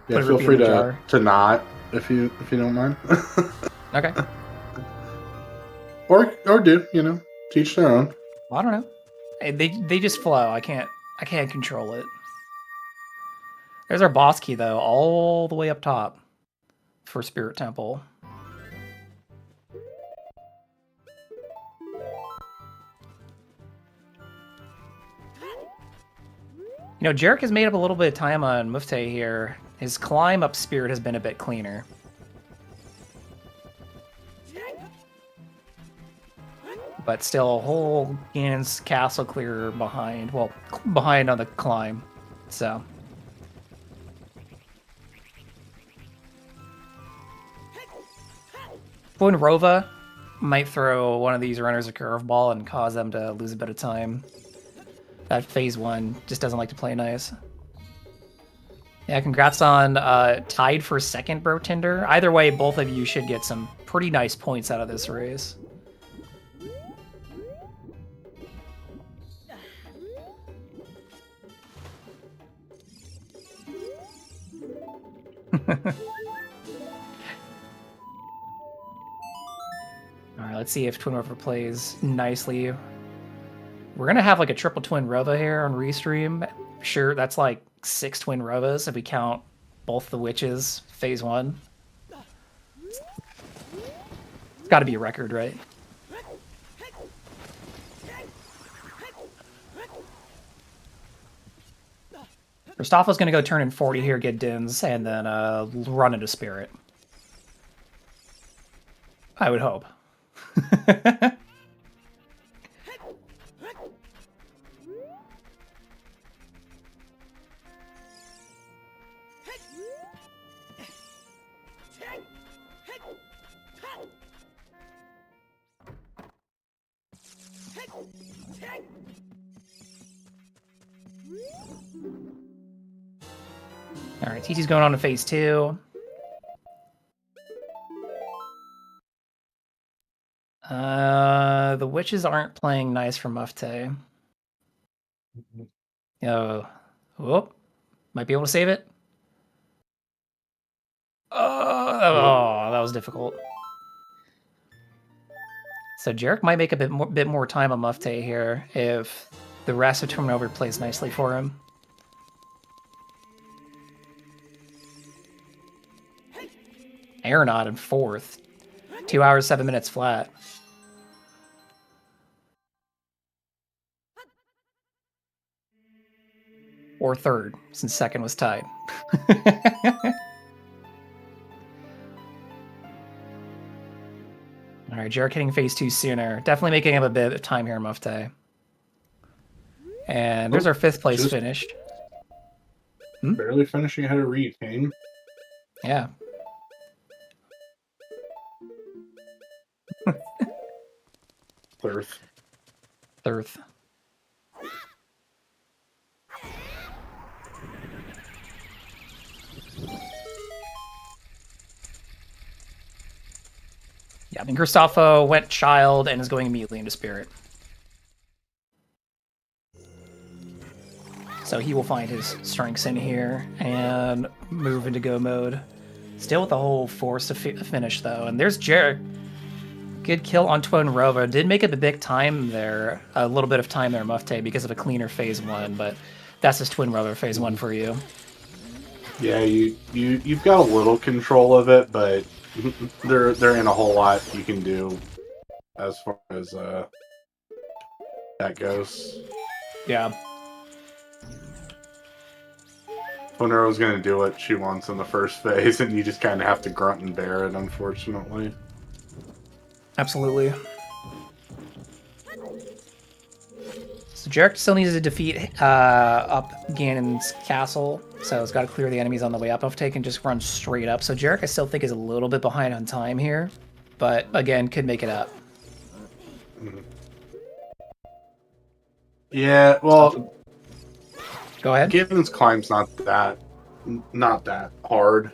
Yeah, feel free to not if you don't mind. Okay. Or do, teach their own. Well, I don't know. They just flow. I can't control it. There's our boss key though, all the way up top for Spirit Temple. Jarek has made up a little bit of time on Mufte here. His climb up Spirit has been a bit cleaner. But still, a whole Ganon's castle clear behind. Well, behind on the climb. So. When Rova might throw one of these runners a curveball and cause them to lose a bit of time. That phase 1 just doesn't like to play nice. Yeah, congrats on tied for second, Bro Tinder. Either way, both of you should get some pretty nice points out of this race. Alright, let's see if Twin Rover plays nicely. We're gonna have like a triple Twin Rova here on Restream. Sure, that's like 6 Twin Rovas if we count both the witches, phase 1. It's gotta be a record, right? Christopho's gonna go turn in 40 here, get Dins, and then run into Spirit. I would hope. Alright, TT's going on to phase 2. The witches aren't playing nice for Mufte. Oh, whoop. Might be able to save it. Oh, that was difficult. So Jarek might make a bit more time on Mufte here if the rest of Turnover plays nicely for him. Aeronaut in 4th. 2 hours, 7 minutes flat. Or 3rd, since 2nd was tied. Alright, Jarek hitting phase 2 sooner. Definitely making up a bit of time here in Mufte. And there's our 5th place finished. Barely finishing ahead of Reed, Kane. Yeah. Thirth. Yeah, I mean, Christopho went Child and is going immediately into Spirit. So he will find his strengths in here and move into go mode. Still with the whole force to finish, though. And there's Jarek. Good kill on Twin Rova. Did make it a big time there, a little bit of time there, Mufte, because of a cleaner phase 1, but that's just Twin Rova phase 1 for you. Yeah, you've got a little control of it, but there ain't a whole lot you can do as far as that goes. Yeah. Twinrova's gonna do what she wants in the first phase, and you just kind of have to grunt and bear it, unfortunately. Absolutely. So Jarek still needs to defeat up Ganon's castle, so he's got to clear the enemies on the way up. Mufte can just run straight up. So Jarek, I still think, is a little bit behind on time here, but again, could make it up. Yeah, well, Go ahead. Gavin's climb's not that hard.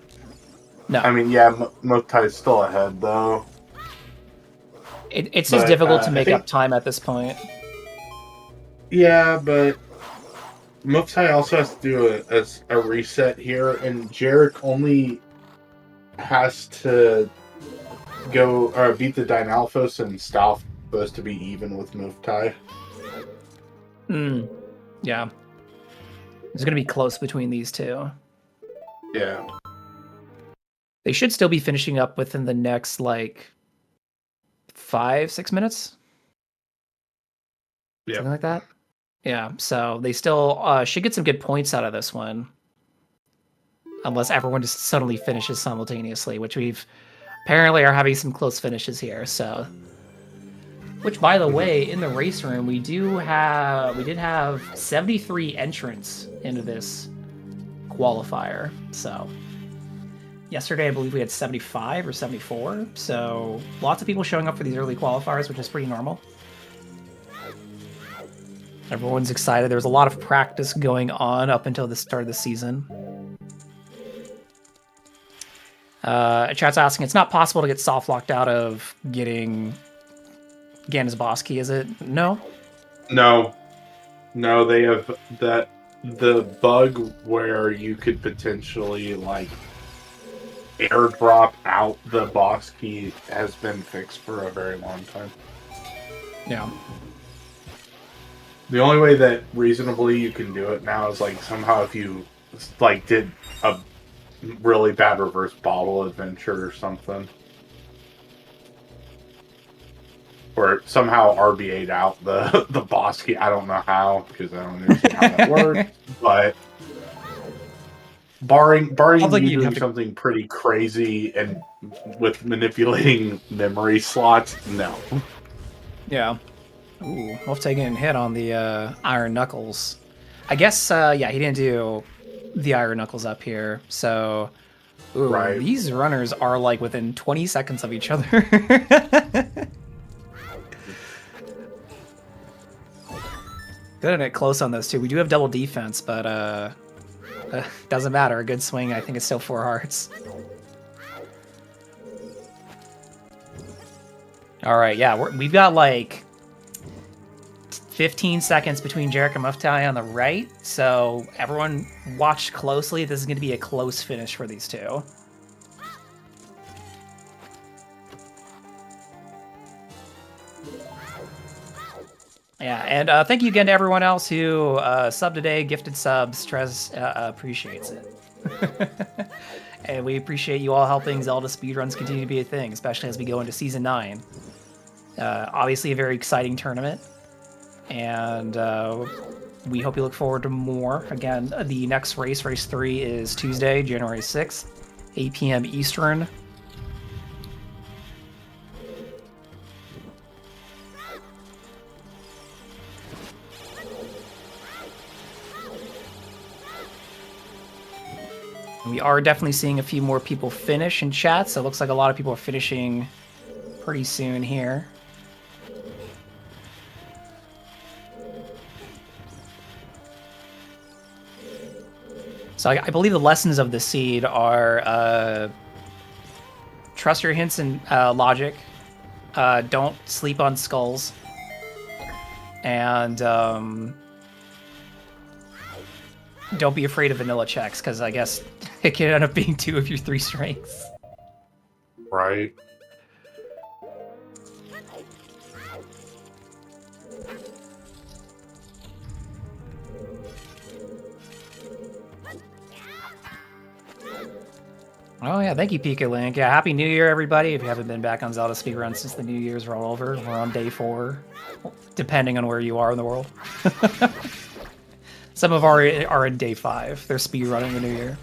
No, I mean, yeah, Motai is still ahead though. it's just But, difficult to I make think- up time at this point. Yeah, but Motai also has to do a reset here, and Jarek only has to go or beat the Dynalphos, and Stalf supposed to be even with Motai. Yeah. It's going to be close between these two. Yeah. They should still be finishing up within the next, like, 5-6 minutes? Yeah. Something like that? Yeah, so they still should get some good points out of this one. Unless everyone just suddenly finishes simultaneously, which we've apparently are having some close finishes here, so... Which, by the way, in the race room, we did have 73 entrants into this qualifier. So yesterday, I believe we had 75 or 74. So lots of people showing up for these early qualifiers, which is pretty normal. Everyone's excited. There's a lot of practice going on up until the start of the season. Chat's asking, it's not possible to get soft locked out of getting Gan's boss key, is it? No? No, they have the bug where you could potentially like airdrop out the boss key has been fixed for a very long time. Yeah. The only way that reasonably you can do it now is like somehow if you like did a really bad reverse bottle adventure or something. Or somehow RBA'd out the boss key. I don't know how, because I don't understand how that works. But barring you doing something pretty crazy and with manipulating memory slots, no. Yeah. Ooh, Wolf taking a hit on the Iron Knuckles. I guess, yeah, he didn't do the Iron Knuckles up here, so... Ooh, Right. These runners are, like, within 20 seconds of each other. Good and it close on those two. We do have double defense, but doesn't matter. A good swing, I think it's still 4 hearts. All right, yeah, we've got like 15 seconds between Jarek and Muftai on the right, so everyone watch closely. This is going to be a close finish for these two. Yeah, and thank you again to everyone else who subbed today, gifted subs. Trez appreciates it. And we appreciate you all helping Zelda speedruns continue to be a thing, especially as we go into Season 9. Obviously a very exciting tournament, and we hope you look forward to more. Again, the next race 3, is Tuesday, January 6th, 8 p.m. Eastern. We are definitely seeing a few more people finish in chat, so it looks like a lot of people are finishing pretty soon here. So I believe the lessons of the seed are trust your hints and logic, don't sleep on skulls, and don't be afraid of vanilla checks, because I guess it can end up being 2 of your 3 strengths. Right. Oh yeah, thank you, Pika Link. Yeah, Happy New Year, everybody. If you haven't been back on Zelda speedruns since the New Year's roll over, we're on day 4, depending on where you are in the world. Some of our are in day 5. They're speedrunning the New Year.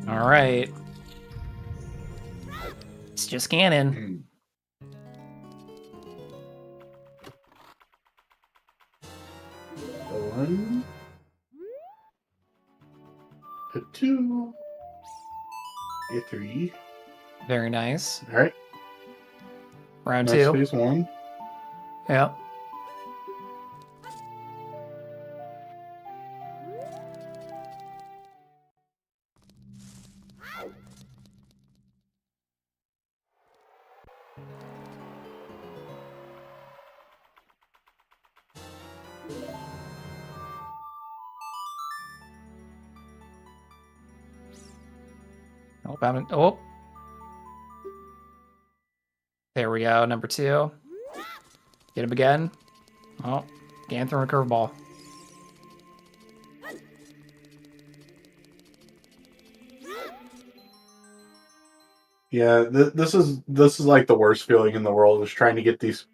All right. It's just canon. A 1, a 2, A3. Very nice. All right. Round That's 2. phase 1. Yep. Oh. There we go. Number 2. Get him again. Oh, again throwing a curveball. Yeah, this is like the worst feeling in the world, is trying to get these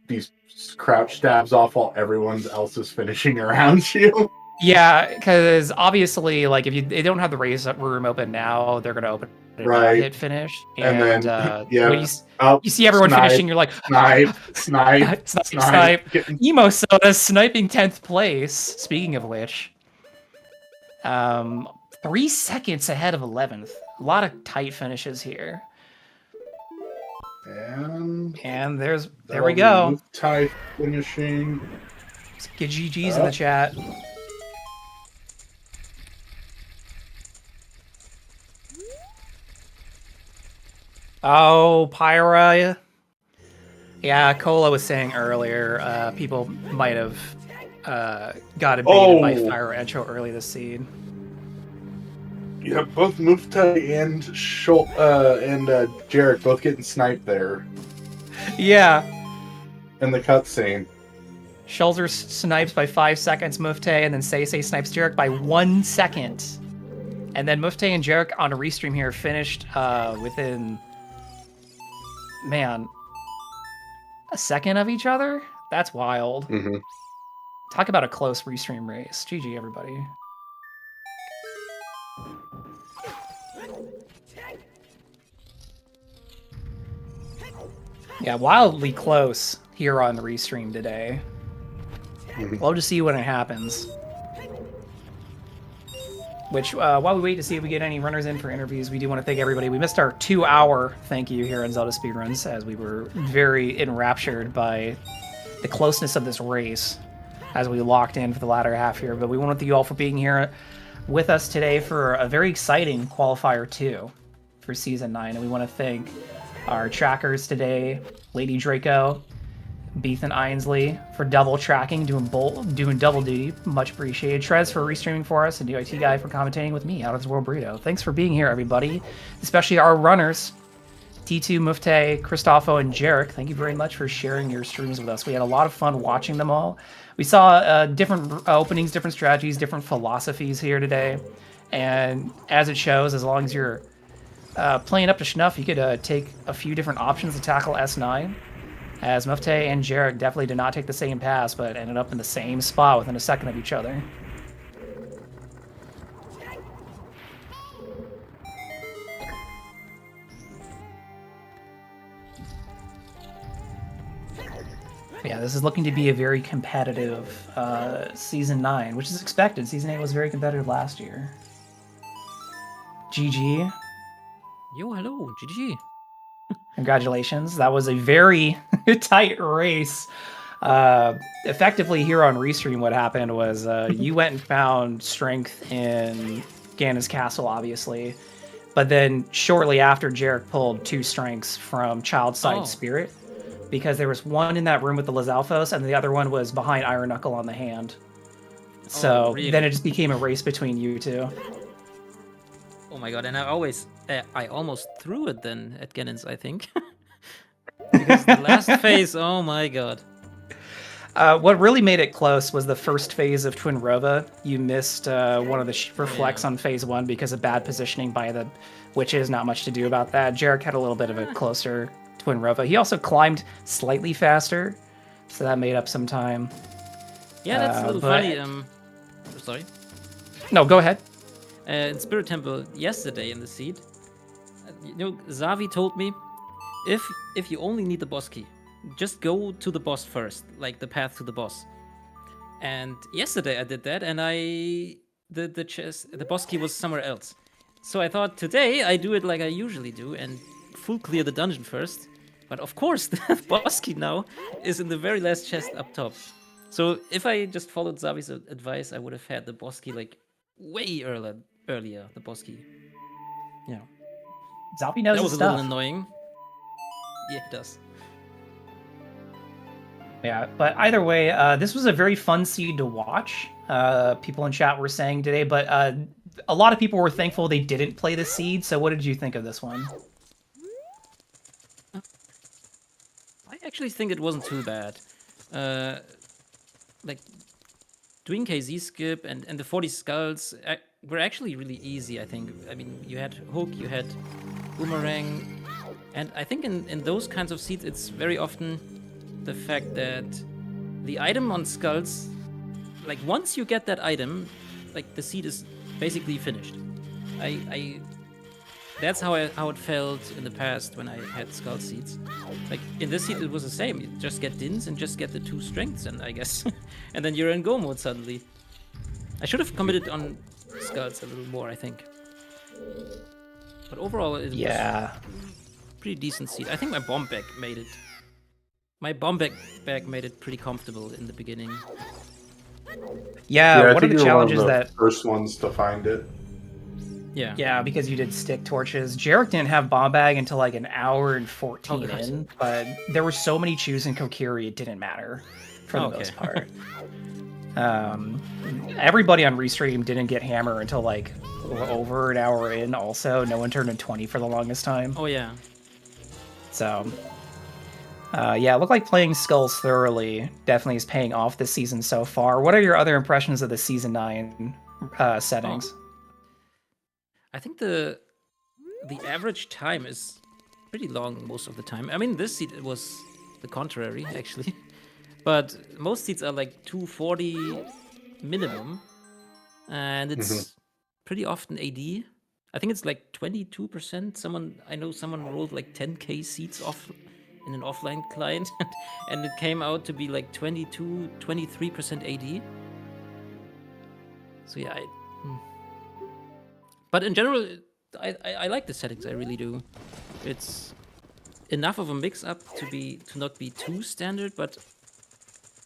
crouch stabs off while everyone else is finishing around you. Yeah, because obviously, like, if they don't have the race room open now, they're gonna open it and not Right. hit finish. And And then, when up, you see everyone snipe, finishing, you're like, snipe, snipe. Getting... Emo Soda sniping 10th place. Speaking of which, 3 seconds ahead of 11th. A lot of tight finishes here. And there we go. Tie finishing. Let's get GG's in the chat. Oh, Pyra. Yeah, Cola was saying earlier, people might have got baited by Fire Echo early this seed. Yeah, both Muftai and Jarek both getting sniped there. Yeah. In the cutscene. Schulzer snipes by 5 seconds Muftai, and then Say snipes Jarek by 1 second. And then Muftai and Jarek on a restream here finished within, man, a second of each other? That's wild. Mm-hmm. Talk about a close restream race. GG, everybody. Yeah, wildly close here on the restream today. Love to see when it happens. Which, while we wait to see if we get any runners in for interviews, we do want to thank everybody. We missed our 2-hour thank you here on Zelda Speedruns, as we were very enraptured by the closeness of this race as we locked in for the latter half here. But we want to thank you all for being here with us today for a very exciting Qualifier 2 for Season 9. And we want to thank our trackers today, Lady Draco, Beethan Ainsley for double tracking, doing double duty, much appreciated. Trez for restreaming for us, and DIT Guy for commentating with me, Out of This World Burrito. Thanks for being here, everybody, especially our runners, T2, Mufte, Christopho, and Jarek. Thank you very much for sharing your streams with us. We had a lot of fun watching them all. We saw different openings, different strategies, different philosophies here today, and as it shows, as long as you're playing up to snuff, you could take a few different options to tackle S9. As Mufte and Jarek definitely did not take the same pass, but ended up in the same spot within a second of each other. Yeah, this is looking to be a very competitive Season 9, which is expected. Season 8 was very competitive last year. GG. Yo, hello, GG. Congratulations. That was a very tight race. Effectively, here on Restream, what happened was you went and found strength in Ganon's Castle, obviously. But then shortly after, Jarek pulled 2 strengths from Childside Spirit. Because there was one in that room with the Lizalfos, and the other one was behind Iron Knuckle on the hand. So really? Then it just became a race between you two. Oh my god, and I almost threw it then at Ganon's, I think. Because the last phase, oh my god. What really made it close was the first phase of Twin Rova. You missed one of the reflects on phase 1 because of bad positioning by the witches. Not much to do about that. Jarek had a little bit of a closer Twin Rova. He also climbed slightly faster, so that made up some time. Yeah, that's a little funny. Sorry. No, go ahead. In Spirit Temple yesterday in the seed, Zavi told me, if you only need the boss key, just go to the boss first, like the path to the boss. And yesterday I did that, and the boss key was somewhere else. So I thought today I do it like I usually do and full clear the dungeon first. But of course, the boss key now is in the very last chest up top. So if I just followed Zavi's advice, I would have had the boss key like way earlier. The boss key. Yeah. Zavi knows That his was a stuff. little annoying. Yeah, it does. Yeah, but either way, this was a very fun seed to watch. People in chat were saying today, but a lot of people were thankful they didn't play the seed. So what did you think of this one? I actually think it wasn't too bad. Like doing KZ skip and the 40 skulls were actually really easy, I think. I mean, you had hook, you had boomerang, and I think in those kinds of seeds, it's very often the fact that the item on skulls, like once you get that item, like the seed is basically finished. That's how it felt in the past when I had skull seeds. Like in this seed, it was the same. You just get dins and just get the 2 strengths, and I guess, and then you're in go mode suddenly. I should have committed on skulls a little more, I think. But overall, it was pretty decent seed. I think my bomb bag made it. My bomb bag made it pretty comfortable in the beginning. Yeah, I one of think the you were one challenges of the that first ones to find it. Yeah, because you did stick torches. Jarek didn't have bomb bag until like an hour and 14 in, but there were so many chews in Kokiri, it didn't matter for the most part. Everybody on Restream didn't get hammer until like over an hour in. Also, no one turned in 20 for the longest time. Oh yeah. So, yeah, it looked like playing skulls thoroughly definitely is paying off this season so far. What are your other impressions of the season 9 settings? I think the average time is pretty long most of the time. I mean, this seed was the contrary, actually. But most seeds are like 240 minimum. And it's pretty often AD. I think it's like 22%. I know someone rolled like 10k seeds off in an offline client. And it came out to be like 23% AD. So yeah, But in general, I like the settings. I really do. It's enough of a mix-up to not be too standard, but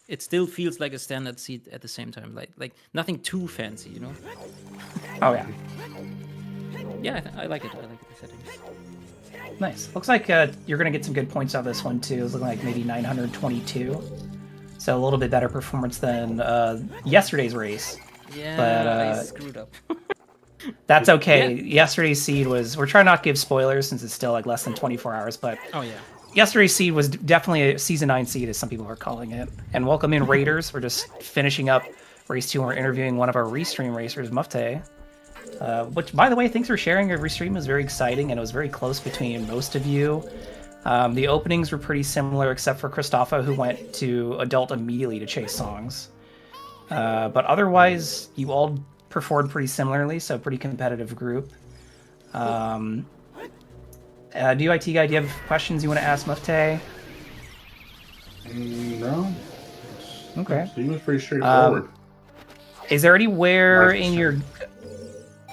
it still feels like a standard seed at the same time. Like nothing too fancy, you know? Oh yeah. Yeah, I like it. I like the settings. Nice. Looks like you're going to get some good points out of this one too. It's looking like maybe 922. So a little bit better performance than yesterday's race. Yeah, but, I screwed up. That's okay. Yesterday's seed was... We're trying not to give spoilers since it's still like less than 24 hours, but... Oh, yeah. Yesterday's seed was definitely a Season 9 seed, as some people are calling it. And welcome in Raiders. We're just finishing up Race 2, and we're interviewing one of our Restream racers, Mufte. Which, by the way, thanks for sharing your Restream. It was very exciting, and it was very close between most of you. The openings were pretty similar, except for Christopha, who went to Adult immediately to chase songs. But otherwise, you all performed pretty similarly, so pretty competitive group. DUIT guy, do you have questions you want to ask Mufte? No. Okay. He was pretty straightforward. Is there anywhere in your...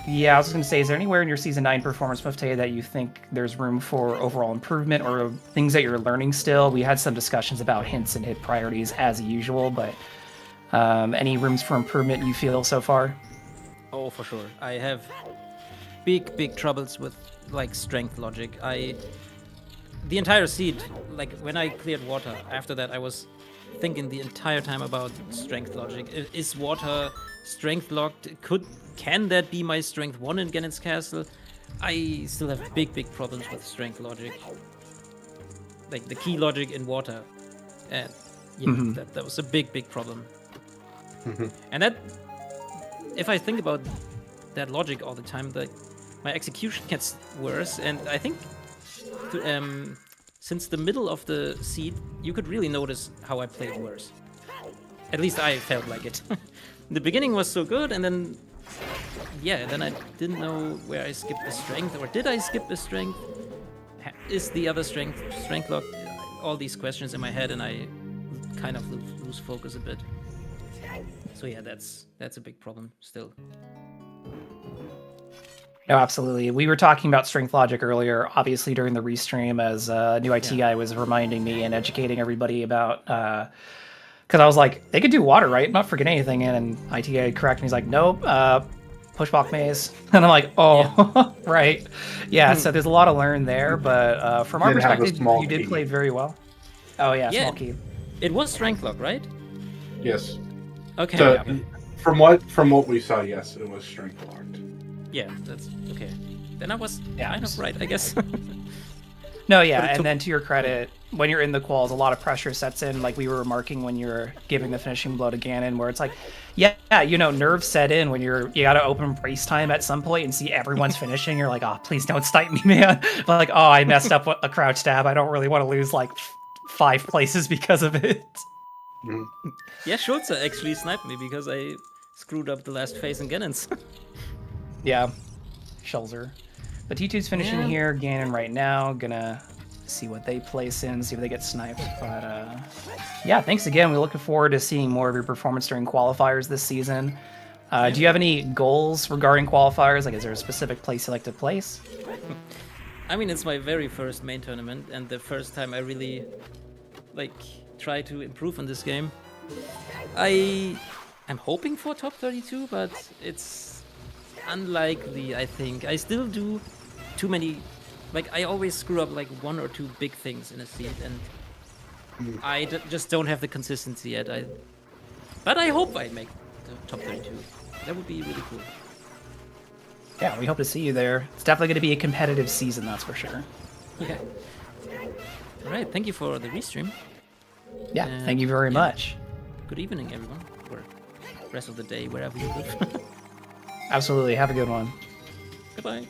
Yeah, I was just going to say, is there anywhere in your Season 9 performance, Mufte, that you think there's room for overall improvement or things that you're learning still? We had some discussions about hints and hit priorities as usual, but any rooms for improvement you feel so far? Oh, for sure. I have big troubles with like strength logic. The entire seed, like when I cleared water, after that I was thinking the entire time about strength logic. Is water strength locked? Can that be my strength 1 in Ganon's Castle? I still have big problems with strength logic. Like the key logic in water. And yeah, that was a big problem. And that, if I think about that logic all the time, my execution gets worse, and I think since the middle of the seed, you could really notice how I played worse. At least I felt like it. The beginning was so good, and then I didn't know where I skipped the strength, or did I skip the strength? Is the other strength locked? All these questions in my head, and I kind of lose focus a bit. So yeah, that's a big problem still. No, absolutely. We were talking about strength logic earlier, obviously during the restream, as a new IT guy was reminding me and educating everybody about. Because I was like, they could do water, right? I'm not forgetting anything. And then IT guy corrected me. He's like, nope, push block maze. And I'm like, oh, right. Yeah, so there's a lot to learn there. But from our Did have a perspective, small you did key. play very well. Oh, yeah, Yeah. small key. It was strength lock, right? Yes. Okay. So, Yeah. from what we saw, yes, it was strength locked. Yeah, that's okay. Then I was Yeah, kind of right, I guess. No, yeah, But it and took- then to your credit, when you're in the quals, a lot of pressure sets in, like we were remarking when you're giving the finishing blow to Ganon, where it's like, yeah, you know, nerves set in when you gotta open race time at some point and see everyone's finishing. You're like, oh, please don't snipe me, man. But like, oh, I messed up a crouch stab. I don't really want to lose like 5 places because of it. Mhm. Yeah, Schulze actually sniped me because I screwed up the last phase in Ganon's. Yeah, Schulzer. But T2's finishing Yeah. here, Ganon right now, gonna see what they place in, see if they get sniped. But yeah, thanks again. We're looking forward to seeing more of your performance during qualifiers this season. Do you have any goals regarding qualifiers? Like, is there a specific place you like to place? I mean, it's my very first main tournament and the first time I really like try to improve in this game. I'm hoping for top 32, but it's unlikely, I think. I still do too many, like I always screw up like 1 or 2 big things in a seed, and I just don't have the consistency yet. But I hope I make the top 32. That would be really cool. Yeah, we hope to see you there. It's definitely going to be a competitive season, that's for sure. Yeah. All right, thank you for the restream. Yeah, thank you very yeah. much. Good evening, everyone, or rest of the day, wherever you live. Absolutely, have a good one. Goodbye.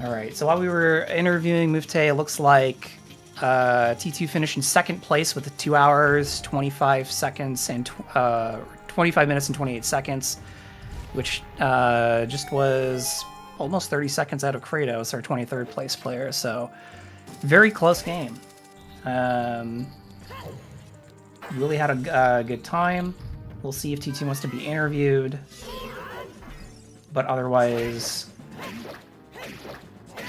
All right, so while we were interviewing Mufte, it looks like T2 finished in second place with 2 hours, 25 seconds, and 25 minutes and 28 seconds, which just was almost 30 seconds out of Kratos, our 23rd place player. So very close game. Really had a good time. We'll see if T2 wants to be interviewed. But otherwise,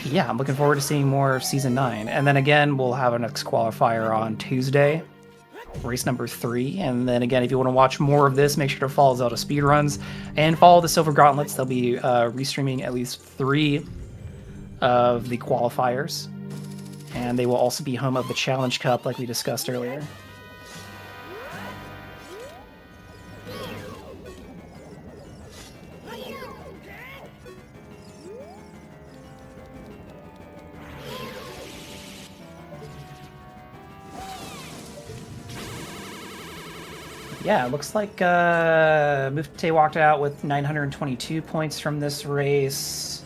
yeah, I'm looking forward to seeing more of Season 9. And then again, we'll have our next qualifier on Tuesday, race number 3. And then again, if you want to watch more of this, make sure to follow Zelda and follow the Silver Gauntlets. They'll be restreaming at least 3 of the qualifiers. And they will also be home of the Challenge Cup, like we discussed earlier. Yeah, it looks like Mufte walked out with 922 points from this race.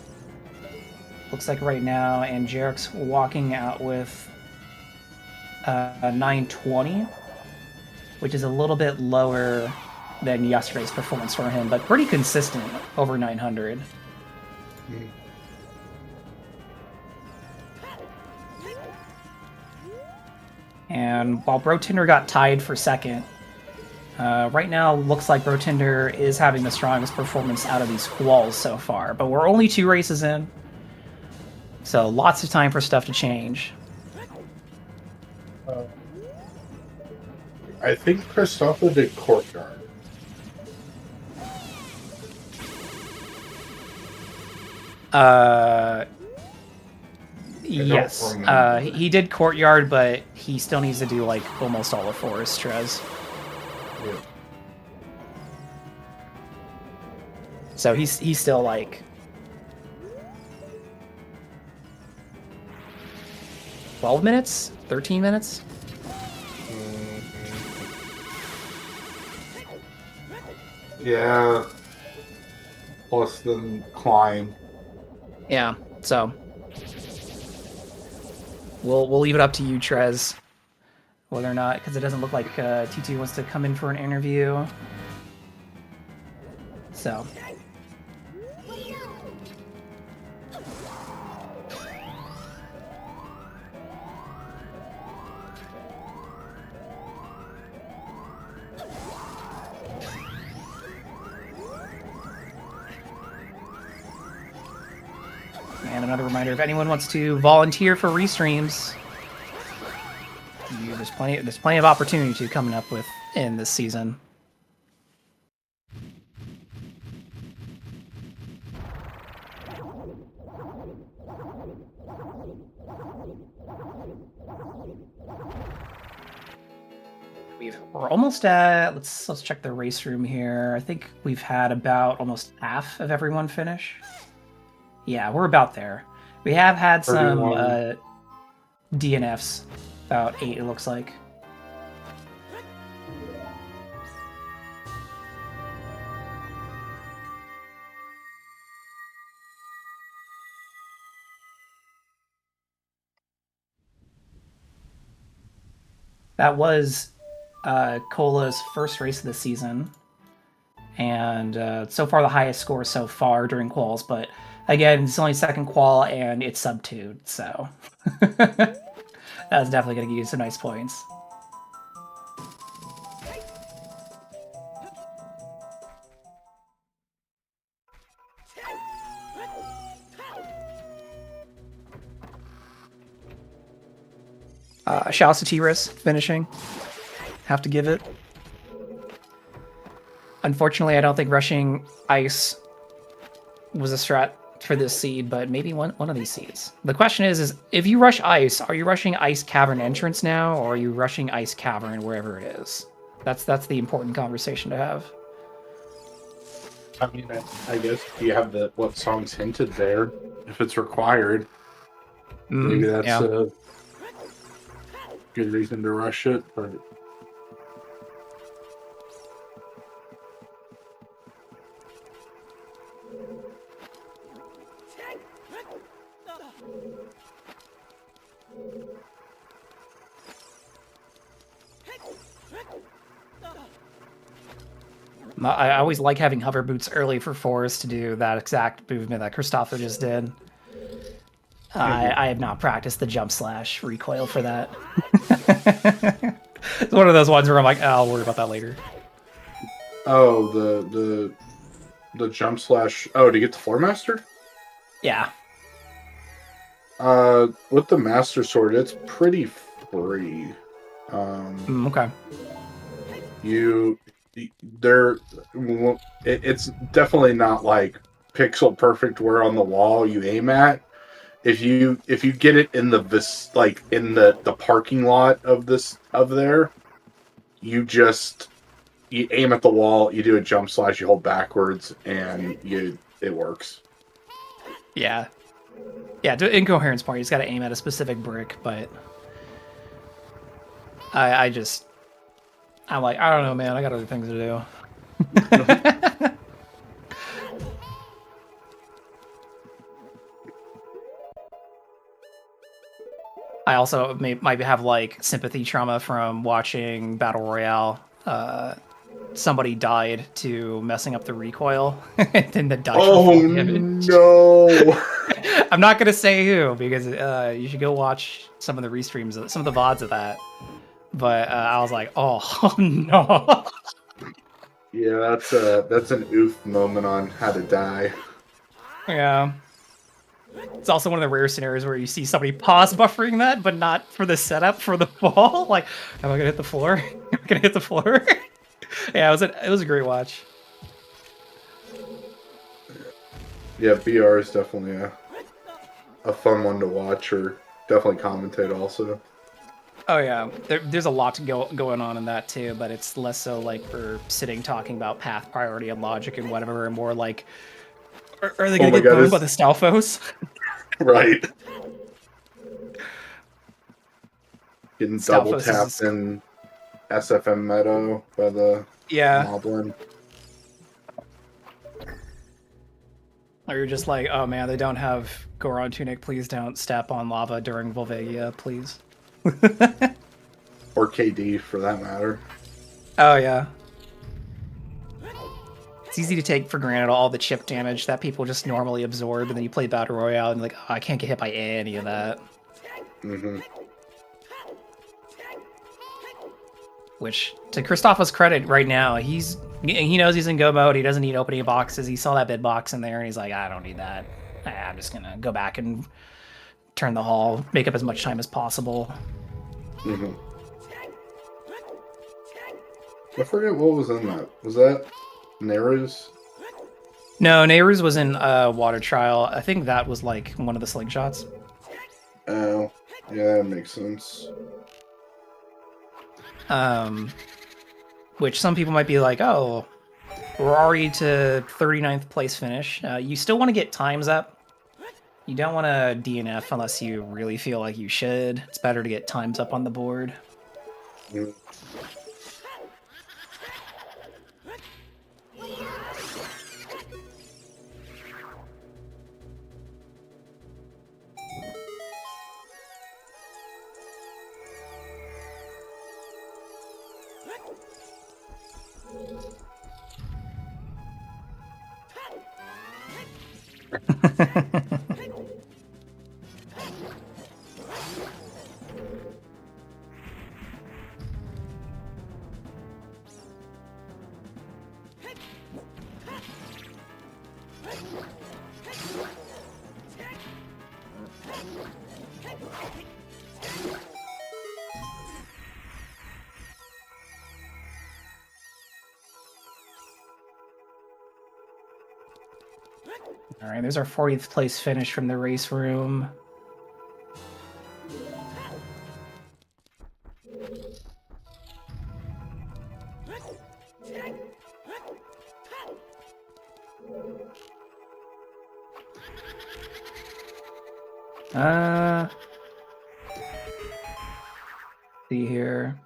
Looks like right now, and Jarek's walking out with 920, which is a little bit lower than yesterday's performance for him, but pretty consistent over 900. And while Brotinder got tied for second, right now looks like Brotinder is having the strongest performance out of these quals so far, but we're only 2 races in, so lots of time for stuff to change. I think Christopher did Courtyard. Yes, remember. he did Courtyard, but he still needs to do like almost all of Forest, Trez. Yeah. So he's still like 12 minutes, 13 minutes. Yeah. Plus the climb. Yeah, so we'll leave it up to you, Trez, whether or not, because it doesn't look like T2 wants to come in for an interview. So. another reminder, if anyone wants to volunteer for restreams, there's plenty of opportunity to coming up with in this season. We're almost at, let's check the race room here. I think we've had about almost half of everyone finish. Yeah, we're about there. We have had some DNFs, about 8 it looks like. That was Cola's first race of the season, and so far the highest score so far during quals, but again, it's only second qual and it's sub 2, so that's definitely going to give you some nice points. Shouts to T-Ris finishing. Have to give it. Unfortunately, I don't think rushing ice was a strat for this seed, but maybe one of these seeds. The question is if you rush ice, are you rushing ice cavern entrance now, or are you rushing ice cavern wherever it is? That's the important conversation to have. I mean, I guess you have what song's hinted there. If it's required, maybe that's a good reason to rush it. But I always like having hover boots early for Forrest to do that exact movement that Christopher just did. I have not practiced the jump slash recoil for that. It's one of those ones where I'm like, oh, I'll worry about that later. Oh, the jump slash. Oh, to get the floor master? Yeah. With the master sword, it's pretty free. Okay. It's definitely not like pixel perfect where on the wall you aim at. If you get it in the parking lot of there, you aim at the wall, you do a jump slash, you hold backwards, and it works. Yeah. Yeah, to incoherence point, you just gotta aim at a specific brick, but I'm like, I don't know, man, I got other things to do. I also might have like sympathy trauma from watching Battle Royale. Somebody died to messing up the recoil, and then the died for full damage. No! I'm not gonna say who because you should go watch some of the restreams, some of the VODs of that. But I was like, oh no. Yeah, that's an oof moment on how to die. Yeah. It's also one of the rare scenarios where you see somebody pause buffering that, but not for the setup for the ball. Like, am I gonna hit the floor? Am I gonna hit the floor? Yeah, it was a great watch. Yeah, BR is definitely a fun one to watch, or definitely commentate also. Oh yeah, there's a lot going on in that too, but it's less so like for sitting talking about path priority and logic and whatever, and more like, are they gonna get burned by the Stalfos? Right. Getting double Stalfos tapped in SFM Meadow by the Moblin. Or you're just like, oh man, they don't have Goron Tunic, please don't step on lava during Volvagia, please. Or KD, for that matter. Oh, yeah. It's easy to take for granted all the chip damage that people just normally absorb, and then you play Battle Royale and like, oh, I can't get hit by any of that. Mm-hmm. Which, to Christopher's credit right now, he knows he's in go mode, he doesn't need opening boxes, he saw that bid box in there, and he's like, I don't need that. I'm just gonna go back and turn the hall, make up as much time as possible. Mm-hmm. I forget what was in that. Was that Neru's? No, Nehru's was in Water Trial. I think that was like one of the slingshots. Oh, yeah, that makes sense. Which some people might be like, oh, we're already to 39th place finish. You still want to get times up. You don't want to DNF unless you really feel like you should. It's better to get times up on the board. Mm. All right, there's our 40th place finish from the race room. See here.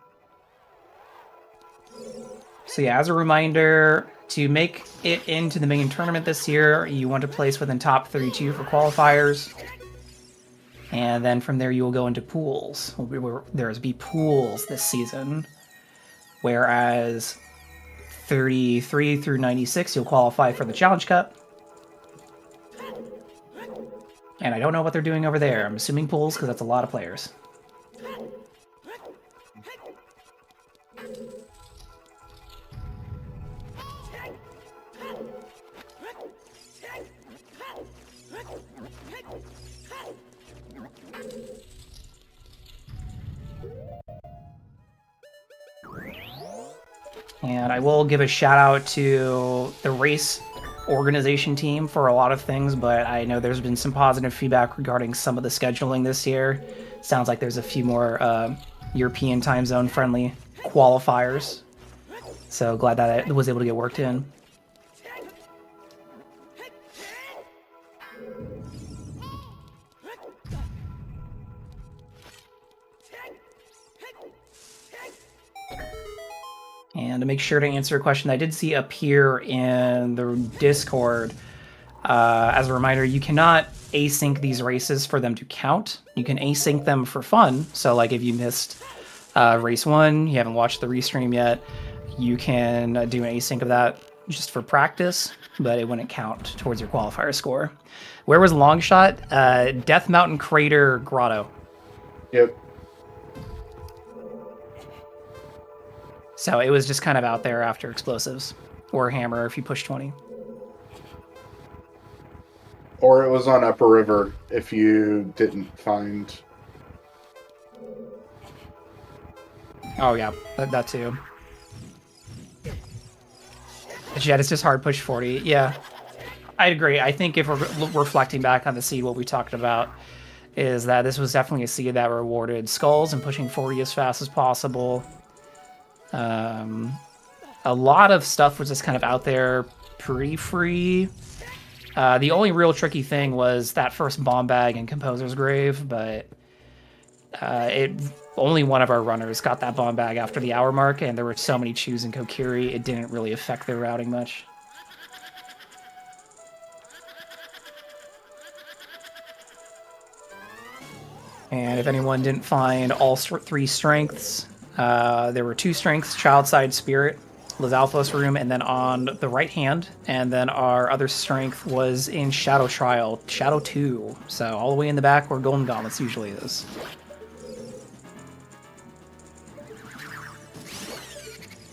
So yeah, as a reminder, to make it into the main tournament this year, you want to place within top 32 for qualifiers. And then from there, you will go into pools. There's be pools this season. Whereas 33 through 96, you'll qualify for the Challenge Cup. And I don't know what they're doing over there. I'm assuming pools because that's a lot of players. And I will give a shout out to the race organization team for a lot of things, but I know there's been some positive feedback regarding some of the scheduling this year. Sounds like there's a few more European time zone friendly qualifiers. So glad that it was able to get worked in. And to make sure to answer a question I did see appear in the Discord, as a reminder, you cannot async these races for them to count. You can async them for fun. So like if you missed race 1, you haven't watched the restream yet, you can do an async of that just for practice, but it wouldn't count towards your qualifier score. Where was Longshot? Death Mountain Crater Grotto. Yep. So it was just kind of out there after explosives, or hammer if you push 20. Or it was on Upper River if you didn't find. Oh yeah, that too. But yeah, it's just hard push 40. Yeah, I'd agree. I think if we're reflecting back on the seed, what we talked about is that this was definitely a seed that rewarded skulls and pushing 40 as fast as possible. A lot of stuff was just kind of out there pretty free. The only real tricky thing was that first bomb bag in Composer's Grave, but only one of our runners got that bomb bag after the hour mark, and there were so many chews in Kokiri, it didn't really affect their routing much. And if anyone didn't find all 3 strengths, there were 2 strengths, Child Side Spirit, Lizalthos Room, and then on the right hand, and then our other strength was in Shadow Trial, Shadow 2, so all the way in the back where Golden Gauntlets usually is.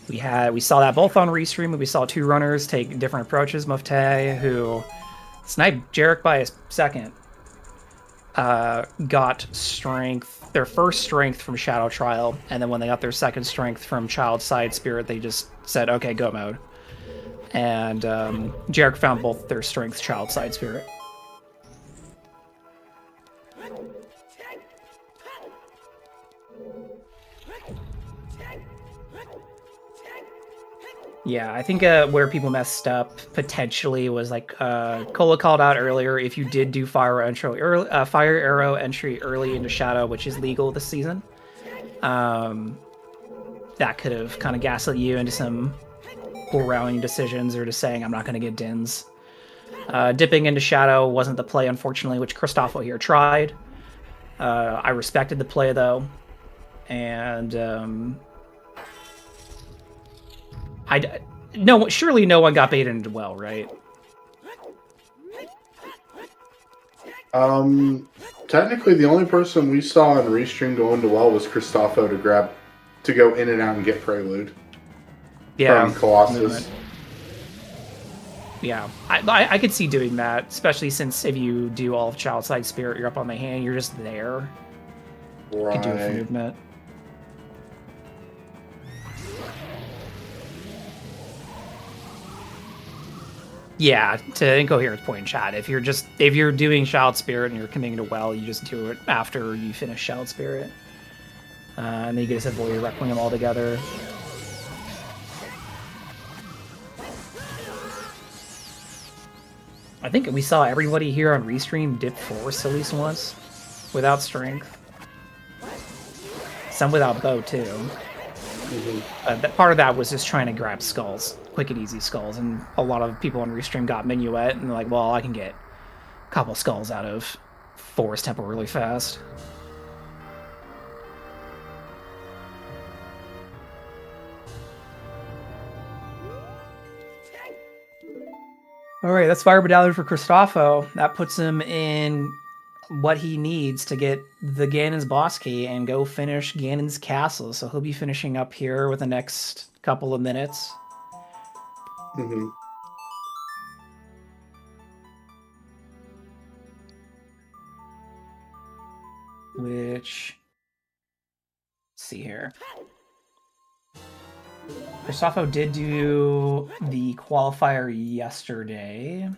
We saw that both on Restream, and we saw 2 runners take different approaches. Mufte, who sniped Jarek by a second. Got strength, their first strength from Shadow Trial, and then when they got their second strength from Child Side Spirit, they just said, okay, go mode. And Jarek found both their strengths Child Side Spirit. Yeah, I think where people messed up potentially was like Cola called out earlier. If you did do fire arrow entry early into Shadow, which is legal this season, that could have kind of gaslit you into some poor routing decisions or just saying I'm not going to get dins. Dipping into Shadow wasn't the play, unfortunately, which Cristofo here tried. I respected the play though, and. Surely no one got baited into well, right? Technically, the only person we saw in Restream go into well was Cristofo to go in and out and get Prelude. Yeah, from Colossus. Movement. Yeah, I could see doing that, especially since if you do all of Child Side Spirit, you're up on the hand, you're just there. Right. You can do it for movement. Yeah, to Incoherent's point in chat, if you're doing Child Spirit and you're committing to well, you just do it after you finish Child Spirit. And then you can just avoid Requiem altogether. I think we saw everybody here on Restream dip Force at least once, without strength. Some without bow too. That part of that was just trying to grab skulls, quick and easy skulls, and a lot of people on Restream got Minuet, and they're like, well, I can get a couple skulls out of Forest Temple really fast. Alright, that's Fire Medallion for Cristofo. That puts him in what he needs to get the Ganon's boss key and go finish Ganon's castle. So he'll be finishing up here with the next couple of minutes. Mm-hmm. Which, let's see here. Cristofo did do the qualifier yesterday.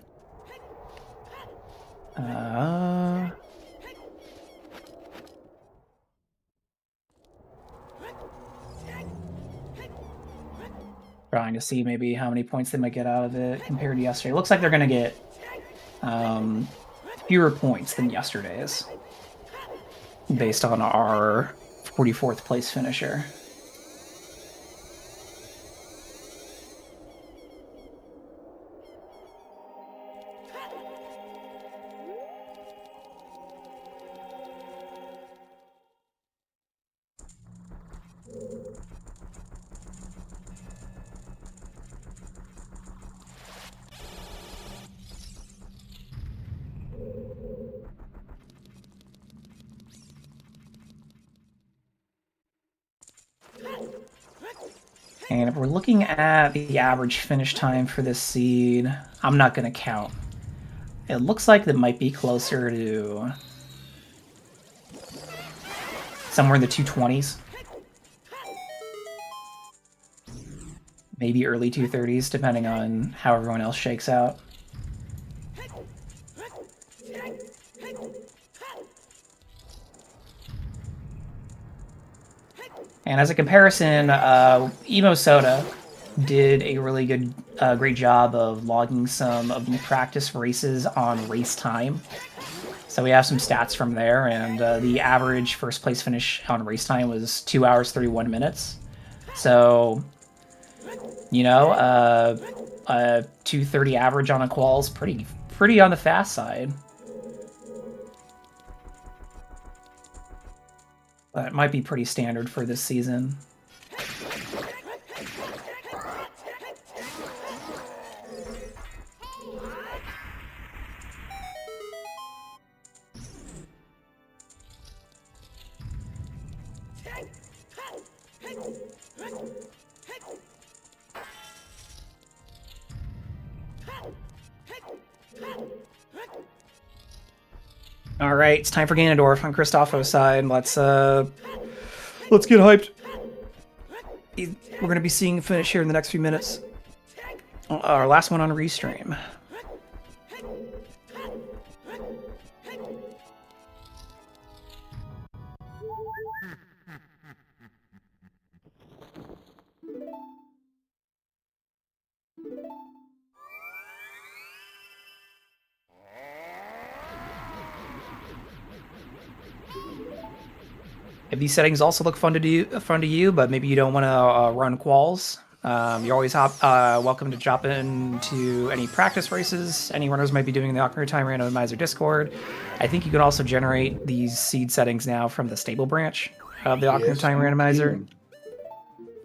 Trying to see maybe how many points they might get out of it compared to yesterday. It looks like they're going to get fewer points than yesterday's, based on our 44th place finisher. And if we're looking at the average finish time for this seed, I'm not going to count. It looks like it might be closer to somewhere in the 220s. Maybe early 230s, depending on how everyone else shakes out. And as a comparison, Emo Soda did a really great job of logging some of the practice races on race time. So we have some stats from there, and the average first place finish on race time was 2 hours 31 minutes. So, you know, a 2:30 average on a qual is pretty on the fast side. But it might be pretty standard for this season. All right, it's time for Ganondorf on Kristofo's side. Let's get hyped. We're gonna be seeing a finish here in the next few minutes. Our last one on restream. If these settings also look fun to you, but maybe you don't want to run quals, you're always welcome to drop into any practice races any runners might be doing in the Ocarina of Time Randomizer Discord. I think you can also generate these seed settings now from the stable branch of the Ocarina of Time Randomizer.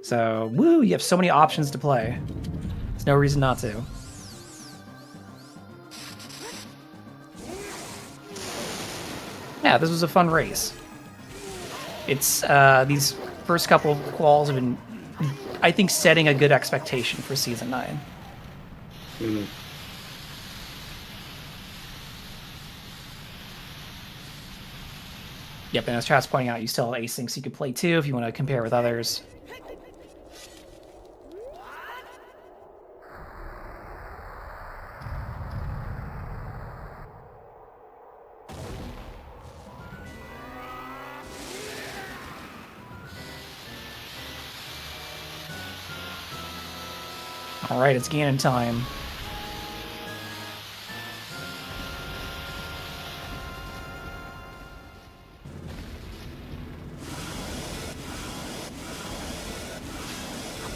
So, woo, you have so many options to play. There's no reason not to. Yeah, this was a fun race. It's these first couple of quals have been, I think, setting a good expectation for Season 9. Mm. Yep, and as chat's pointing out, you still have asyncs you could play too if you want to compare with others. All right, it's Ganon time.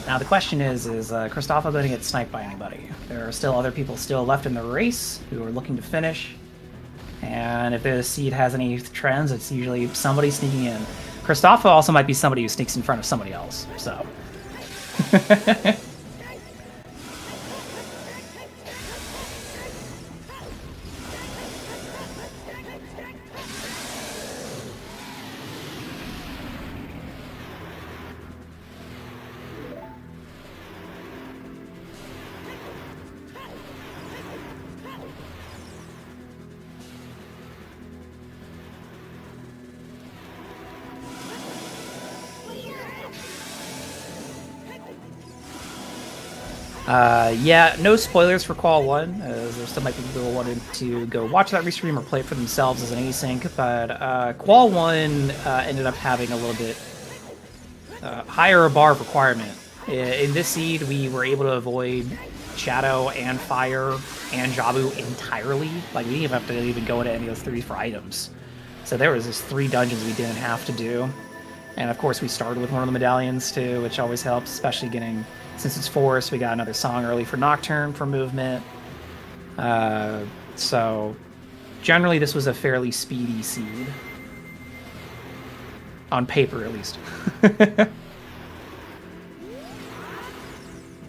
Now the question is Kristoff going to get sniped by anybody? There are still other people still left in the race who are looking to finish. And if the seed has any trends, it's usually somebody sneaking in. Kristoff also might be somebody who sneaks in front of somebody else, so. Yeah, no spoilers for Qual 1, as there still might be people who wanted to go watch that restream or play it for themselves as an async, but Qual 1 ended up having a little bit higher a bar of requirement. In this seed, we were able to avoid Shadow and Fire and Jabu entirely. Like, we didn't even have to even go into any of those 3 for items. So there was just 3 dungeons we didn't have to do. And of course, we started with one of the medallions too, which always helps, especially getting... Since it's forest, we got another song early for Nocturne for movement. So, generally, this was a fairly speedy seed. On paper, at least.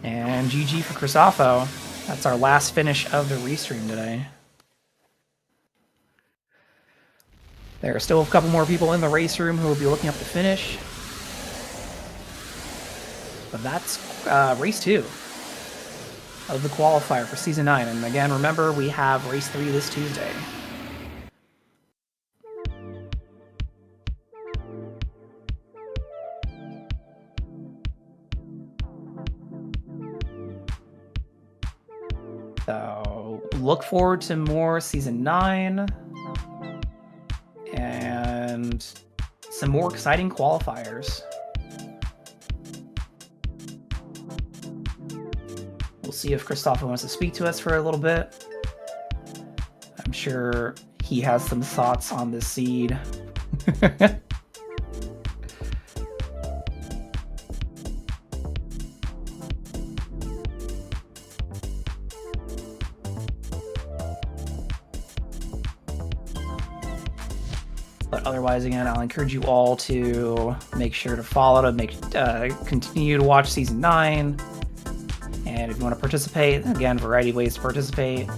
And GG for Crisafo. That's our last finish of the restream today. There are still a couple more people in the race room who will be looking up the finish. But that's race 2 of the qualifier for Season 9. And again, remember, we have race 3 this Tuesday. So look forward to more Season 9 and some more exciting qualifiers. We'll see if Kristoff wants to speak to us for a little bit. I'm sure he has some thoughts on this seed. But otherwise, again, I'll encourage you all to make sure to follow, to continue to watch Season 9. And if you want to participate, again, variety of ways to participate.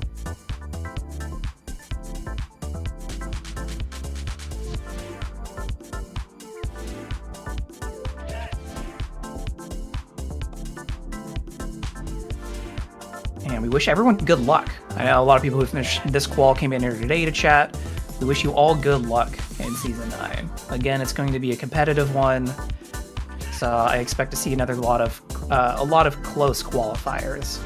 And we wish everyone good luck. I know a lot of people who finished this qual came in here today to chat. We wish you all good luck in Season 9. Again, it's going to be a competitive one, so I expect to see a lot of close qualifiers.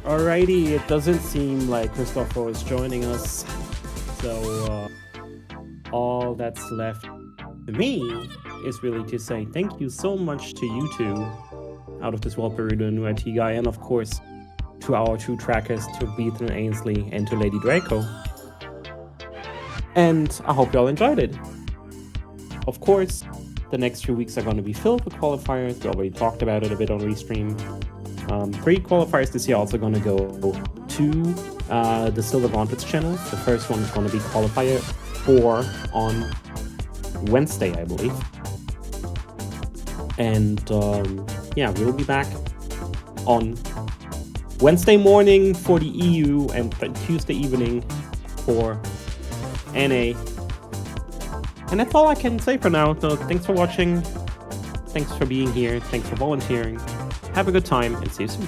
Alrighty, it doesn't seem like Christopher is joining us, so all that's left to me is really to say thank you so much to you two, Out of This World Burrito and New IT Guy, and of course to our two trackers, to Ethan Ainsley and to Lady Draco. And I hope you all enjoyed it. Of course, the next few weeks are going to be filled with qualifiers. We already talked about it a bit on Restream. 3 qualifiers this year are also going to go to the Silver Gauntlets channel. The first one is going to be Qualifier 4 on Wednesday, I believe. And yeah, we'll be back on Wednesday morning for the EU and Tuesday evening for NA. And that's all I can say for now. So thanks for watching. Thanks for being here. Thanks for volunteering. Have a good time and see you soon.